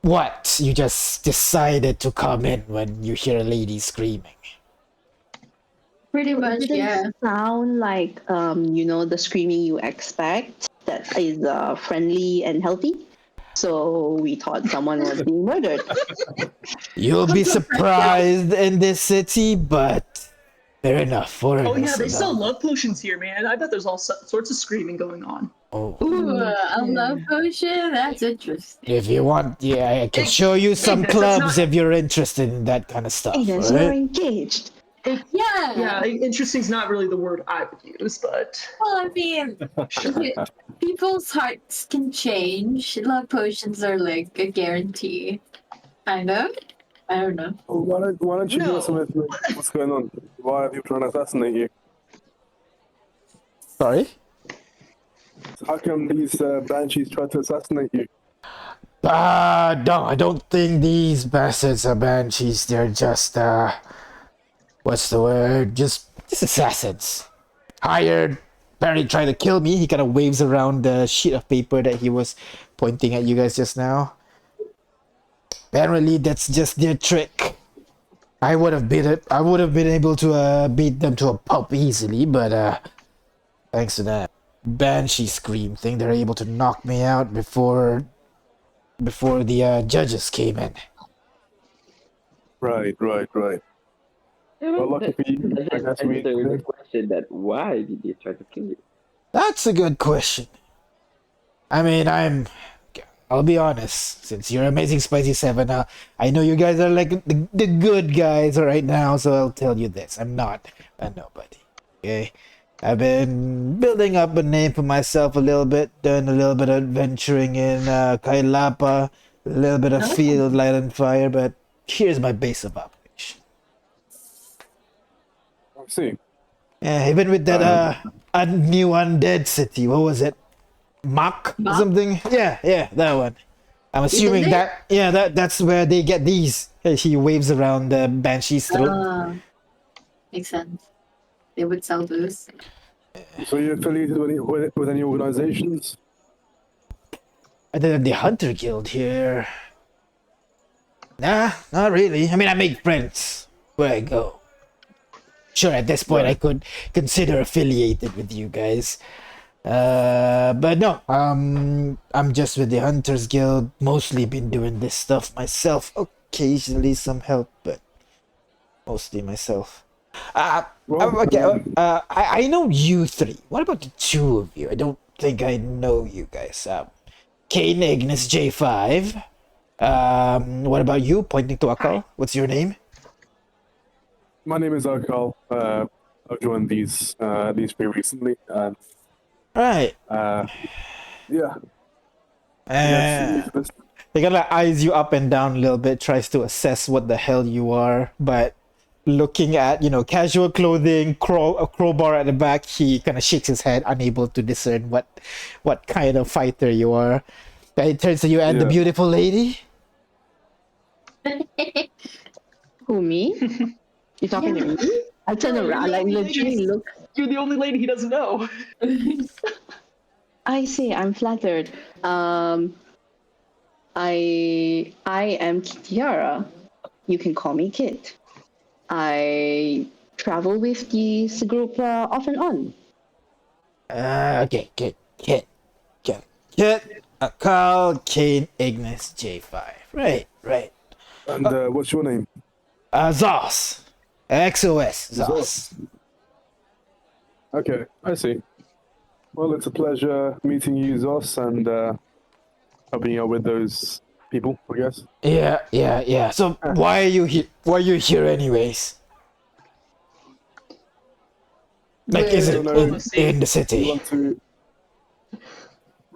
what? You just decided to come in when you hear a lady screaming. Pretty much, Didn't yeah. sound like the screaming you expect that is friendly and healthy. So we thought someone was being murdered. You'll be surprised in this city, but fair enough. Foreigners. Oh yeah, they sell alone. love potions here, man. I bet there's all sorts of screaming going on. Oh. Ooh, a love potion? That's interesting. If you want, yeah, I can show you some that's clubs not- if you're interested in that kind of stuff. Agnes, you're Right? engaged. Yeah. Yeah, interesting's not really the word I would use, but Well, I mean, people's hearts can change. Love potions are like a guarantee. Kind of. I don't know. Well, why don't you give us some No. information? What's going on? Why are people trying to assassinate you? Sorry? How come these banshees tried to assassinate you? No, I don't think these bastards are banshees. They're just, what's the word? Just assassins. Hired, apparently trying to kill me. He kind of waves around the sheet of paper that he was pointing at you guys just now. Apparently, that's just their trick. I would have been able to beat them to a pulp easily, but thanks to that banshee scream thing, they're able to knock me out before the judges came in. Right. Well, lucky for you, I guess we. answer the question that why did they try to kill you? That's a good question. I mean, I'll be honest, since you're Amazing Spicy 7, I know you guys are like the good guys right now, so I'll tell you this. I'm not a nobody, okay? I've been building up a name for myself a little bit, doing a little bit of adventuring in Kailapa, a little bit of Oh. field, light and fire, but here's my base of operation. I see. Yeah, even with that a new undead city, what was it? Mach or Mach? something? Yeah, that one. I'm assuming there? that's where they get these. He waves around the banshee's throat. Makes sense. They would sell booze. So you're affiliated with any organizations? Other than the Hunter Guild here. Nah, not really. I mean, I make friends where I go. Sure, at this point I could consider affiliated with you guys. But no, I'm just with the Hunters Guild. Mostly been doing this stuff myself. Occasionally some help, but mostly myself. I know you three. What about the two of you? I don't think I know you guys. Kane Ignis J5. What about you? Pointing to Akal. What's your name? My name is Akal. I've joined these pretty recently. Right. Yeah. He kind of eyes you up and down a little bit, tries to assess what the hell you are, but looking at, casual clothing, a crowbar at the back, he kind of shakes his head, unable to discern what kind of fighter you are. Then he turns to you and the Yeah. beautiful lady. Who, me? You talking to me? I turn around, like literally look. You're the only lady he doesn't know. I say I'm flattered. I am Kitiara. You can call me Kit. I travel with this group off and on. Okay, Kit, Akal, Kane, Ignis, J5. Right. And what's your name? Zos. XOS, Zos. Okay, I see. Well, it's a pleasure meeting you, Zos, and helping out with those people, I guess. Yeah. So why are you here? Why are you here anyways? Like, is it in the You city? want to?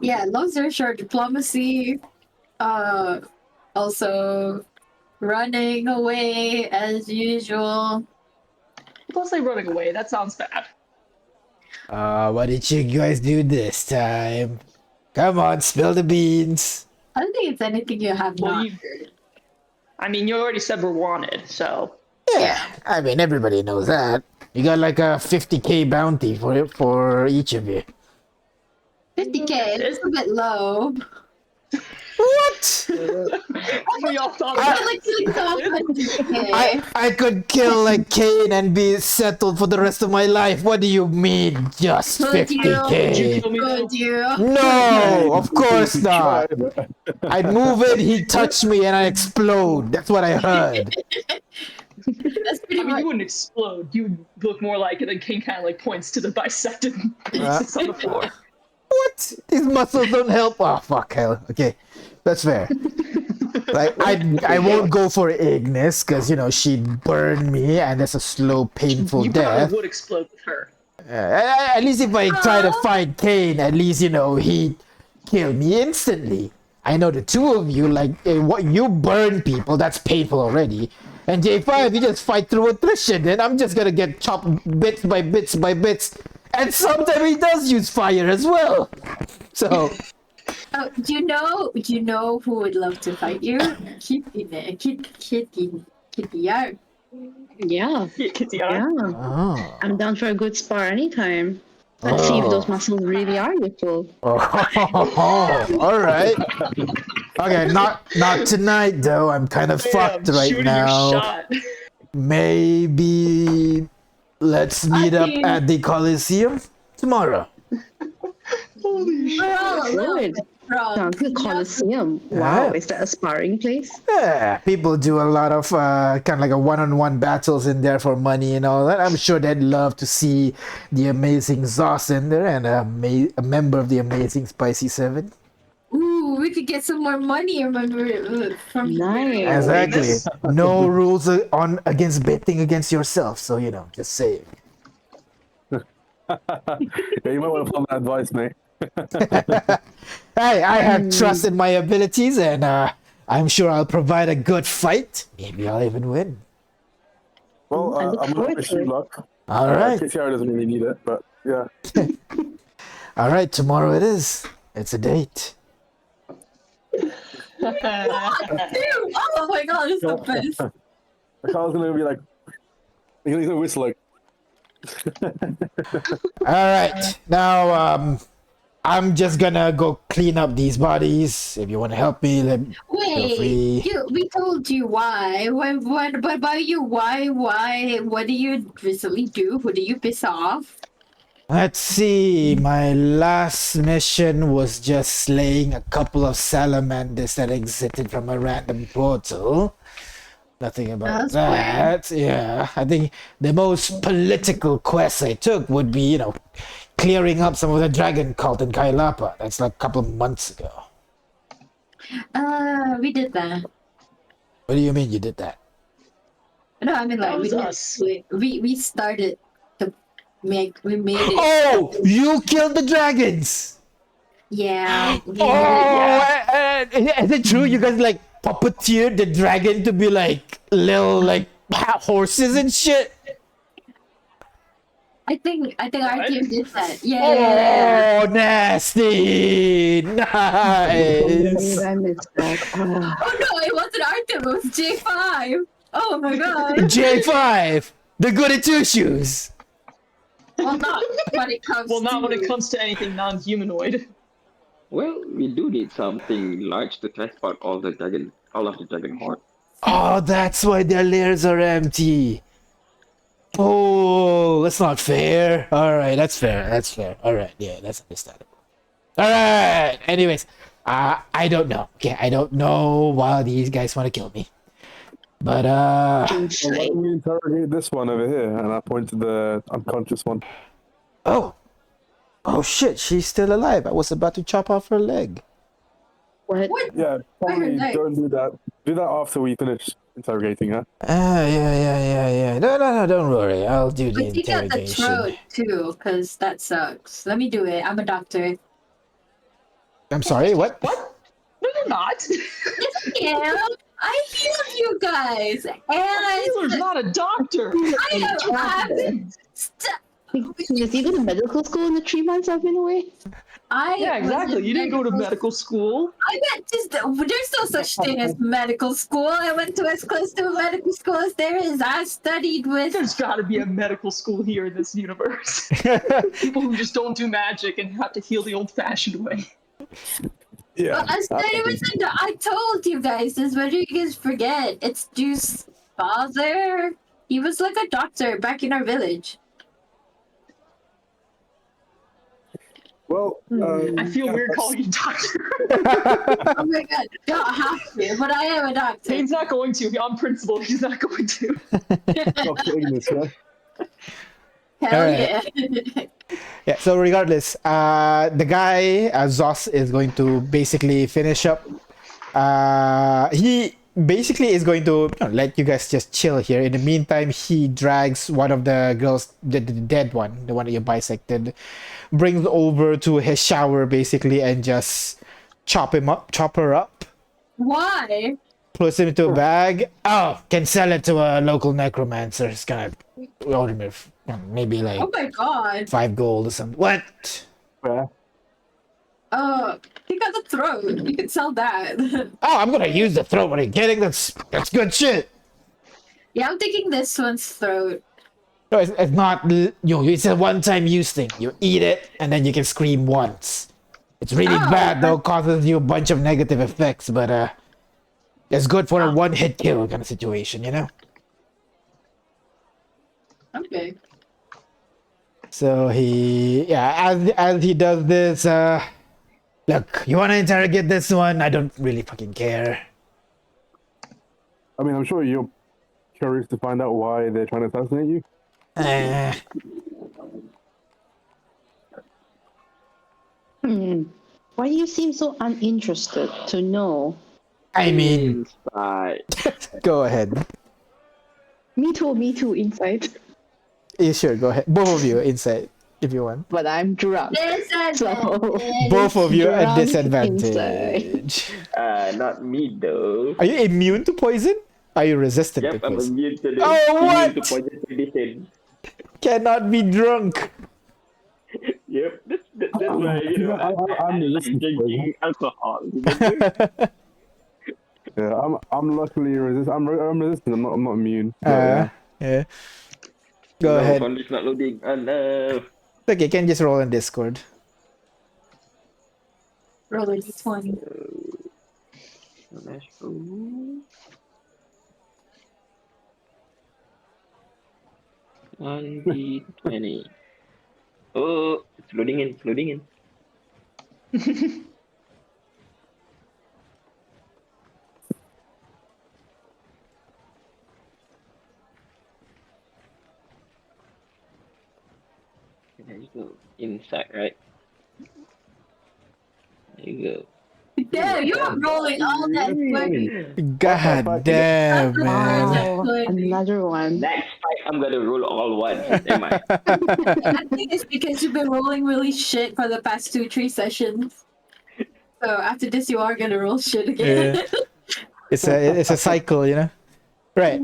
Yeah, long story short, diplomacy. Also running away as usual. Don't say running away. That sounds bad. What did you guys do this time? Come on, spill the beans. I don't think it's anything you have Well, not you- heard. I mean, you already said we're wanted, so Yeah, I mean everybody knows that. You got like a 50k bounty for each of you. 50k, it's a bit low. What? we all thought I about feel like killing someone 100k. I could kill like Kane and be settled for the rest of my life. What do you mean, just Would you? 50k? kill me though. Would you? No, of course not. Try. I'd move it, he'd touch me, and I explode. That's what I heard. That's pretty I mean, much. you wouldn't explode. You would look more like it, and King kind of like points to the bisected pieces on the floor. What? These muscles don't help. Oh fuck, hell. Okay, that's fair. Like I won't go for Ignis because she'd burn me, and that's a slow, painful You death. probably would explode with her. At least if I try to fight Kane, at least he'd kill me instantly. I know the two of you, like what you burn people, that's painful already. And J5, you just fight through attrition, then I'm just gonna get chopped bits by bits by bits. And sometimes he does use fire as well. So Oh, do you know who would love to fight you? Kitty. Yeah. Yeah, Kitiara. yeah. oh. I'm down for a good spar anytime. Let's see if those muscles really are useful. All right. Okay, not tonight though. I'm kind of fucked right shooting now. Your shot. Maybe let's meet up at the Coliseum tomorrow. Holy shit. We're all alone. Good. From Sounds good. Coliseum. Wow, Yeah. is that a sparring place? Yeah, people do a lot of kind of like a one-on-one battles in there for money and all that. I'm sure they'd love to see the amazing Zos in there and a member of the amazing Spicy 7. Ooh, we could get some more money. Remember from Nice. Exactly. No rules on against betting against yourself. So just saying. Yeah, you might want to follow that advice, mate. Hey, I have trust in my abilities, and I'm sure I'll provide a good fight. Maybe I'll even win. Well, I look I'm gonna forward wish to you it. luck. All right, KTR doesn't really need it, but yeah. all right. Tomorrow it is. It's a date. Dude, oh my god, it's the best. Carl's gonna be like, he's gonna whistle like. All right, now I'm just gonna go clean up these bodies. If you want to help me, feel Wait, free. we told you why. What about you? Why? What do you recently do? Who do you piss off? Let's see. My last mission was just slaying a couple of salamanders that exited from a random portal. Nothing about That's that. Yeah, I think the most political quest I took would be, clearing up some of the dragon cult in Kailapa. That's like a couple of months ago. We did that. What do you mean you did that? No, I mean That like was we us. we started to we made it. Oh, you killed the dragons! Yeah. we Oh, did it. is it true you guys like puppeteered the dragon to be like little like horses and shit? I think our What? team did that. Yeah. Oh, nasty! Nice! I missed that. Oh. Oh no, it wasn't our team. It was J5. Oh my god. J5, the goody two shoes. Well, not when it comes. Well, not when it to- comes to anything non-humanoid. Well, we do need something large to transport all of the dragon horde. Oh, that's why their lairs are empty. Oh, that's not fair. All right, that's fair. That's fair. All right, yeah, that's understandable. All right. Anyways, I don't know. Okay, I don't know why these guys want to kill me, but Well, why don't we interrogate this one over here? And I point to the unconscious one. oh shit, she's still alive. I was about to chop off her leg. What? Yeah, probably nice. don't do that. Do that after we finish interrogating her. Yeah. No, don't worry. I'll do the But take out the interrogation. throat too, because that sucks. Let me do it. I'm a doctor. I'm sorry. What? What? No, you're not. Yeah, I healed you guys, A and healer's not a doctor. I'm Did you go to medical school in the 3 months I've been away? Yeah, exactly. You didn't go to medical school. I went to. There's no such thing as medical school. I went to as close to a medical school as there is. I studied with. There's got to be a medical school here in this universe. People who just don't do magic and have to heal the old-fashioned way. Yeah. I studied with. I told you guys this. What do you guys forget? It's Juice's father. He was like a doctor back in our village. Well, I feel weird calling you doctor. Oh my god, don't have to, but I am a doctor. He's not going to. On principle, he's not going to. Dr. Ignis, yeah? Hell Alright. yeah. Yeah, so regardless, the guy, Zos, is going to basically finish up. He basically is going to let you guys just chill here. In the meantime, he drags one of the girls, the dead one, the one that you bisected, brings over to his shower basically and just chop her up, Why? puts him into a bag. Oh, can sell it to a local necromancer. It's gonna maybe like Oh my god. 5 gold or something. What? Fair. He got the throat. You can sell that. Oh, I'm gonna use the throat. What are you getting? That's good shit. Yeah, I'm thinking this one's throat. No, it's not. It's a one-time use thing. You eat it and then you can scream once. It's really Oh, bad though, causes you a bunch of negative effects, but it's good for a one-hit kill kind of situation, you know. Okay. So as he does this, look, you want to interrogate this one? I don't really fucking care. I mean, I'm sure you're curious to find out why they're trying to assassinate you. Why do you seem so uninterested to know? I mean, Inside. go ahead. Me too, inside. Yeah, sure, go ahead. Both of you inside. if you want. but I'm drunk. So Both of you at drunk disadvantage. Not me though. Are you immune to poison? Are you resistant to Yep, I'm poison? immune to this. Oh, Immune to what? poison condition. Cannot be drunk. Yep, that's why I'm I like resistant to poison. drinking alcohol. Remember? Yeah, I'm luckily resistant. I'm resistant. I'm not immune. But Yeah. Go No, ahead. Foundry's not loading. Oh no. Okay, you can just roll in Discord. Roller d20. Let's go. 1d20. Oh, it's loading in. It's loading in. There you go. Inside, right? There you go. Damn, you were rolling all that 20. God damn, man. Wow, another one. Next fight, I'm gonna roll all ones. Am I? I think it's because you've been rolling really shit for the past 2-3 sessions. So after this, you are gonna roll shit again. It's a cycle, you know. Right.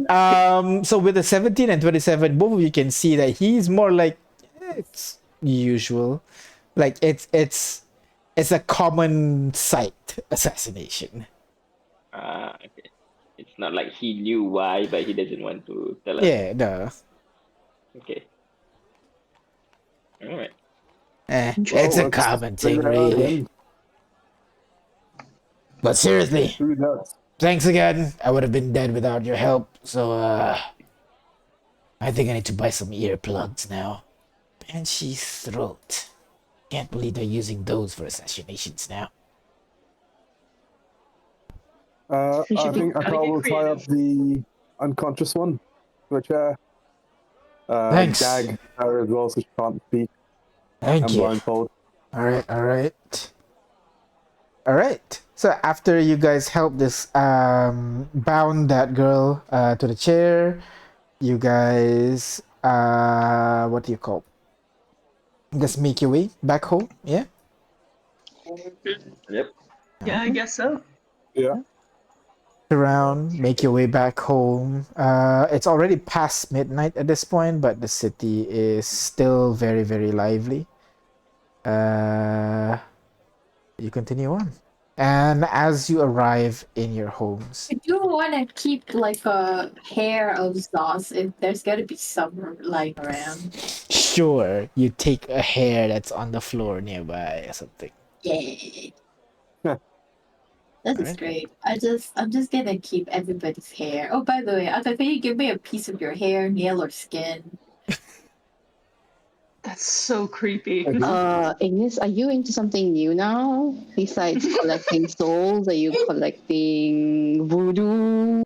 So with the 17 and 27, both of you can see that he's more like it's usual. Like it's a common sight assassination. Okay. It's not like he knew why, but he doesn't want to tell us. Yeah, no. Okay. Alright. It's a common thing, really. But seriously, thanks again. I would have been dead without your help, so I think I need to buy some earplugs now. Banshee's throat. Can't believe they're using those for assassinations now. I think I will tie up the unconscious one to a chair. Thanks. Gag her as well so she can't speak. Thank And you. blindfold. Alright. So after you guys help this bound that girl to the chair, you guys what do you call? Just make your way back home, yeah? Yep. Yeah, I guess so. Yeah. Around, make your way back home. It's already past midnight at this point, but the city is still very, very lively. You continue on. And as you arrive in your homes, I do want to keep like a hair of Zoss if there's gotta be some lying around. sure, you take a hair that's on the floor nearby or something. Yay. Huh. That is Alright. great. I'm just gonna keep everybody's hair. Oh, by the way, Aka, can you give me a piece of your hair, nail, or skin? That's so creepy. Ignis, are you into something new now? Besides collecting souls, are you collecting voodoo?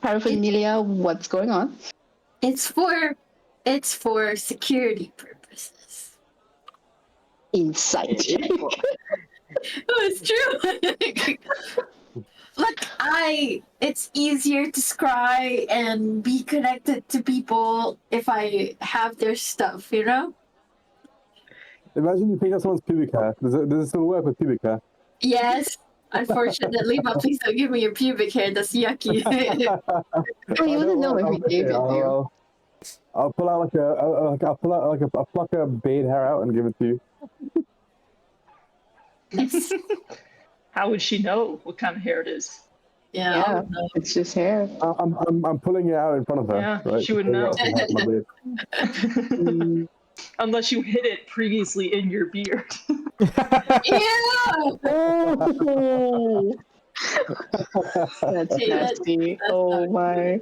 Paraphernalia? What's going on? It's for security purposes. Insight. Oh, it's true. Look, it's easier to scry and be connected to people if I have their stuff, you know? Imagine you pick up someone's pubic hair. Does it still work with pubic hair? Yes. Unfortunately, but please don't give me your pubic hair. That's yucky. Oh, you wouldn't know if we gave it to you. I'll pull out I'll pluck a beard hair out and give it to you. Yes. How would she know what kind of hair it is? Yeah. Yeah, I'll know. it's just hair. I'm pulling it out in front of her. Yeah, right? she would know. My beard. Unless you hid it previously in your beard. Ew! Oh, that's See, that's- nasty. that's Oh not my.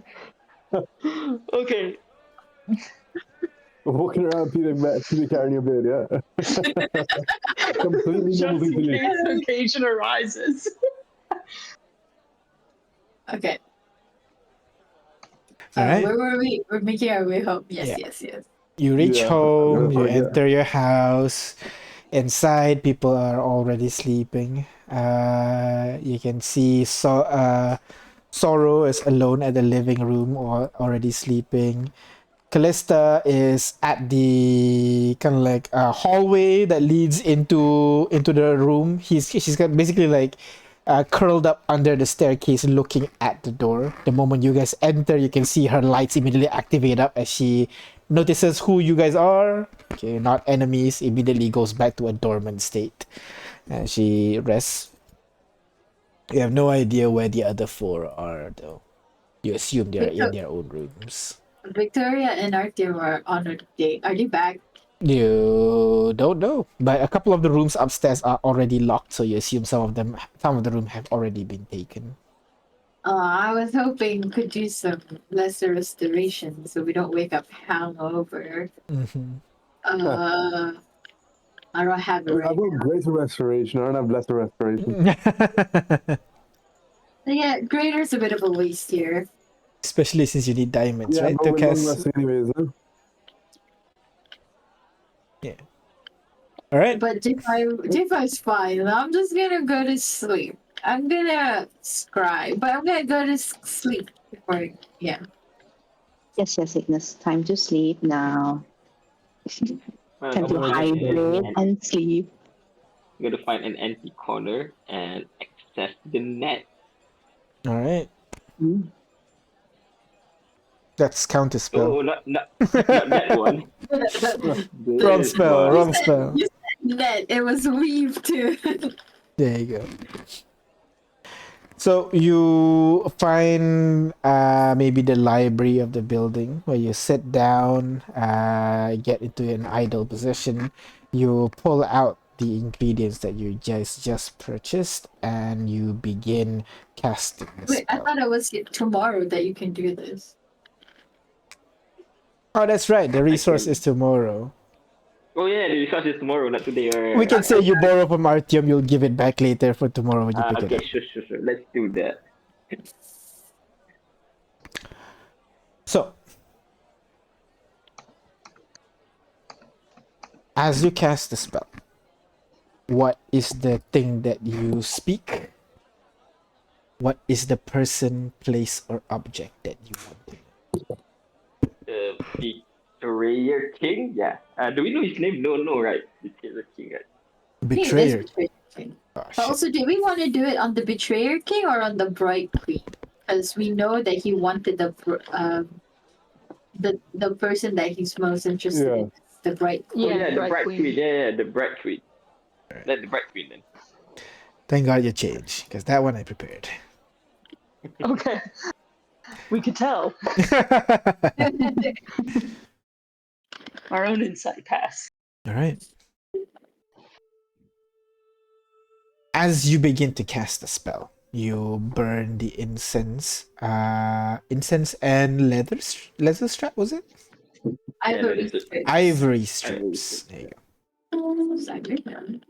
Okay. Walking around pubic hair in your beard, yeah. Completely Just normal thing to in do. case the occasion arises. Okay. Alright. Where were we? We're making our way home. Yes, Yeah. yes. You reach Yeah, home, you yeah. enter your house. Inside, people are already sleeping. You can see Sorrow is alone at the living room or already sleeping. Callista is at the kind of like hallway that leads into the room. She's got basically like curled up under the staircase, looking at the door. The moment you guys enter, you can see her lights immediately activate up as she notices who you guys are. Okay, not enemies. Immediately goes back to a dormant state, and she rests. You have no idea where the other four are, though. You assume they're in their own rooms. Victoria and Artyom are on a date. Are they back? You don't know, but a couple of the rooms upstairs are already locked, so you assume some of the room have already been taken. I was hoping we could do some lesser restoration so we don't wake up hungover. Mm-hmm. I don't have it I've right. got greater restoration. I don't have lesser restoration. Yeah, greater's a bit of a waste here. Especially since you need diamonds, Yeah, right? but To we're long cast. resting anyways, huh? Yeah. All right. But J5's fine. I'm just gonna go to sleep. I'm gonna scribe, but I'm gonna go to sleep before. Yeah. Yes, Ignis. Time to sleep now. Time to I'm hydrate and sleep. gonna find an empty corner and access the net. All right. Mm. That's counter spell. Oh, not that one. Wrong This spell. one. Wrong spell. You said net. It was weave too. There you go. So you find maybe the library of the building where you sit down, get into an idle position. You pull out the ingredients that you just purchased, and you begin casting the Wait, I spell. thought it was tomorrow that you can do this. Oh, that's right. The resource can- is tomorrow. Oh yeah, the resource is tomorrow, not today. Or We can say you borrow from Artyom, you'll give it back later for tomorrow when you pick it okay, up. sure. Let's do that. So, as you cast the spell, what is the thing that you speak? What is the person, place, or object that you want to know? Betrayer King? Yeah. Do we know his name? No, right? Betrayer King, right? Betrayer. Betrayer King. Oh, But shit. also, do we want to do it on the Betrayer King or on the Bright Queen? Because we know that he wanted the person that he's most interested in, the Bright Queen. Oh yeah, the Bright Bright Queen. Queen. Yeah, the Bright Queen. Let the Bright Queen then. Thank God you changed, because that one I prepared. Okay. We could tell. Our own insight pass. All right. As you begin to cast the spell, you burn the incense. Incense and leather strap, was it? Ivory Yeah, strips. Ivory strips. There you go. Ivory.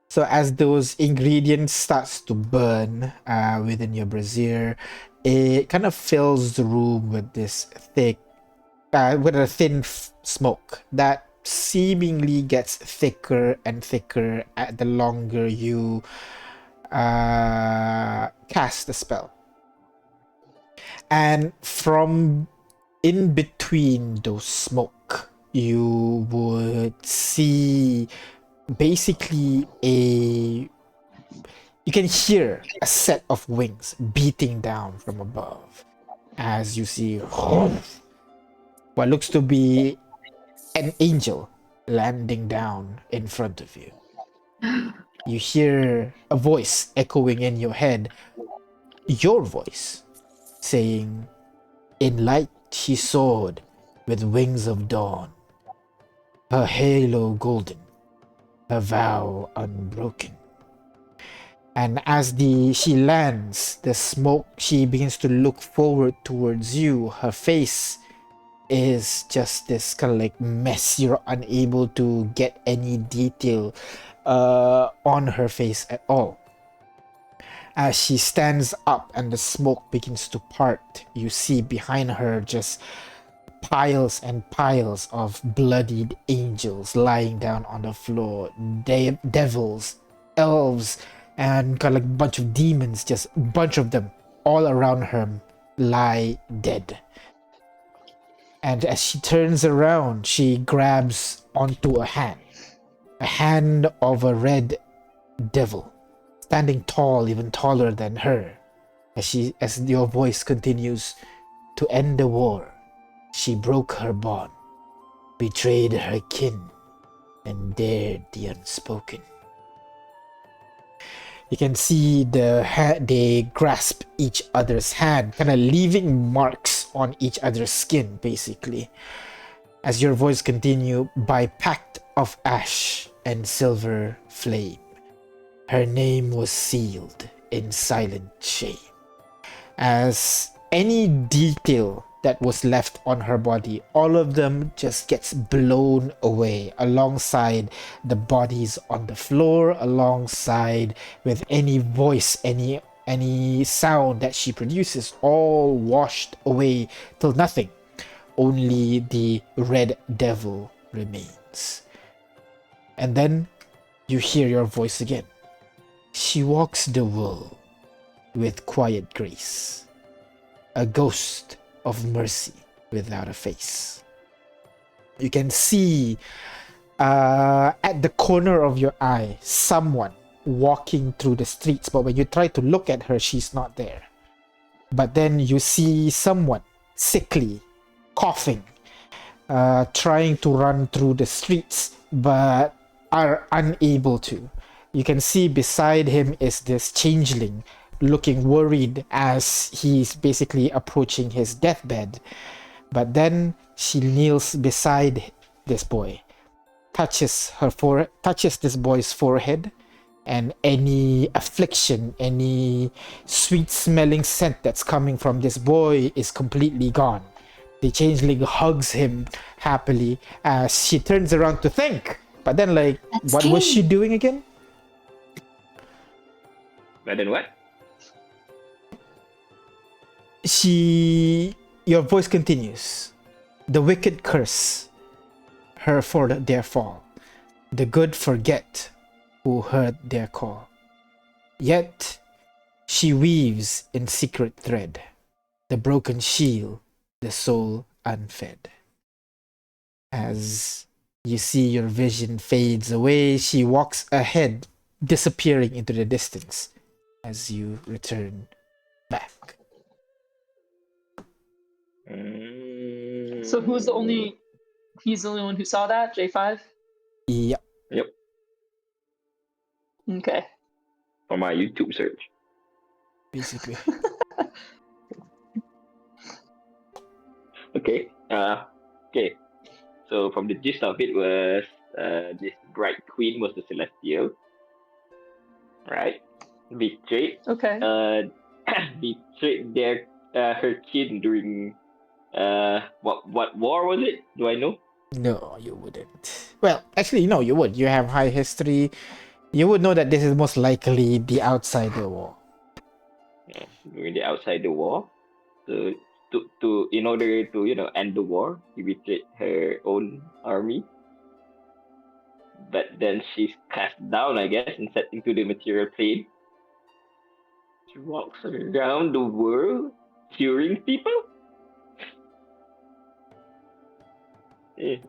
So as those ingredients starts to burn within your brazier, it kind of fills the room with this with a thin smoke that seemingly gets thicker and thicker at the longer you cast the spell. And from in between those smoke, you would see basically you can hear a set of wings beating down from above as you see what looks to be an angel landing down in front of you. You hear a voice echoing in your head, your voice, saying, "In light she soared with wings of dawn, her halo golden, her vow unbroken." And as she lands, the smoke, she begins to look forward towards you. Her face is just this kind of like mess. You're unable to get any detail on her face at all. As she stands up and the smoke begins to part, you see behind her just piles and piles of bloodied angels lying down on the floor, devils, elves, and kind of like a bunch of demons, just a bunch of them all around her lie dead. And as she turns around, she grabs onto a hand of a red devil, standing tall, even taller than her. As your voice continues, to end the war, she broke her bond, betrayed her kin, and dared the unspoken. You can see they grasp each other's hand, kind of leaving marks on each other's skin, basically. As your voice continue, by pact of ash and silver flame, her name was sealed in silent shame. As any detail that was left on her body, all of them just gets blown away alongside the bodies on the floor, alongside with any voice, any sound that she produces, all washed away till nothing. Only the red devil remains. And then you hear your voice again. She walks the world with quiet grace, a ghost of mercy without a face. You can see at the corner of your eye someone walking through the streets, but when you try to look at her, she's not there. But then you see someone sickly, coughing, trying to run through the streets, but are unable to. You can see beside him is this changeling, looking worried as he's basically approaching his deathbed. But then she kneels beside this boy, touches this boy's forehead, and any affliction, any sweet smelling scent that's coming from this boy is completely gone. The changeling hugs him happily as she turns around to think. But then, like, That's what was she King. doing again? But then what? Your voice continues. The wicked curse her for their fall. The good forget who heard their call. Yet she weaves in secret thread the broken shield, the soul unfed. As you see your vision fades away, she walks ahead, disappearing into the distance as you return back. So he's the only one who saw that, J5? Yep. Yep. Okay. For my YouTube search. Basically. Okay. Okay. So from the gist of it was this bright queen was the celestial, right? Betrayed. Okay. Betrayed their her kin during what war was it? Do I know? No, you wouldn't. Well, actually, no, you would. You have high history. You would know that this is most likely the outsider war. Yeah, during the outside the war. So to in order to end the war, he betrayed her own army. But then she's cast down, I guess, and set into the material plane. She walks around the world curing people. Yeah.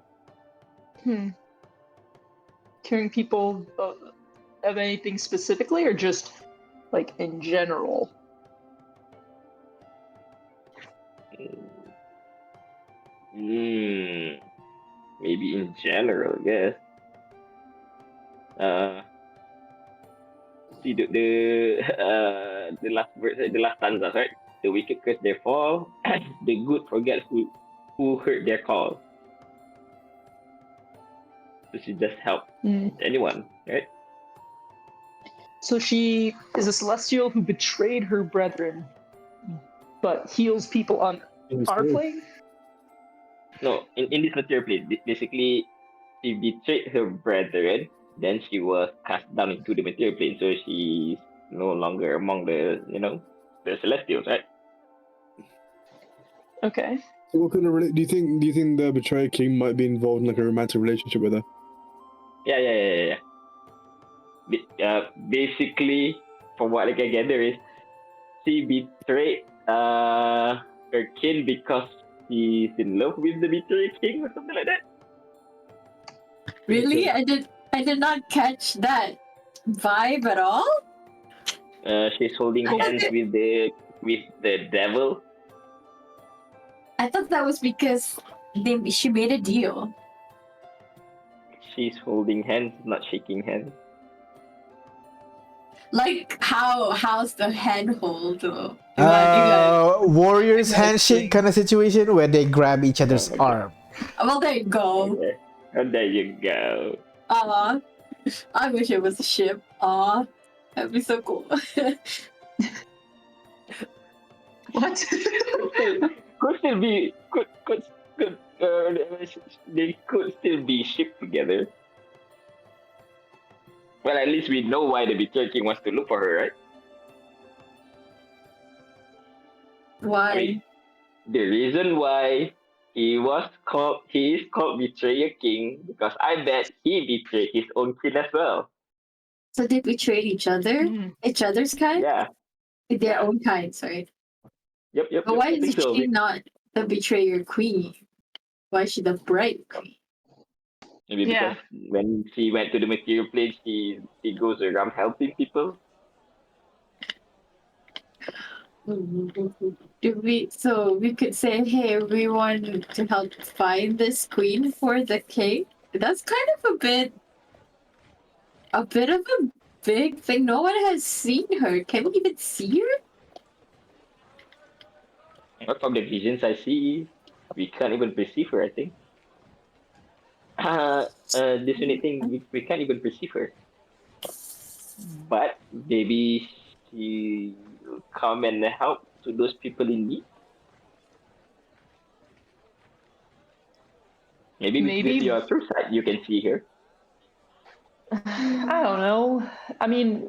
Curing people of anything specifically, or just like in general? Maybe in general, I guess. See the last verse, the last stanza, right? The wicked curse their fall, the good forget who heard their call. So she just helped anyone, right? So she is a celestial who betrayed her brethren, but heals people on our plane? No, in this material plane, basically, she betrayed her brethren. Then she was cast down into the material plane, so she's no longer among the the celestials, right? Okay. So what kind of do you think the betrayed king might be involved in like a romantic relationship with her? Yeah. Basically, from what I can gather is she betrayed her kin because she's in love with the Betrayer King or something like that. Really? I did not catch that vibe at all. She's holding I thought hands with the devil. I thought that was because she made a deal. She's holding hands, not shaking hands. Like how's the handhold though? You got- Warriors you got- handshake kind of situation where they grab each other's Oh my God. arm. Well, there you go. Okay. Oh, there you go. Aw, I wish it was a ship. Aw, that'd be so cool. What? Could still be could they could still be shipped together. Well, at least we know why the Betrayer King wants to look for her, right? Why? I mean, the reason why he is called Betrayer King because I bet he betrayed his own kin as well. So they betrayed each other? Mm. Each other's kind? Yeah. Their own kind, sorry. Yep. But why I think is so. she not the betrayer queen? Why is she the bright queen? Maybe Yeah. because when she went to the material plane, she goes around helping people. So we could say, hey, we want to help find this queen for the king? That's kind of a bit of a big thing. No one has seen her. Can we even see her? But from the visions I see, we can't even perceive her, I think. This unique thing, we can't even perceive her. But maybe she will come and help to those people in need. Maybe with your true sight, you can see her. I don't know. I mean,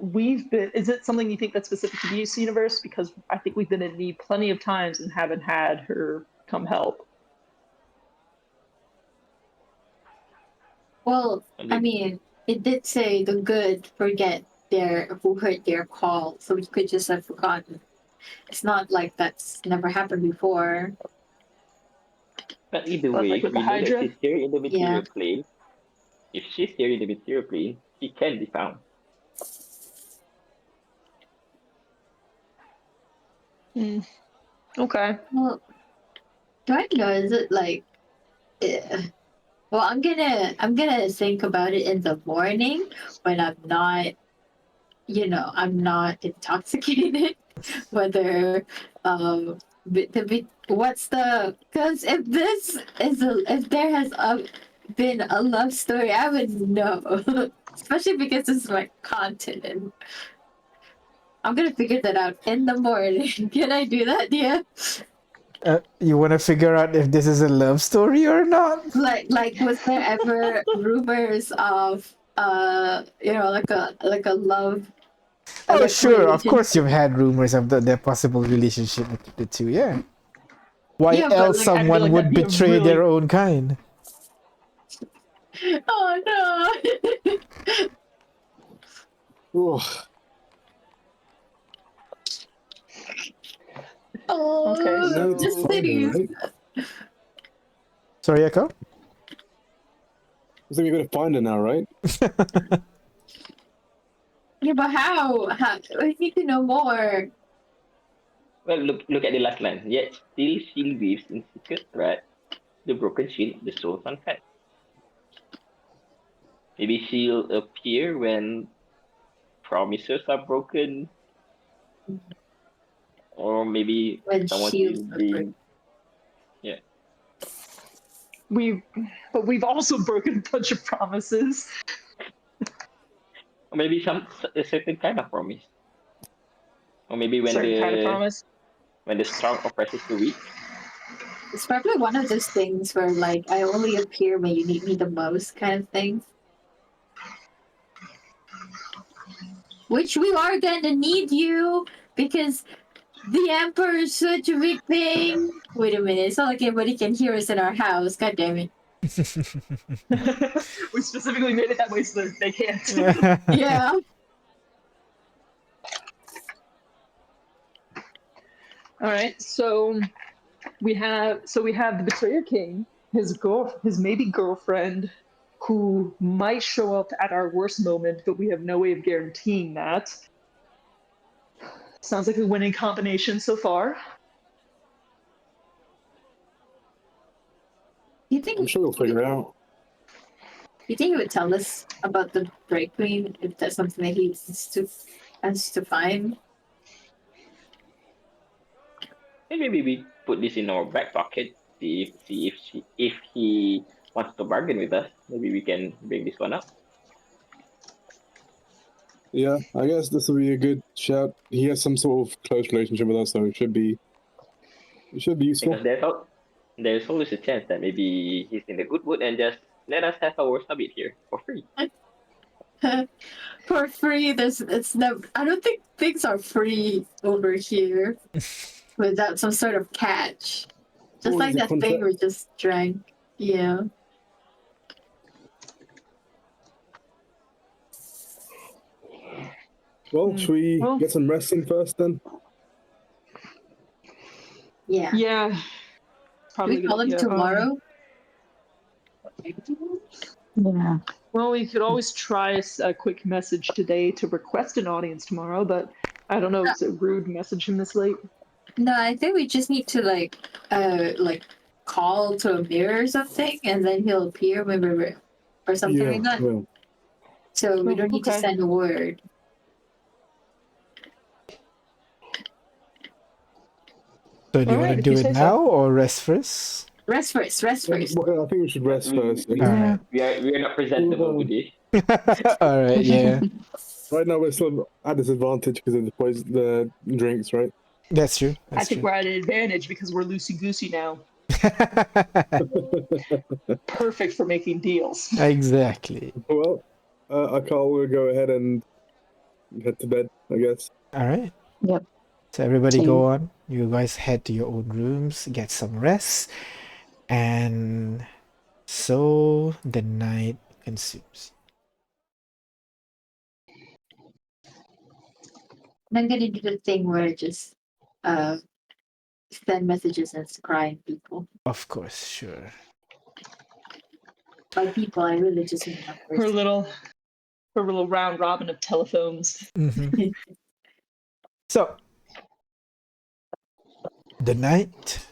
is it something you think that's specific to this universe? Because I think we've been in need plenty of times and haven't had her come help. Well, I mean, it did say the good forget who heard their call, so we could just have forgotten. It's not like that's never happened before. But either But way, like if with we the know that Hydra? she's here in the material Yeah. plane, if she's here in the material plane, she can be found. Okay. Well, do I know? Is it like? Well, I'm gonna think about it in the morning when I'm not, I'm not intoxicated. Whether what's the because if there has been a love story, I would know, especially because it's my continent. I'm gonna figure that out in the morning. Can I do that? Yeah. You want to figure out if this is a love story or not? Like was there ever rumors of like a love? Oh, like, sure. Of course, relationship? you've had rumors of their possible relationship with the two. Yeah. Why Yeah, but else like, I feel someone like would that'd be a betray really- their own kind? Oh no. Oh, Oh, Okay, so- just find her, cities. right? Sorry, Echo? I think we're gonna find her now, right? Yeah, but how? I need to know more. Well, look at the last line. Yet still she lives in secret thread, the broken shield, the soul's unfed. Maybe she'll appear when promises are broken, or maybe When someone shields is are being But we've also broken a bunch of promises. or maybe a certain kind of promise, or maybe when Certain kind of promise. the strong oppresses the weak. It's probably one of those things where like I only appear when you need me the most kind of thing. Which we are gonna need you because the Emperor is such a big thing. Wait a minute, it's not like anybody can hear us in our house. God damn it. We specifically made it that way so that they can't. Yeah. All right, so we have the Betrayer King, his maybe girlfriend, who might show up at our worst moment, but we have no way of guaranteeing that. Sounds like a winning combination so far. You I'm think sure we'll figure it out. he would tell us about the Drake Queen if that's something that he has to find? And maybe we put this in our back pocket. See if he wants to bargain with us. Maybe we can bring this one up. Yeah, I guess this will be a good shout. He has some sort of close relationship with us, so it should be useful. Because there's always a chance that maybe he's in the good mood and just let us have our subbit here for free. For free, it's never. I don't think things are free over here without some sort of catch. Just Oh, like is it that thing contract? we just drank. Yeah. Well, should we Well- get some rest in first then? Yeah. Yeah. Can Probably we call him yeah, tomorrow? Yeah. Well, we could always try a quick message today to request an audience tomorrow, but I don't know. Is it rude to message him this late? No, I think we just need to like call to a mirror or something, and then he'll appear when we're or something like that. Yeah. So we don't need to Okay. send a word. So do you Alright, want to if do you it say so. now or rest first? Rest first. Rest first. Well, I think we should rest first. We, Alright. we are not presentable today. Alright, yeah. Right now we're still at disadvantage because of the drinks, right? That's true. I That's think true. we're at an advantage because we're loosey goosey now. Perfect for making deals. Exactly. Well, Akal will go ahead and head to bed, I guess. Alright. Yep. So everybody Same. go on. You guys head to your own rooms, get some rest, and so the night consumes. And I'm gonna do the thing where I just send messages and crying people. Of course, sure. By people, I really just mean numbers. Her little round robin of telephones. Mhm. So the night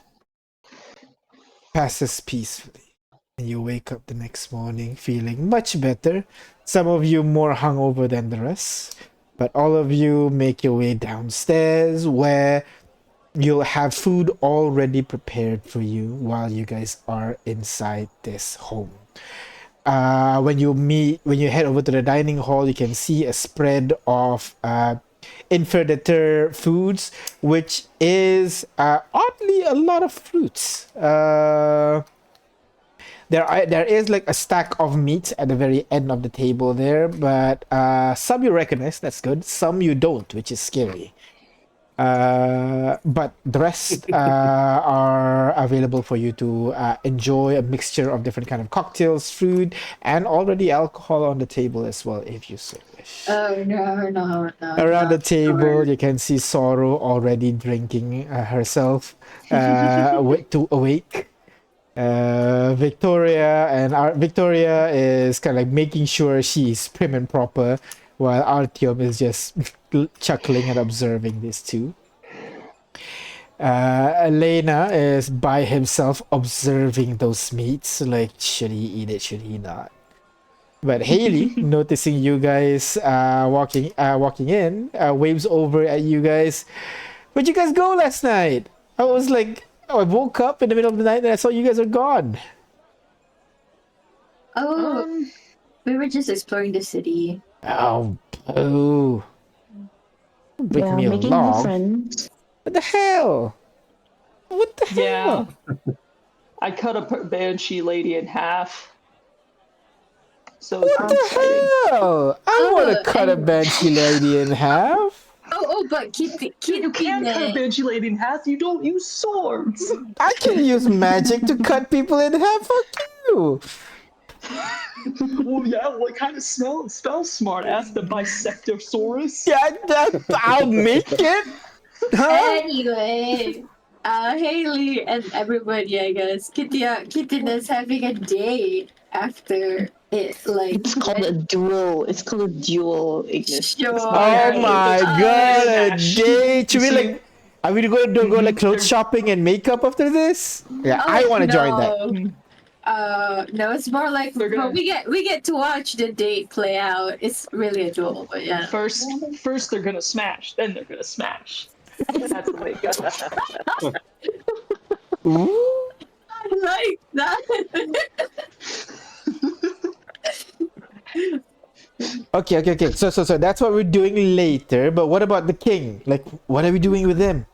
passes peacefully, and you wake up the next morning feeling much better. Some of you more hungover than the rest, but all of you make your way downstairs where you'll have food already prepared for you while you guys are inside this home. When you head over to the dining hall, you can see a spread of Infernator foods, which is oddly a lot of fruits. There is like a stack of meat at the very end of the table there, but some you recognize, that's good. Some you don't, which is scary. But the rest are available for you to enjoy a mixture of different kind of cocktails, food, and already alcohol on the table as well, if you so wish. Oh no! Around the no. table, you can see Sorrow already drinking herself to awake. Victoria is kind of like making sure she's prim and proper, while Artyom is just chuckling and observing this too. Elena is by himself observing those meats, like should he eat it, should he not? But Haley, noticing you guys walking in, waves over at you guys. Where'd you guys go last night? I was like, I woke up in the middle of the night and I saw you guys are gone. Oh, we were just exploring the city. Oh, boo. Bring Yeah, me making new along. friends. What the hell? What the Yeah. hell? I cut a banshee lady in half. So it's What pretty the exciting. hell? I want to Oh, cut a and- banshee lady in half. But keep You can't cut a banshee lady in half. You don't use swords. I can use magic to cut people in half. Fuck you. Well, yeah, what kind of spell smart? Ask the Bisectosaurus. Yeah, I'll make it. Huh? Anyway, Haley and everybody, I guess. Kitten is having a day after it, like. It's called a duel. It's called a duel, Ignis. Sure. Oh my god, a Ash. day! Should we See- like? Are we going to go like clothes They're- shopping and makeup after this? Yeah, I want to join that. No, it's more like They're gonna- we get to watch the date play out. It's really adorable, but yeah. First they're gonna smash, then they're gonna smash. That's the way it goes. Ooh. I like that. Okay. So that's what we're doing later. But what about the king? Like, what are we doing with him?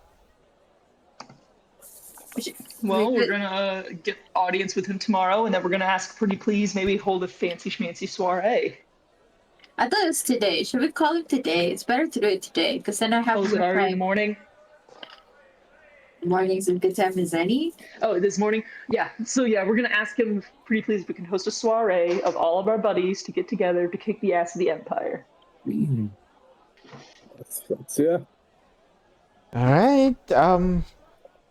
Well, we're gonna get audience with him tomorrow, and then we're gonna ask pretty please maybe hold a fancy schmancy soiree. I thought it was today. Should we call it today? It's better to do it today because then I have Oh, is it more already in the time. morning? Morning's a good time as any. Oh, this morning? Yeah. So yeah, we're gonna ask him pretty please if we can host a soiree of all of our buddies to get together to kick the ass of the Empire. That's yeah. All right.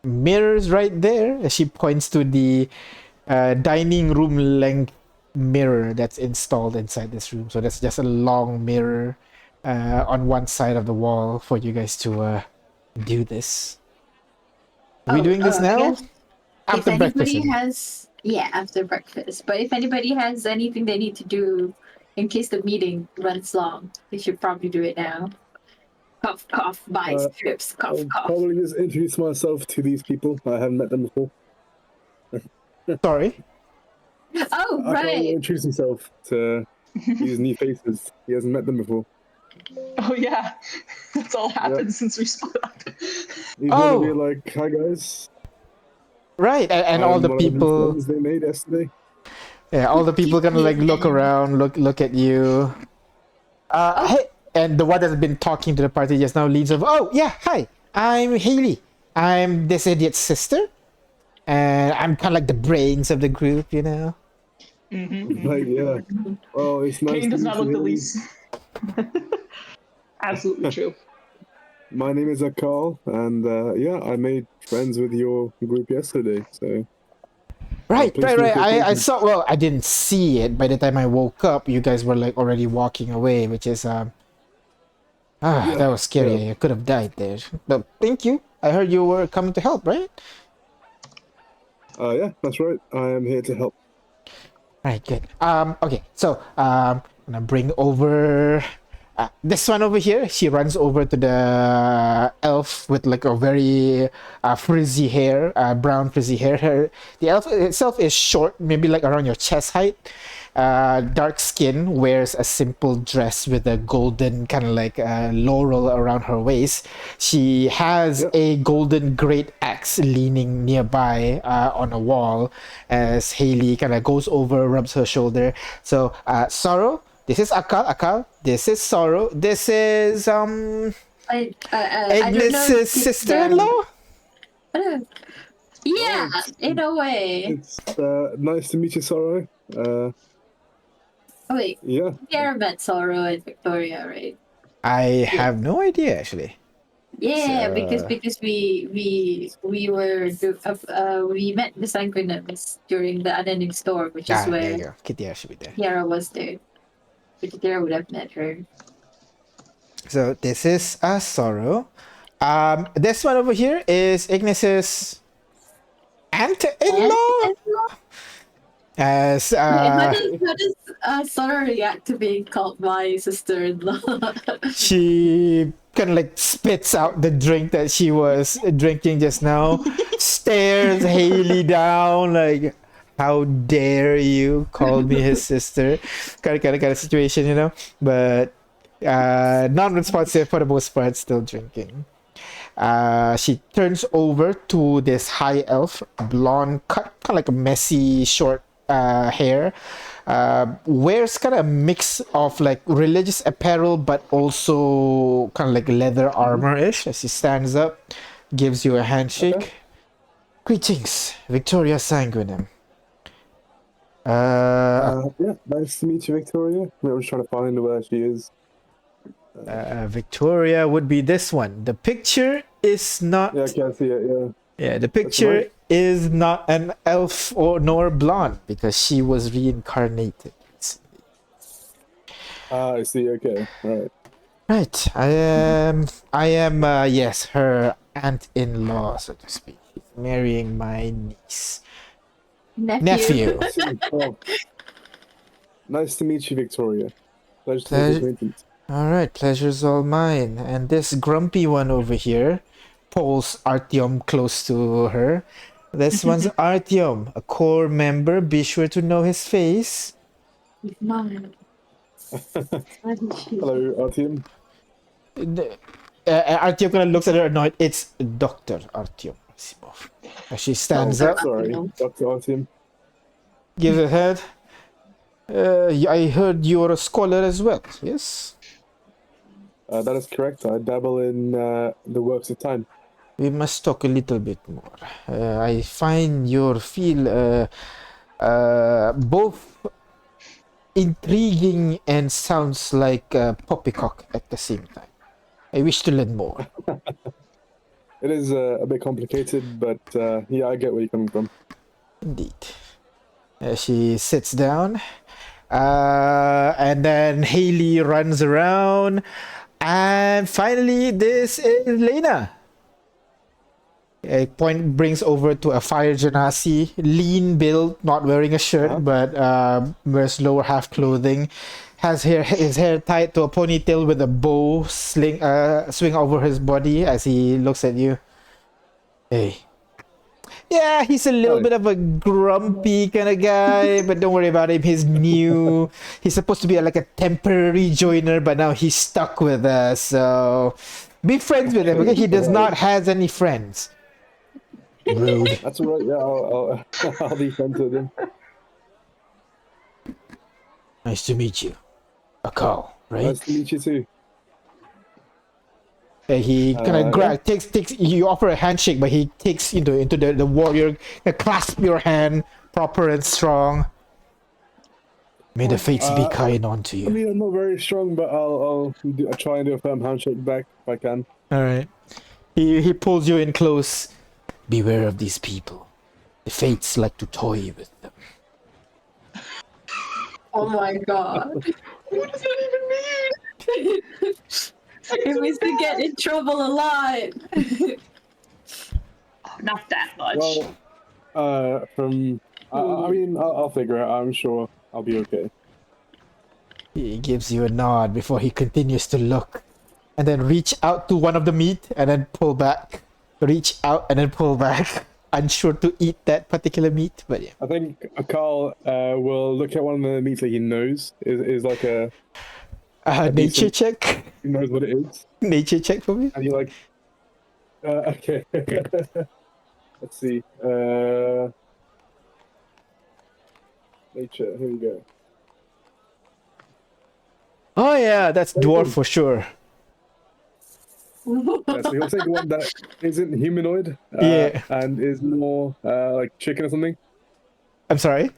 Mirrors right there. She points to the dining room length mirror that's installed inside this room. So that's just a long mirror on one side of the wall for you guys to do this. Are we doing this I now? guess After if breakfast. anybody I mean. has, yeah, after breakfast. But if anybody has anything they need to do in case the meeting runs long, they should probably do it now. Cough, cough, buy strips, cough, I'll cough. probably just introduce myself to these people. I haven't met them before. Sorry. Oh, I right. will introduce himself to these new faces. He hasn't met them before. Oh yeah, that's all happened since we split up. He's Oh. gonna be like, "Hi guys." Right, and all I'm the one of the people. friends they made yesterday. Yeah, all the people gonna like look around, look at you. Hey, and the one that's been talking to the party just now leads over. Oh yeah, hi, I'm Haley. I'm this idiot's sister, and I'm kind of like the brains of the group, you know. Like, yeah. Oh, it's nice Kane to does meet not you. look the Haley. least. Absolutely true. My name is Akal, and yeah, I made friends with your group yesterday. So Right. pleased to make your I acquaintance. saw. Well, I didn't see it. By the time I woke up, you guys were like already walking away, which is that was scary. yeah. I could have died there. But thank you. I heard you were coming to help, right? Yeah, that's right. I am here to help. Right, good. Okay, so I'm gonna bring over this one over here. She runs over to the elf with like a very frizzy hair, brown frizzy hair. The elf itself is short, maybe like around your chest height. Dark skin, wears a simple dress with a golden kind of like laurel around her waist. She has a golden great axe leaning nearby on a wall as Haley kind of goes over, rubs her shoulder. So, Sorrow, this is Akal. This is Sorrow. This is I don't know Agnes's if it's, sister-in-law. Yeah, in a way. It's nice to meet you, Sorrow. Oh, wait, Yeah. Kiara met Sorrow and Victoria, right? I have no idea actually. Yeah, So- because we met the Sanguinums during the unending storm, which is There where you go. Kitty should be there. Kiara was there. But Kiara would have met her. So this is a Sorrow. This one over here is Ignis's aunt-in-law. As How does Sorrow react to being called my sister-in-law? she kind of like spits out the drink that she was drinking just now, stares Haley down like, how dare you call me his sister? Kind of situation, you know. But non-responsive for the most part, still drinking. She turns over to this high elf, blonde, cut kind of like a messy, short hair. Wears kind of a mix of like religious apparel, but also kind of like leather armor-ish. As she stands up, gives you a handshake. Okay. Greetings, Victoria Sanguinem. Yeah, nice to meet you, Victoria. I was trying to find where she is. Victoria would be this one. The picture is not. Yeah, I can't see it. Yeah. Yeah, the picture is not an elf or nor blonde because she was reincarnated. I see. Okay, right. Right, I am, yes, her aunt-in-law, so to speak. She's marrying my niece. Nephew. I see. Oh, nice to meet you, Victoria. Pleasure to make Pleasure. your acquaintance. All right, pleasure's all mine. And this grumpy one over here pulls Artyom close to her. This one's Artyom, a core member. Be sure to know his face. He's mine. Hello, Artyom. Artyom kind of looks at her annoyed. It's Dr. Artyom Asimov. As she stands Oh, up, sorry, Dr. Artyom. gives a head. I heard you're a scholar as well, yes? That is correct. I dabble in the works of time. We must talk a little bit more. I find your field both intriguing and sounds like poppycock at the same time. I wish to learn more. It is a bit complicated, but yeah, I get where you're coming from. Indeed. She sits down, and then Haley runs around, and finally, this is Lena. A point brings over to a fire genasi, lean build, not wearing a shirt, but wears lower half clothing. Has his hair tied to a ponytail with a bow swing over his body as he looks at you. Hey. Yeah, he's a little bit of a grumpy kind of guy, but don't worry about him. He's new. He's supposed to be like a temporary joiner, but now he's stuck with us. So be friends with him, okay? He does not has any friends. Rude. That's all right. Yeah, I'll be friends with him. Nice to meet you. Akal, right? Nice to meet you too. He kind of takes. You offer a handshake, but he takes into the warrior, clasp your hand, proper and strong. May the fates be kind onto I you. mean, I'm not very strong, but I'll try and do a firm handshake back if I can. All right. He pulls you in close. Beware of these people. The fates like to toy with them. Oh my god. What does that even mean? It means to get in trouble a lot. Not that much. Well, I mean, I'll figure it out. I'm sure I'll be okay. He gives you a nod before he continues to look, and then reach out to one of the meat, and then pull back. Reach out and then pull back. Unsure to eat that particular meat, but yeah. I think Carl will look at one of the meats that he knows is like a nature check. He knows what it is. Nature check for me. And you're like, okay. Let's see. Nature. Here we go. Oh yeah, that's dwarf for sure. Yeah, so he'll take one that isn't humanoid. Yeah. And is more like chicken or something. I'm sorry.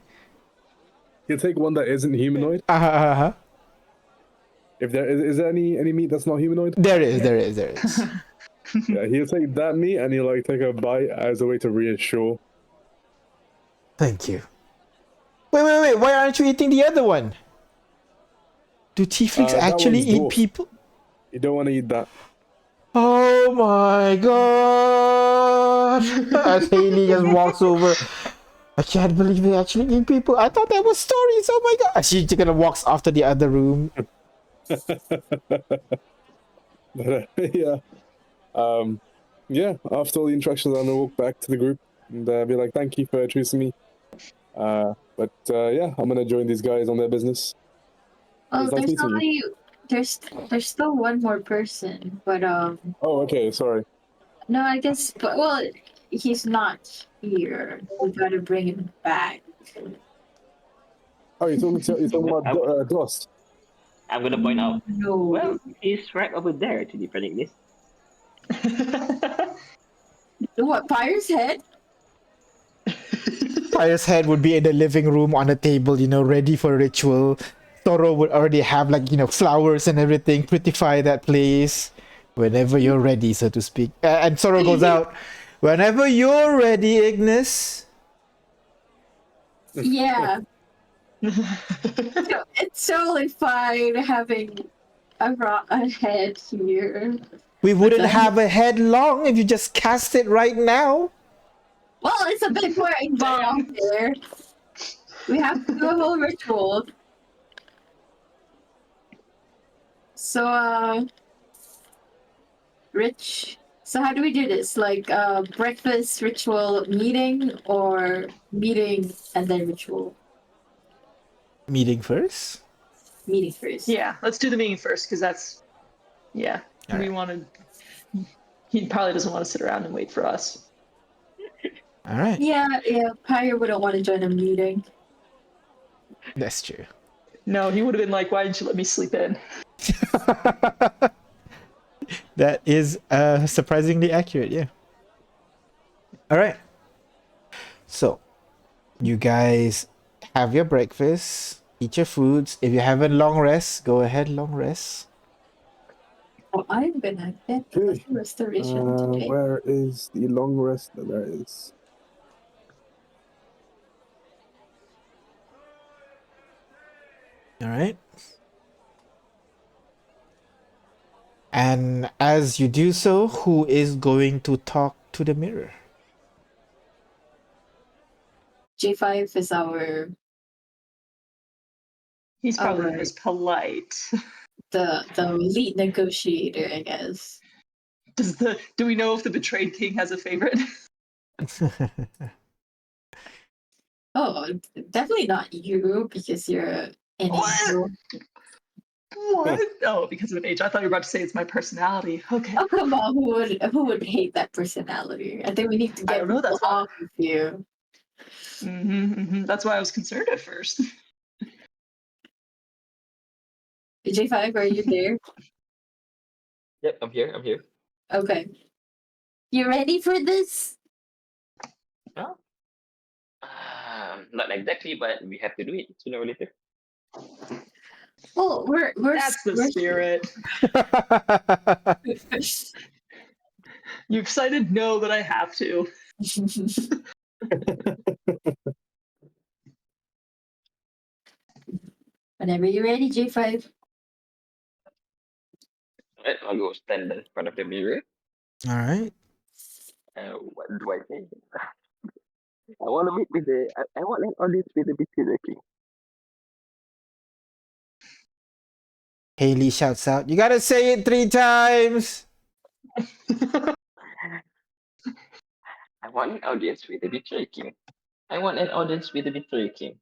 He'll take one that isn't humanoid. If is there any meat that's not humanoid? There is. Yeah, he'll take that meat and he'll like take a bite as a way to reassure. Thank you. Wait. Why aren't you eating the other one? Do tieflings That actually one's eat dwarf. people? You don't want to eat that. Oh my god! As Haley just walks over. I can't believe they actually eat people. I thought that was stories. Oh my god! She kind of walks off to the other room. But, yeah. Yeah, after all the instructions, I'm gonna walk back to the group and be like, thank you for choosing me. But yeah, I'm gonna join these guys on their business. Oh, It's nice there's meeting you. only there's still one more person, but Oh, okay, sorry. no, I guess, but well, he's not here. We gotta bring him back. Oh, you're talking about Dost. I'm gonna point out. No. Well, he's right over there to defending this. What, Pyre's head? Fire's head would be in the living room on a table, ready for ritual. Toro would already have flowers and everything, prettify that place whenever you're ready, so to speak. And Toro goes out. Whenever you're ready, Ignis. Yeah. It's totally fine having a head here. We wouldn't then- have a head long if you just cast it right now. Well, it's a bit more involved there. We have to do a whole ritual. So, Rich, so how do we do this? Like, breakfast ritual meeting or meeting and then ritual? Meeting first. Meeting first. Yeah, let's do the meeting first because that's yeah. All we right. wanted. He probably doesn't want to sit around and wait for us. All right. Yeah, Pyre wouldn't want to join a meeting. That's true. No, he would have been like, "Why didn't you let me sleep in?" That is surprisingly accurate, yeah. All right. So, you guys have your breakfast, eat your foods. If you haven't long rest, go ahead, long rest. Oh, I'm gonna get Okay. restoration today. Where is the long rest? There it is. All right. And as you do so, who is going to talk to the mirror? J5 is our He's probably the Alright. most polite. the lead negotiator, I guess. Do we know if the betrayed king has a favorite? Oh, definitely not you because you're an What? angel. What? Oh, because of an age. I thought you were about to say it's my personality. Okay. Oh come on, who would hate that personality? I think we need to I get don't know, people that's why. off of you. That's why I was concerned at first. J5, are you there? Yep, I'm here. I'm here. Okay. You ready for this? Huh? Not exactly, but we have to do it sooner or later. Well, That's the spirit. You excited? No, but I have to. Whenever you're ready, J5. Alright, I'll go stand in front of the mirror. All right. What do I say? I want to meet with the. I want an audience with the patriarchy. Haley shouts out, "You gotta say it 3 times." I want an audience with the patriarchy. I want an audience with the patriarchy.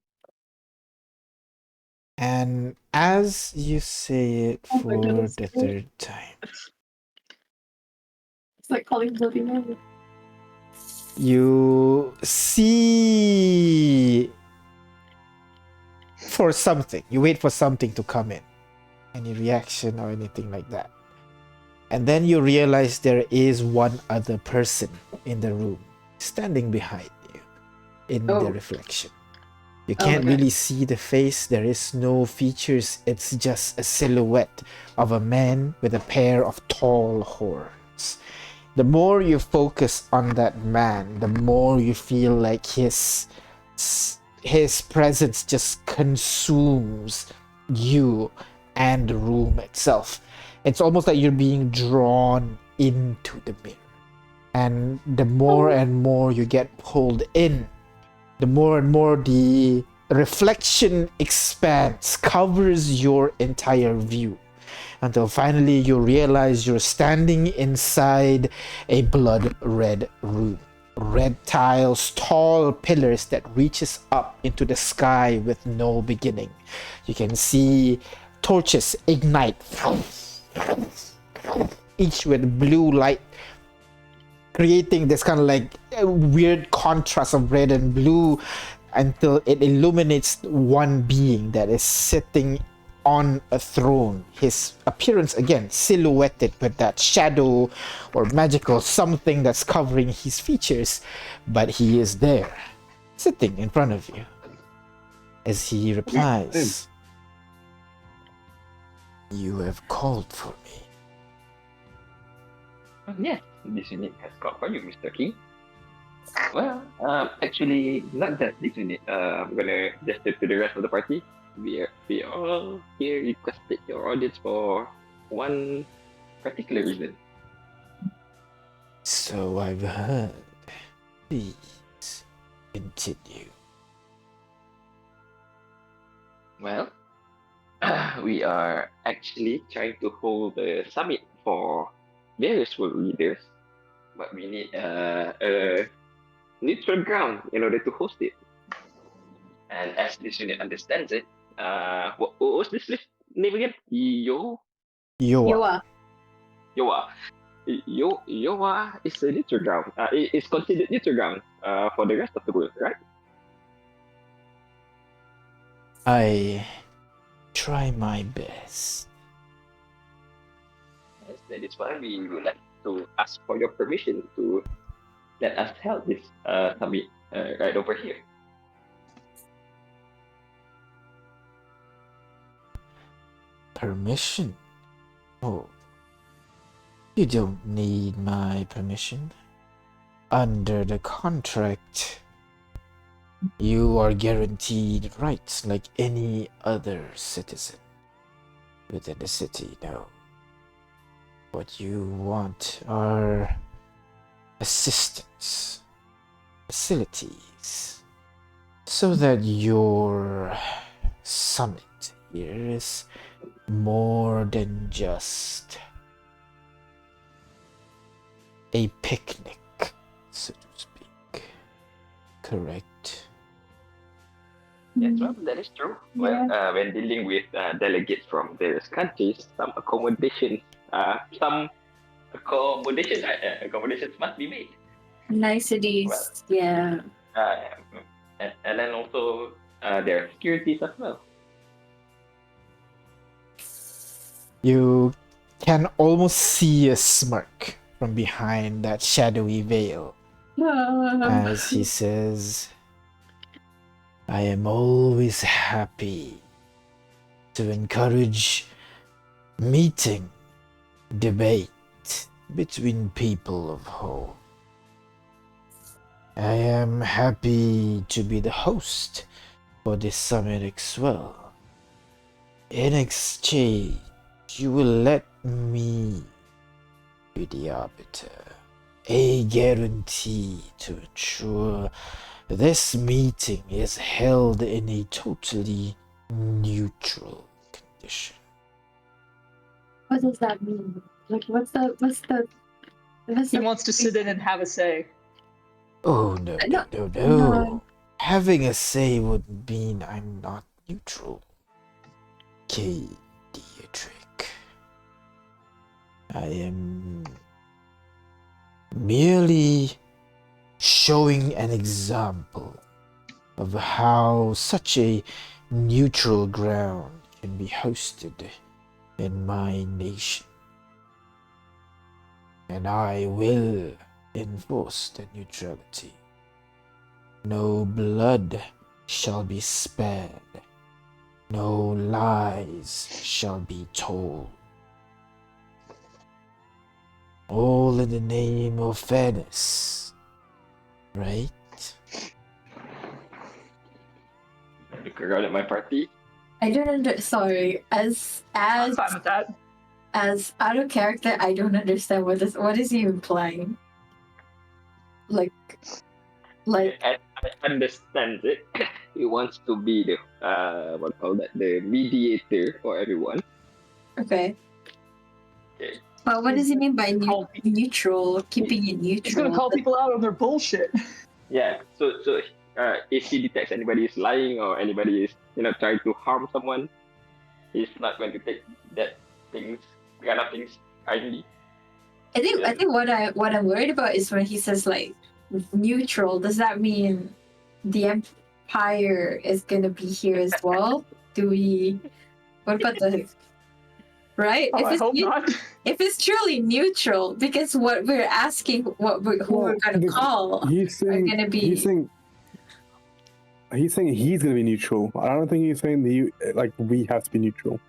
And as you say it Oh my for goodness. the 3rd time, It's like calling bloody Mary. you see for something. You wait for something to come in. Any reaction or anything like that. And then you realize there is one other person in the room standing behind you in the Oh. reflection. You can't okay. really see the face. There is no features. It's just a silhouette of a man with a pair of tall horns. The more you focus on that man, the more you feel like his presence just consumes you and the room itself. It's almost like you're being drawn into the mirror. And the more and more you get pulled in, the more and more the reflection expands, covers your entire view, until finally you realize you're standing inside a blood red room. Red tiles, tall pillars that reaches up into the sky with no beginning. You can see torches ignite, each with blue light, creating this kind of like a weird contrast of red and blue until it illuminates one being that is sitting on a throne. His appearance, again, silhouetted with that shadow or magical something that's covering his features, but he is there, sitting in front of you. As he replies, "You have called for me." Oh, yeah, this unit has called for you, Mr. King. Well, actually, not just this unit. I'm gonna gesture to the rest of the party. We all here requested your audience for one particular reason. So I've heard. Please continue. Well, we are actually trying to hold a summit for various world leaders, but we need a neutral ground in order to host it. And as this unit understands it, what was this list name again? Yoa. Yoa. Yoa. Yoa is a neutral ground. It's considered neutral ground for the rest of the world, right? I try my best. Yes, that is why we would like to ask for your permission to let us held this summit right over here. Permission? Oh. You don't need my permission. Under the contract, you are guaranteed rights like any other citizen within the city. No. What you want are assistance, facilities, so that your summit here is more than just a picnic, so to speak. Correct? Yes, well, that is true. Well, when dealing with delegates from various countries, some accommodations must be made. Niceties. Well, Yeah. And then also there are securities as well. You can almost see a smirk from behind that shadowy veil as he says, I am always happy to encourage meeting, debate between people of whole. I am happy to be the host for this summit as well. In exchange, you will let me be the arbiter, a guarantee to ensure this meeting is held in a totally neutral condition. What does that mean? Like, what's He wants to sit in and have a say. Oh, no. No. Having a say would mean I'm not neutral. K. Dietrich. I am merely showing an example of how such a neutral ground can be hosted in my nation. And I will enforce the neutrality. No blood shall be spared. No lies shall be told. All in the name of fairness. Right? Look around at my party. I don't sorry. I'm fine with that. As out of character, I don't understand what is he implying? Like I understand it. He wants to be the the mediator for everyone. okay. Okay. But what does he mean by Call- neutral? Keeping it He's gonna neutral. call people out on their bullshit. Yeah. So if he detects anybody is lying or anybody is trying to harm someone, he's not going to take kind of things kindly. I think what I'm worried about is when he says like neutral. Does that mean the Empire is gonna be here as well? Do we? What about the? Right? Oh, I hope not. If it's truly neutral, because what we're asking, who we're gonna call, He's are saying gonna be. he's saying he's gonna be neutral. I don't think he's saying that we have to be neutral.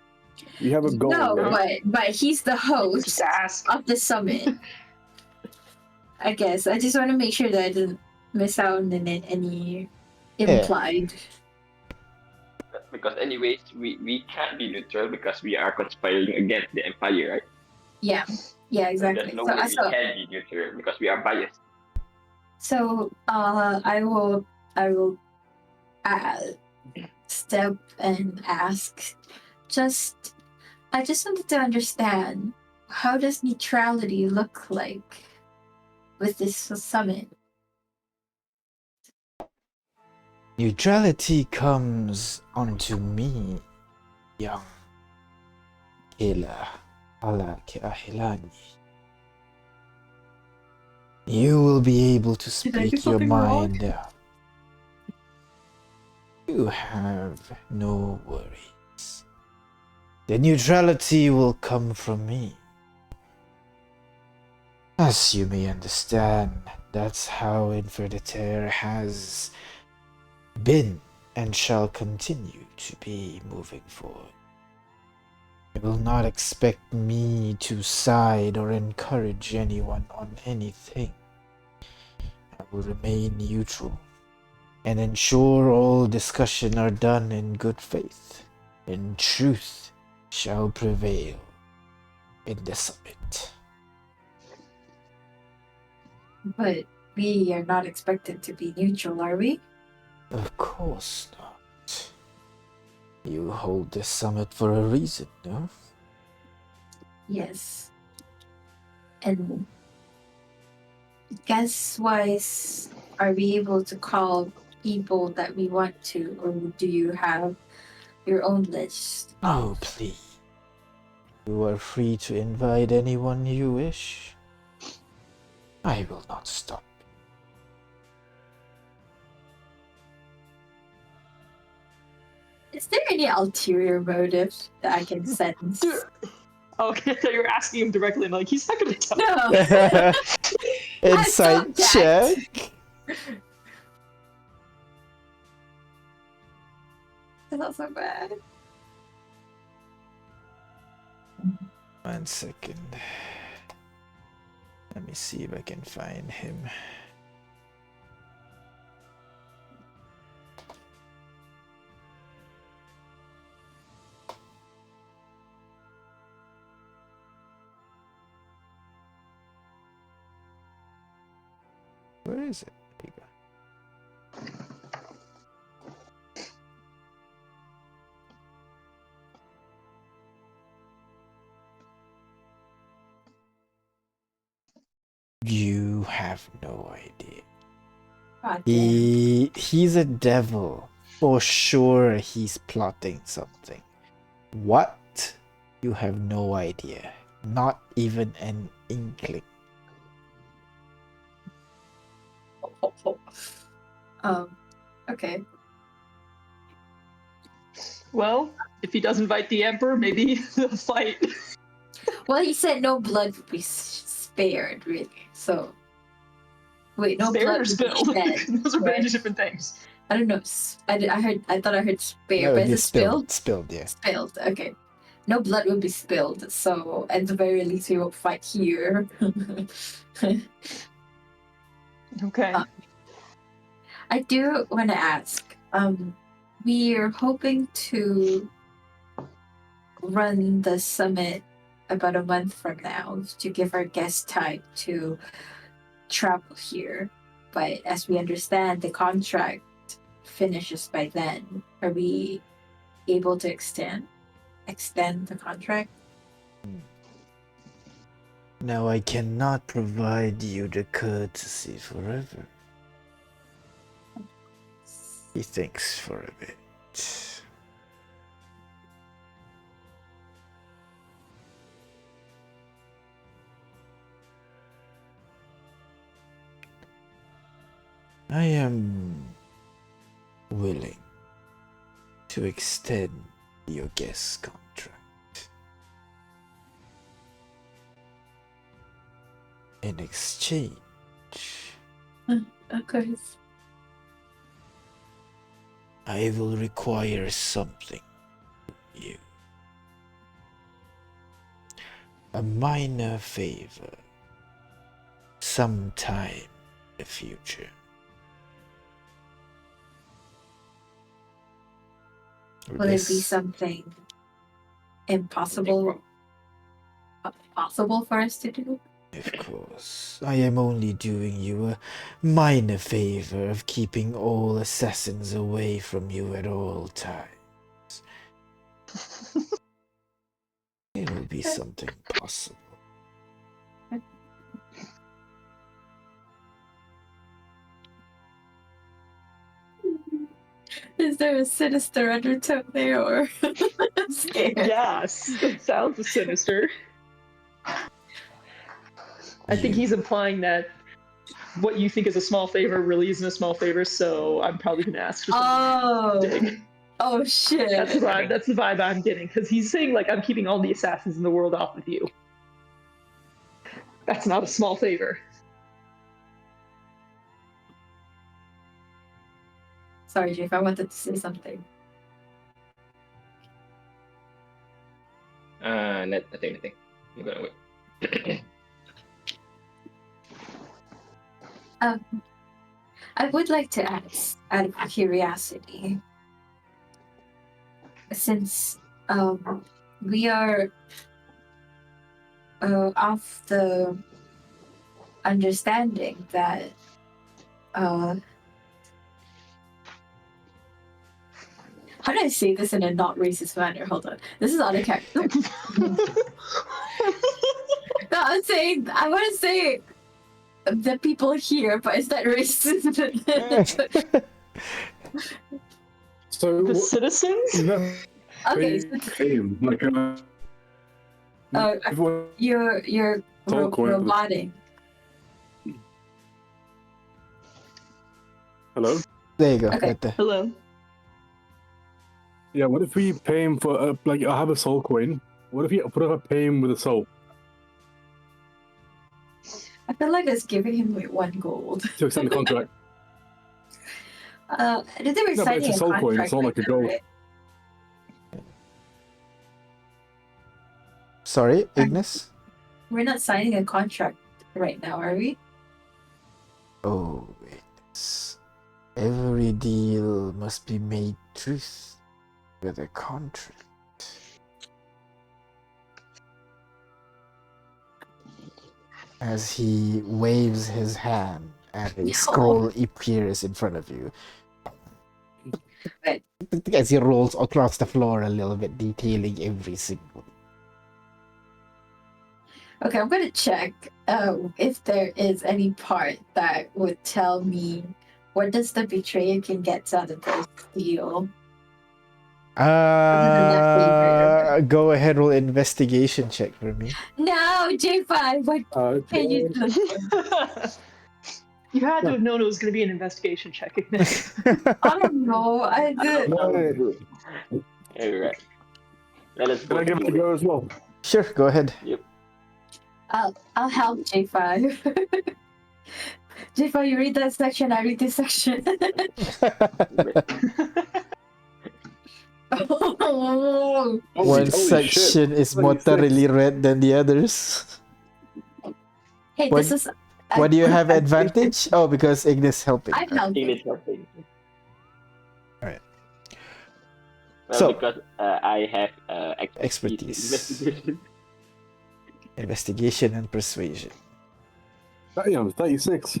You have a goal. No, right? but he's the host Just ask. of the summit. I guess I just want to make sure that miss out on any implied. Because anyways, we can't be neutral because we are conspiring against the Empire, right? Yeah, So exactly. there's no So way I we saw. can be neutral because we are biased. So I will step and ask. I just wanted to understand, how does neutrality look like with this summit? Neutrality comes onto me, young Kayla ala Keahilani. You will be able to Did I do speak your something wrong? mind out. You have no worries. The neutrality will come from me. As you may understand, that's how Inferditer has been and shall continue to be moving forward. You will not expect me to side or encourage anyone on anything. I will remain neutral and ensure all discussion are done in good faith, and truth shall prevail in the summit. But we are not expected to be neutral, are we? Of course not. You hold this summit for a reason, no? Yes. And guess-wise, are we able to call people that we want to, or do you have your own list? Oh, please. You are free to invite anyone you wish. I will not stop. Is there any ulterior motive that I can sense? Okay, I thought you were asking him directly. I'm like, he's not gonna tell. No. Insight that. check. That's not so bad. 1 second. Let me see if I can find him. Where is it? There you go. You have no idea. God damn. He's a devil. For sure he's plotting something. What? You have no idea. Not even an inkling. Okay. Well, if he does invite the Emperor, maybe they'll fight. Well, he said no blood would be spared, really. So, wait, no Spared blood or would spilled? be shed. Those are very right? different things. I don't know. I thought I heard spare, No, but it'd is be it spilled? spilled, yeah. Spilled. Okay. No blood will be spilled. So, at the very least, we will fight here. Okay. I do want to ask. We're hoping to run the summit about a month from now to give our guests time to travel here. But as we understand, the contract finishes by then. Are we able to extend the contract? Now I cannot provide you the courtesy forever. He thinks for a bit. I am willing to extend your guest contract. In exchange, Of course. I will require something from you. A minor favor. Sometime in the future. Will it be Yes. something impossible, possible for us to do? Of course, I am only doing you a minor favor of keeping all assassins away from you at all times. It will be something possible. Is there a sinister undertone there, or I'm scared? Yes, it sounds sinister. I think You- he's implying that what you think is a small favor really isn't a small favor, so I'm probably going to ask for something Oh, big. oh shit! That's the vibe. That's the vibe I'm getting because he's saying like I'm keeping all the assassins in the world off of you. That's not a small favor. Sorry, Jeff. I wanted to say something. Nothing. I'm gonna wait. I would like to ask, out of curiosity, since we are of the understanding that how do I say this in a not racist manner? Hold on. This is out of character. No, I want to say the people here, but is that racist? So The citizens? no, Okay, like everyone you're Soul coin. roboting. Hello. There you go. Okay. Right there. Hello. Yeah. What if we pay him for like I have a soul coin? What if I pay him with a soul? I feel like it's giving him like 1 gold. To extend the contract. I didn't think we're No, but signing it's a soul coin, contract it's not like a right gold. now, right? Sorry, Ignis? We're not signing a contract right now, are we? Oh, Ignis. Every deal must be made truth with a contract. As he waves his hand and a scroll appears in front of you. Right. As he rolls across the floor a little bit, detailing every single. Okay, I'm gonna check if there is any part that would tell me what does the betrayer can get out of this deal. Go ahead, roll investigation check for me. No, J5, what can you do? You had to have known it was going to be an investigation check, Ignis. I don't know. I did. Alright. Let us Can go. I give it a go as well? Sure, go ahead. I'll help J5. J5, you read that section, I read this section. Oh, One Holy section is more 26. thoroughly read than the others. hey, What- this is. Why do you have advantage? Oh, because Ignis helping. I'm helping. English helping. Alright. Well, So- because I have Expertise. investigation. Investigation and persuasion. Damn, 36.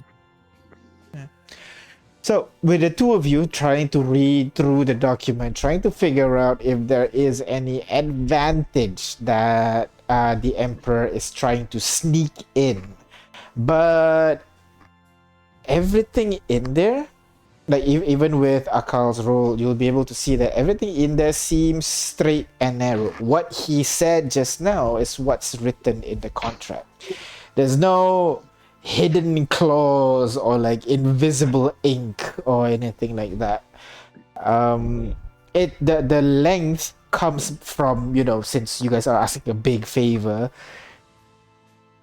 So, with the two of you trying to read through the document, trying to figure out if there is any advantage that the Emperor is trying to sneak in, but everything in there, like even with Akal's roll, you'll be able to see that everything in there seems straight and narrow. What he said just now is what's written in the contract. There's no hidden clause or like invisible ink or anything like that. The length comes from, since you guys are asking a big favor,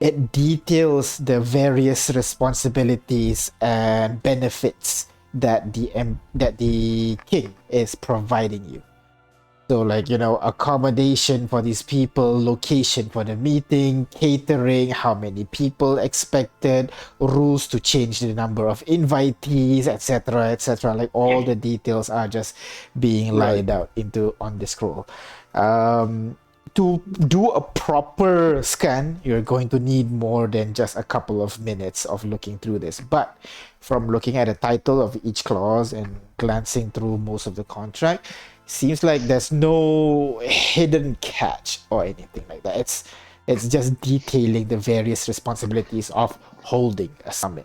it details the various responsibilities and benefits that the king is providing you. So, like, accommodation for these people, location for the meeting, catering, how many people expected, rules to change the number of invitees, etc., etc. Like, all the details are just being Right. lined out on the scroll. To do a proper scan, you're going to need more than just a couple of minutes of looking through this. But from looking at the title of each clause and glancing through most of the contract, seems like there's no hidden catch or anything like that. It's just detailing the various responsibilities of holding a summit.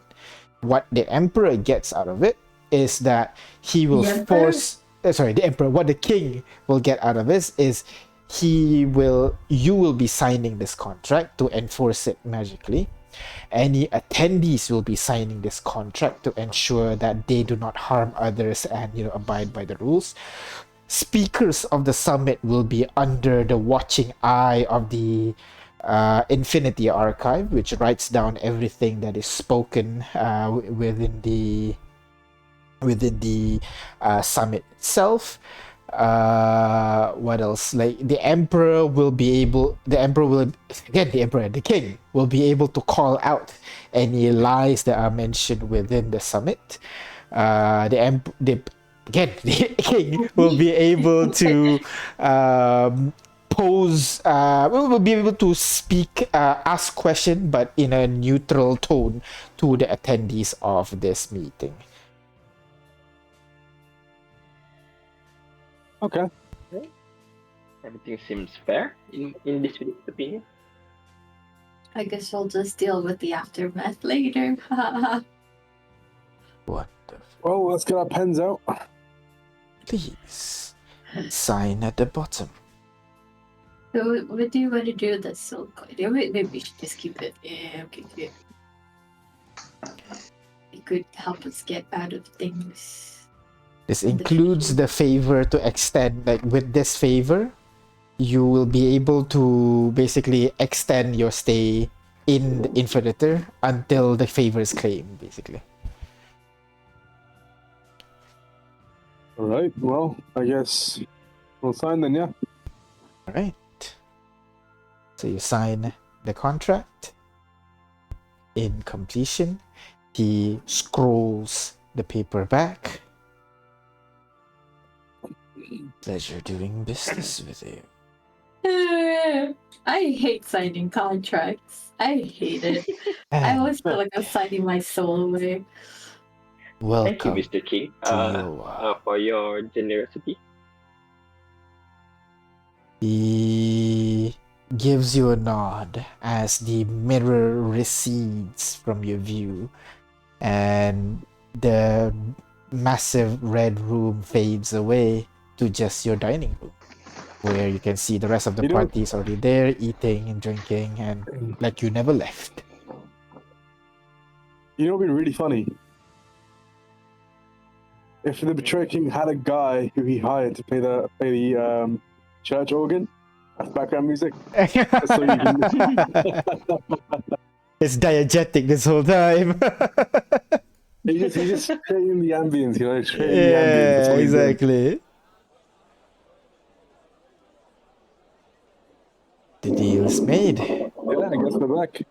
What the emperor gets out of it is that he will The emperor? force the emperor, what the king will get out of this is you will be signing this contract to enforce it magically. Any attendees will be signing this contract to ensure that they do not harm others and abide by the rules. Speakers of the summit will be under the watching eye of the Infinity Archive, which writes down everything that is spoken within the summit itself. What else? Like the emperor, the king will be able to call out any lies that are mentioned within the summit. The king will be able to will be able to speak, ask question, but in a neutral tone to the attendees of this meeting. Okay. Everything seems fair in this opinion. I guess we'll just deal with the aftermath later. Wonderful. Well, let's get our pens out. Please sign at the bottom. So what do you want to do with the silk? Maybe we should just keep it. Yeah, okay, good. It could help us get out of things. This includes the favor to extend, like with this favor, you will be able to basically extend your stay in the Infinitor until the favor is claimed, basically. Alright, well, I guess we'll sign then, yeah? Alright. So you sign the contract. In completion, he scrolls the paper back. Pleasure doing business with you. I hate signing contracts. I hate it. I always feel like I'm signing my soul away. Thank you, Welcome Mr. King, to for your generosity. He gives you a nod as the mirror recedes from your view and the massive red room fades away to just your dining room, where you can see the rest of the party is already there, eating and drinking, and like you never left. You know what would be really funny? If the Betrayer King had a guy who he hired to play the church organ as background music. So you can... It's diegetic this whole time. he's just creating the ambience, He's creating the ambience. That's what he's doing. Exactly. The deal's made. Yeah, I guess we're back.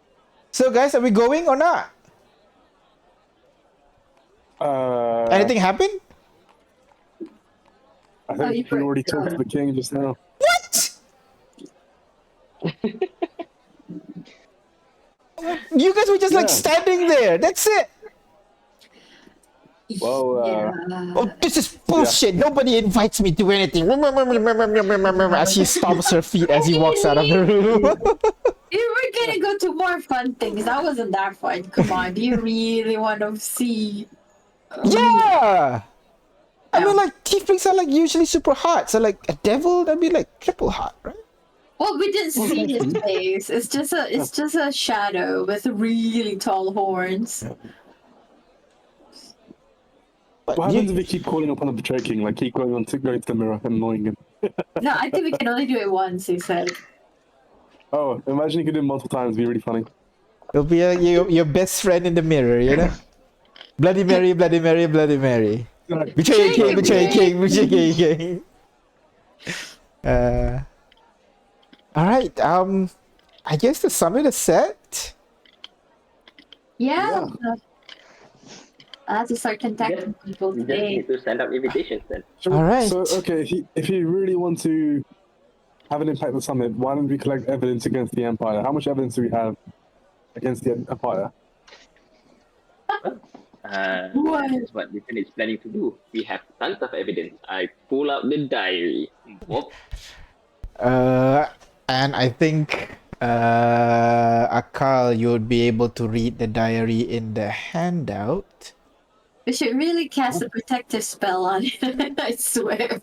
So, guys, are we going or not? Anything happened? I think we already talked to the king just now. What? You guys were just like standing there. That's it. Well, Oh, this is bullshit. Nobody invites me to anything. As she stomps her feet as he walks out of the room. You were gonna go to more fun things. That wasn't that fun. Come on. Do you really want to see? Yeah. I mean, like, tieflings are like usually super hot. So, like, a devil, that'd be like triple hot, right? Well, we didn't see his face. It's just a shadow with really tall horns. What happens if we keep calling upon the Betrayer King? Like, keep going to the mirror and annoying him? No, I think we can only do it once, he said. Oh, imagine you could do it multiple times. It'd be really funny. It'll be your best friend in the mirror, you know? Bloody Mary, Bloody Mary, Bloody Mary. Betrayer King, Betrayer King, Betrayer King. Uh, all right. I guess the summit is set. Yeah. I have to start contacting people We just today. need to send out invitations then. All right. So okay, if you really want to have an impact on the summit, why don't we collect evidence against the Empire? How much evidence do we have against the Empire? What? That's what the is planning to do. We have tons of evidence. I pull out the diary. Whoop. Uh, and I think Akal, you would be able to read the diary in the handout. We should really cast a protective spell on it. I swear.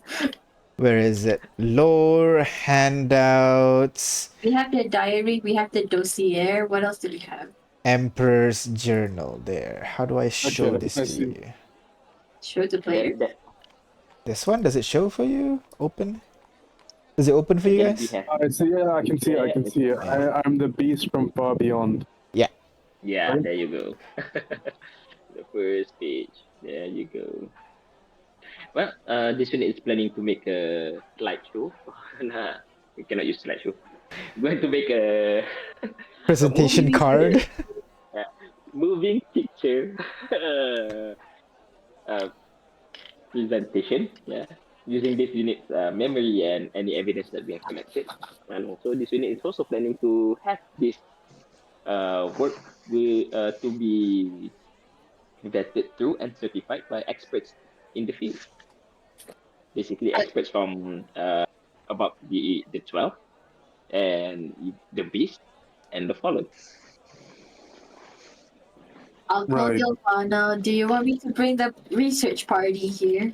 Where is it? Lore, handouts, We have the diary. We have the dossier. What else do we have? Emperor's Journal. There. How do I show Okay, this I to see. you? Show the player. This one, does it show for you? Open? Is it open for you Again, we guys? have. I see. Yeah, I can see it. I can see it. I'm the beast from far beyond. Yeah, Right? there you go. The first page. There you go. Well, this one is planning to make a slideshow. Nah, we cannot use slideshow. We're going to make a Presentation moving card. picture. Moving picture uh, presentation. Yeah, using this unit's memory and any evidence that we have collected. And also, this unit is also planning to have this work to be vetted through and certified by experts in the field. Basically, experts from about the 12 and the beast and the fallen. I'll call Right. Gilvana. Do you want me to bring the research party here?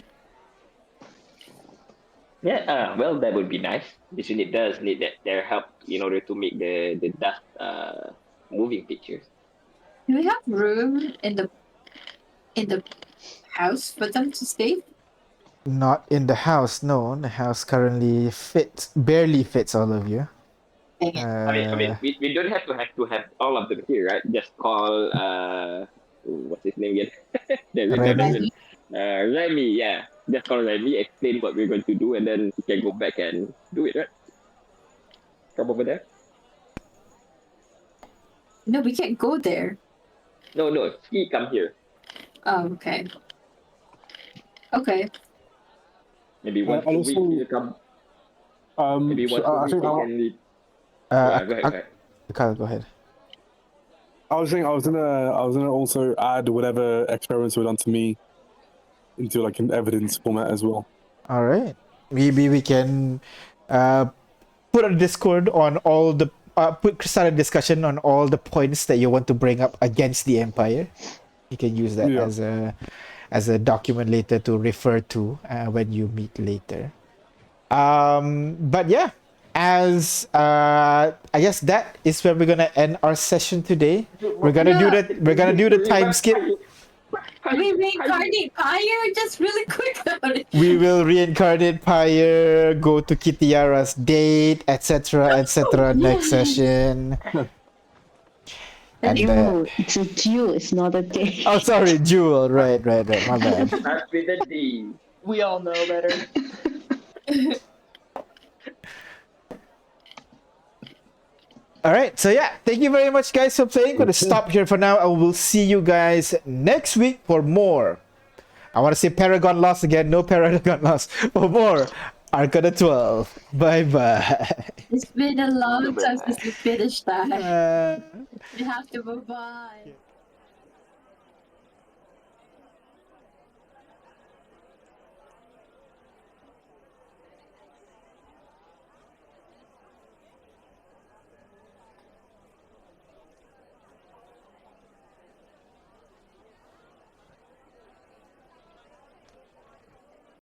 Yeah, well, that would be nice. This unit does need their help in order to make the dust moving pictures. Do we have room in the house for them to stay? Not in the house, no. The house currently barely fits all of you. Dang it. We don't have to have all of them here, right? Just call what's his name again? Remy? Remy, yeah. Just call Remy, explain what we're going to do, and then we can go back and do it, right? Come over there. No, we can't go there. No, he come here. Oh, okay. Okay. Maybe once a week also- he'll come. Maybe once a I week think he I'll- can leave. Uh, Go ahead. Akal, go ahead. I was saying I was gonna also add whatever experiments were done to me into like an evidence format as well. All right. Maybe we can put a Discord on all the start a discussion on all the points that you want to bring up against the Empire. You can use that Yeah. as a document later to refer to when you meet later. But yeah, as I guess that is where we're gonna end our session today. We're gonna do the time skip. We reincarnate Pyre just really quick about it. We will reincarnate Pyre, go to Kitiara's date, etc., next session. And No, it's a duel, it's not a game. oh, sorry, Jewel. Right. My bad. Start with the D. We all know better. All right, so yeah, thank you very much, guys, for playing. Gonna stop here for now. I will see you guys next week for more. I want to say Paragon lost again. No Paragon lost. For more Arcana 12. Bye bye. It's been a long time since we finished that. Uh, We have to move on.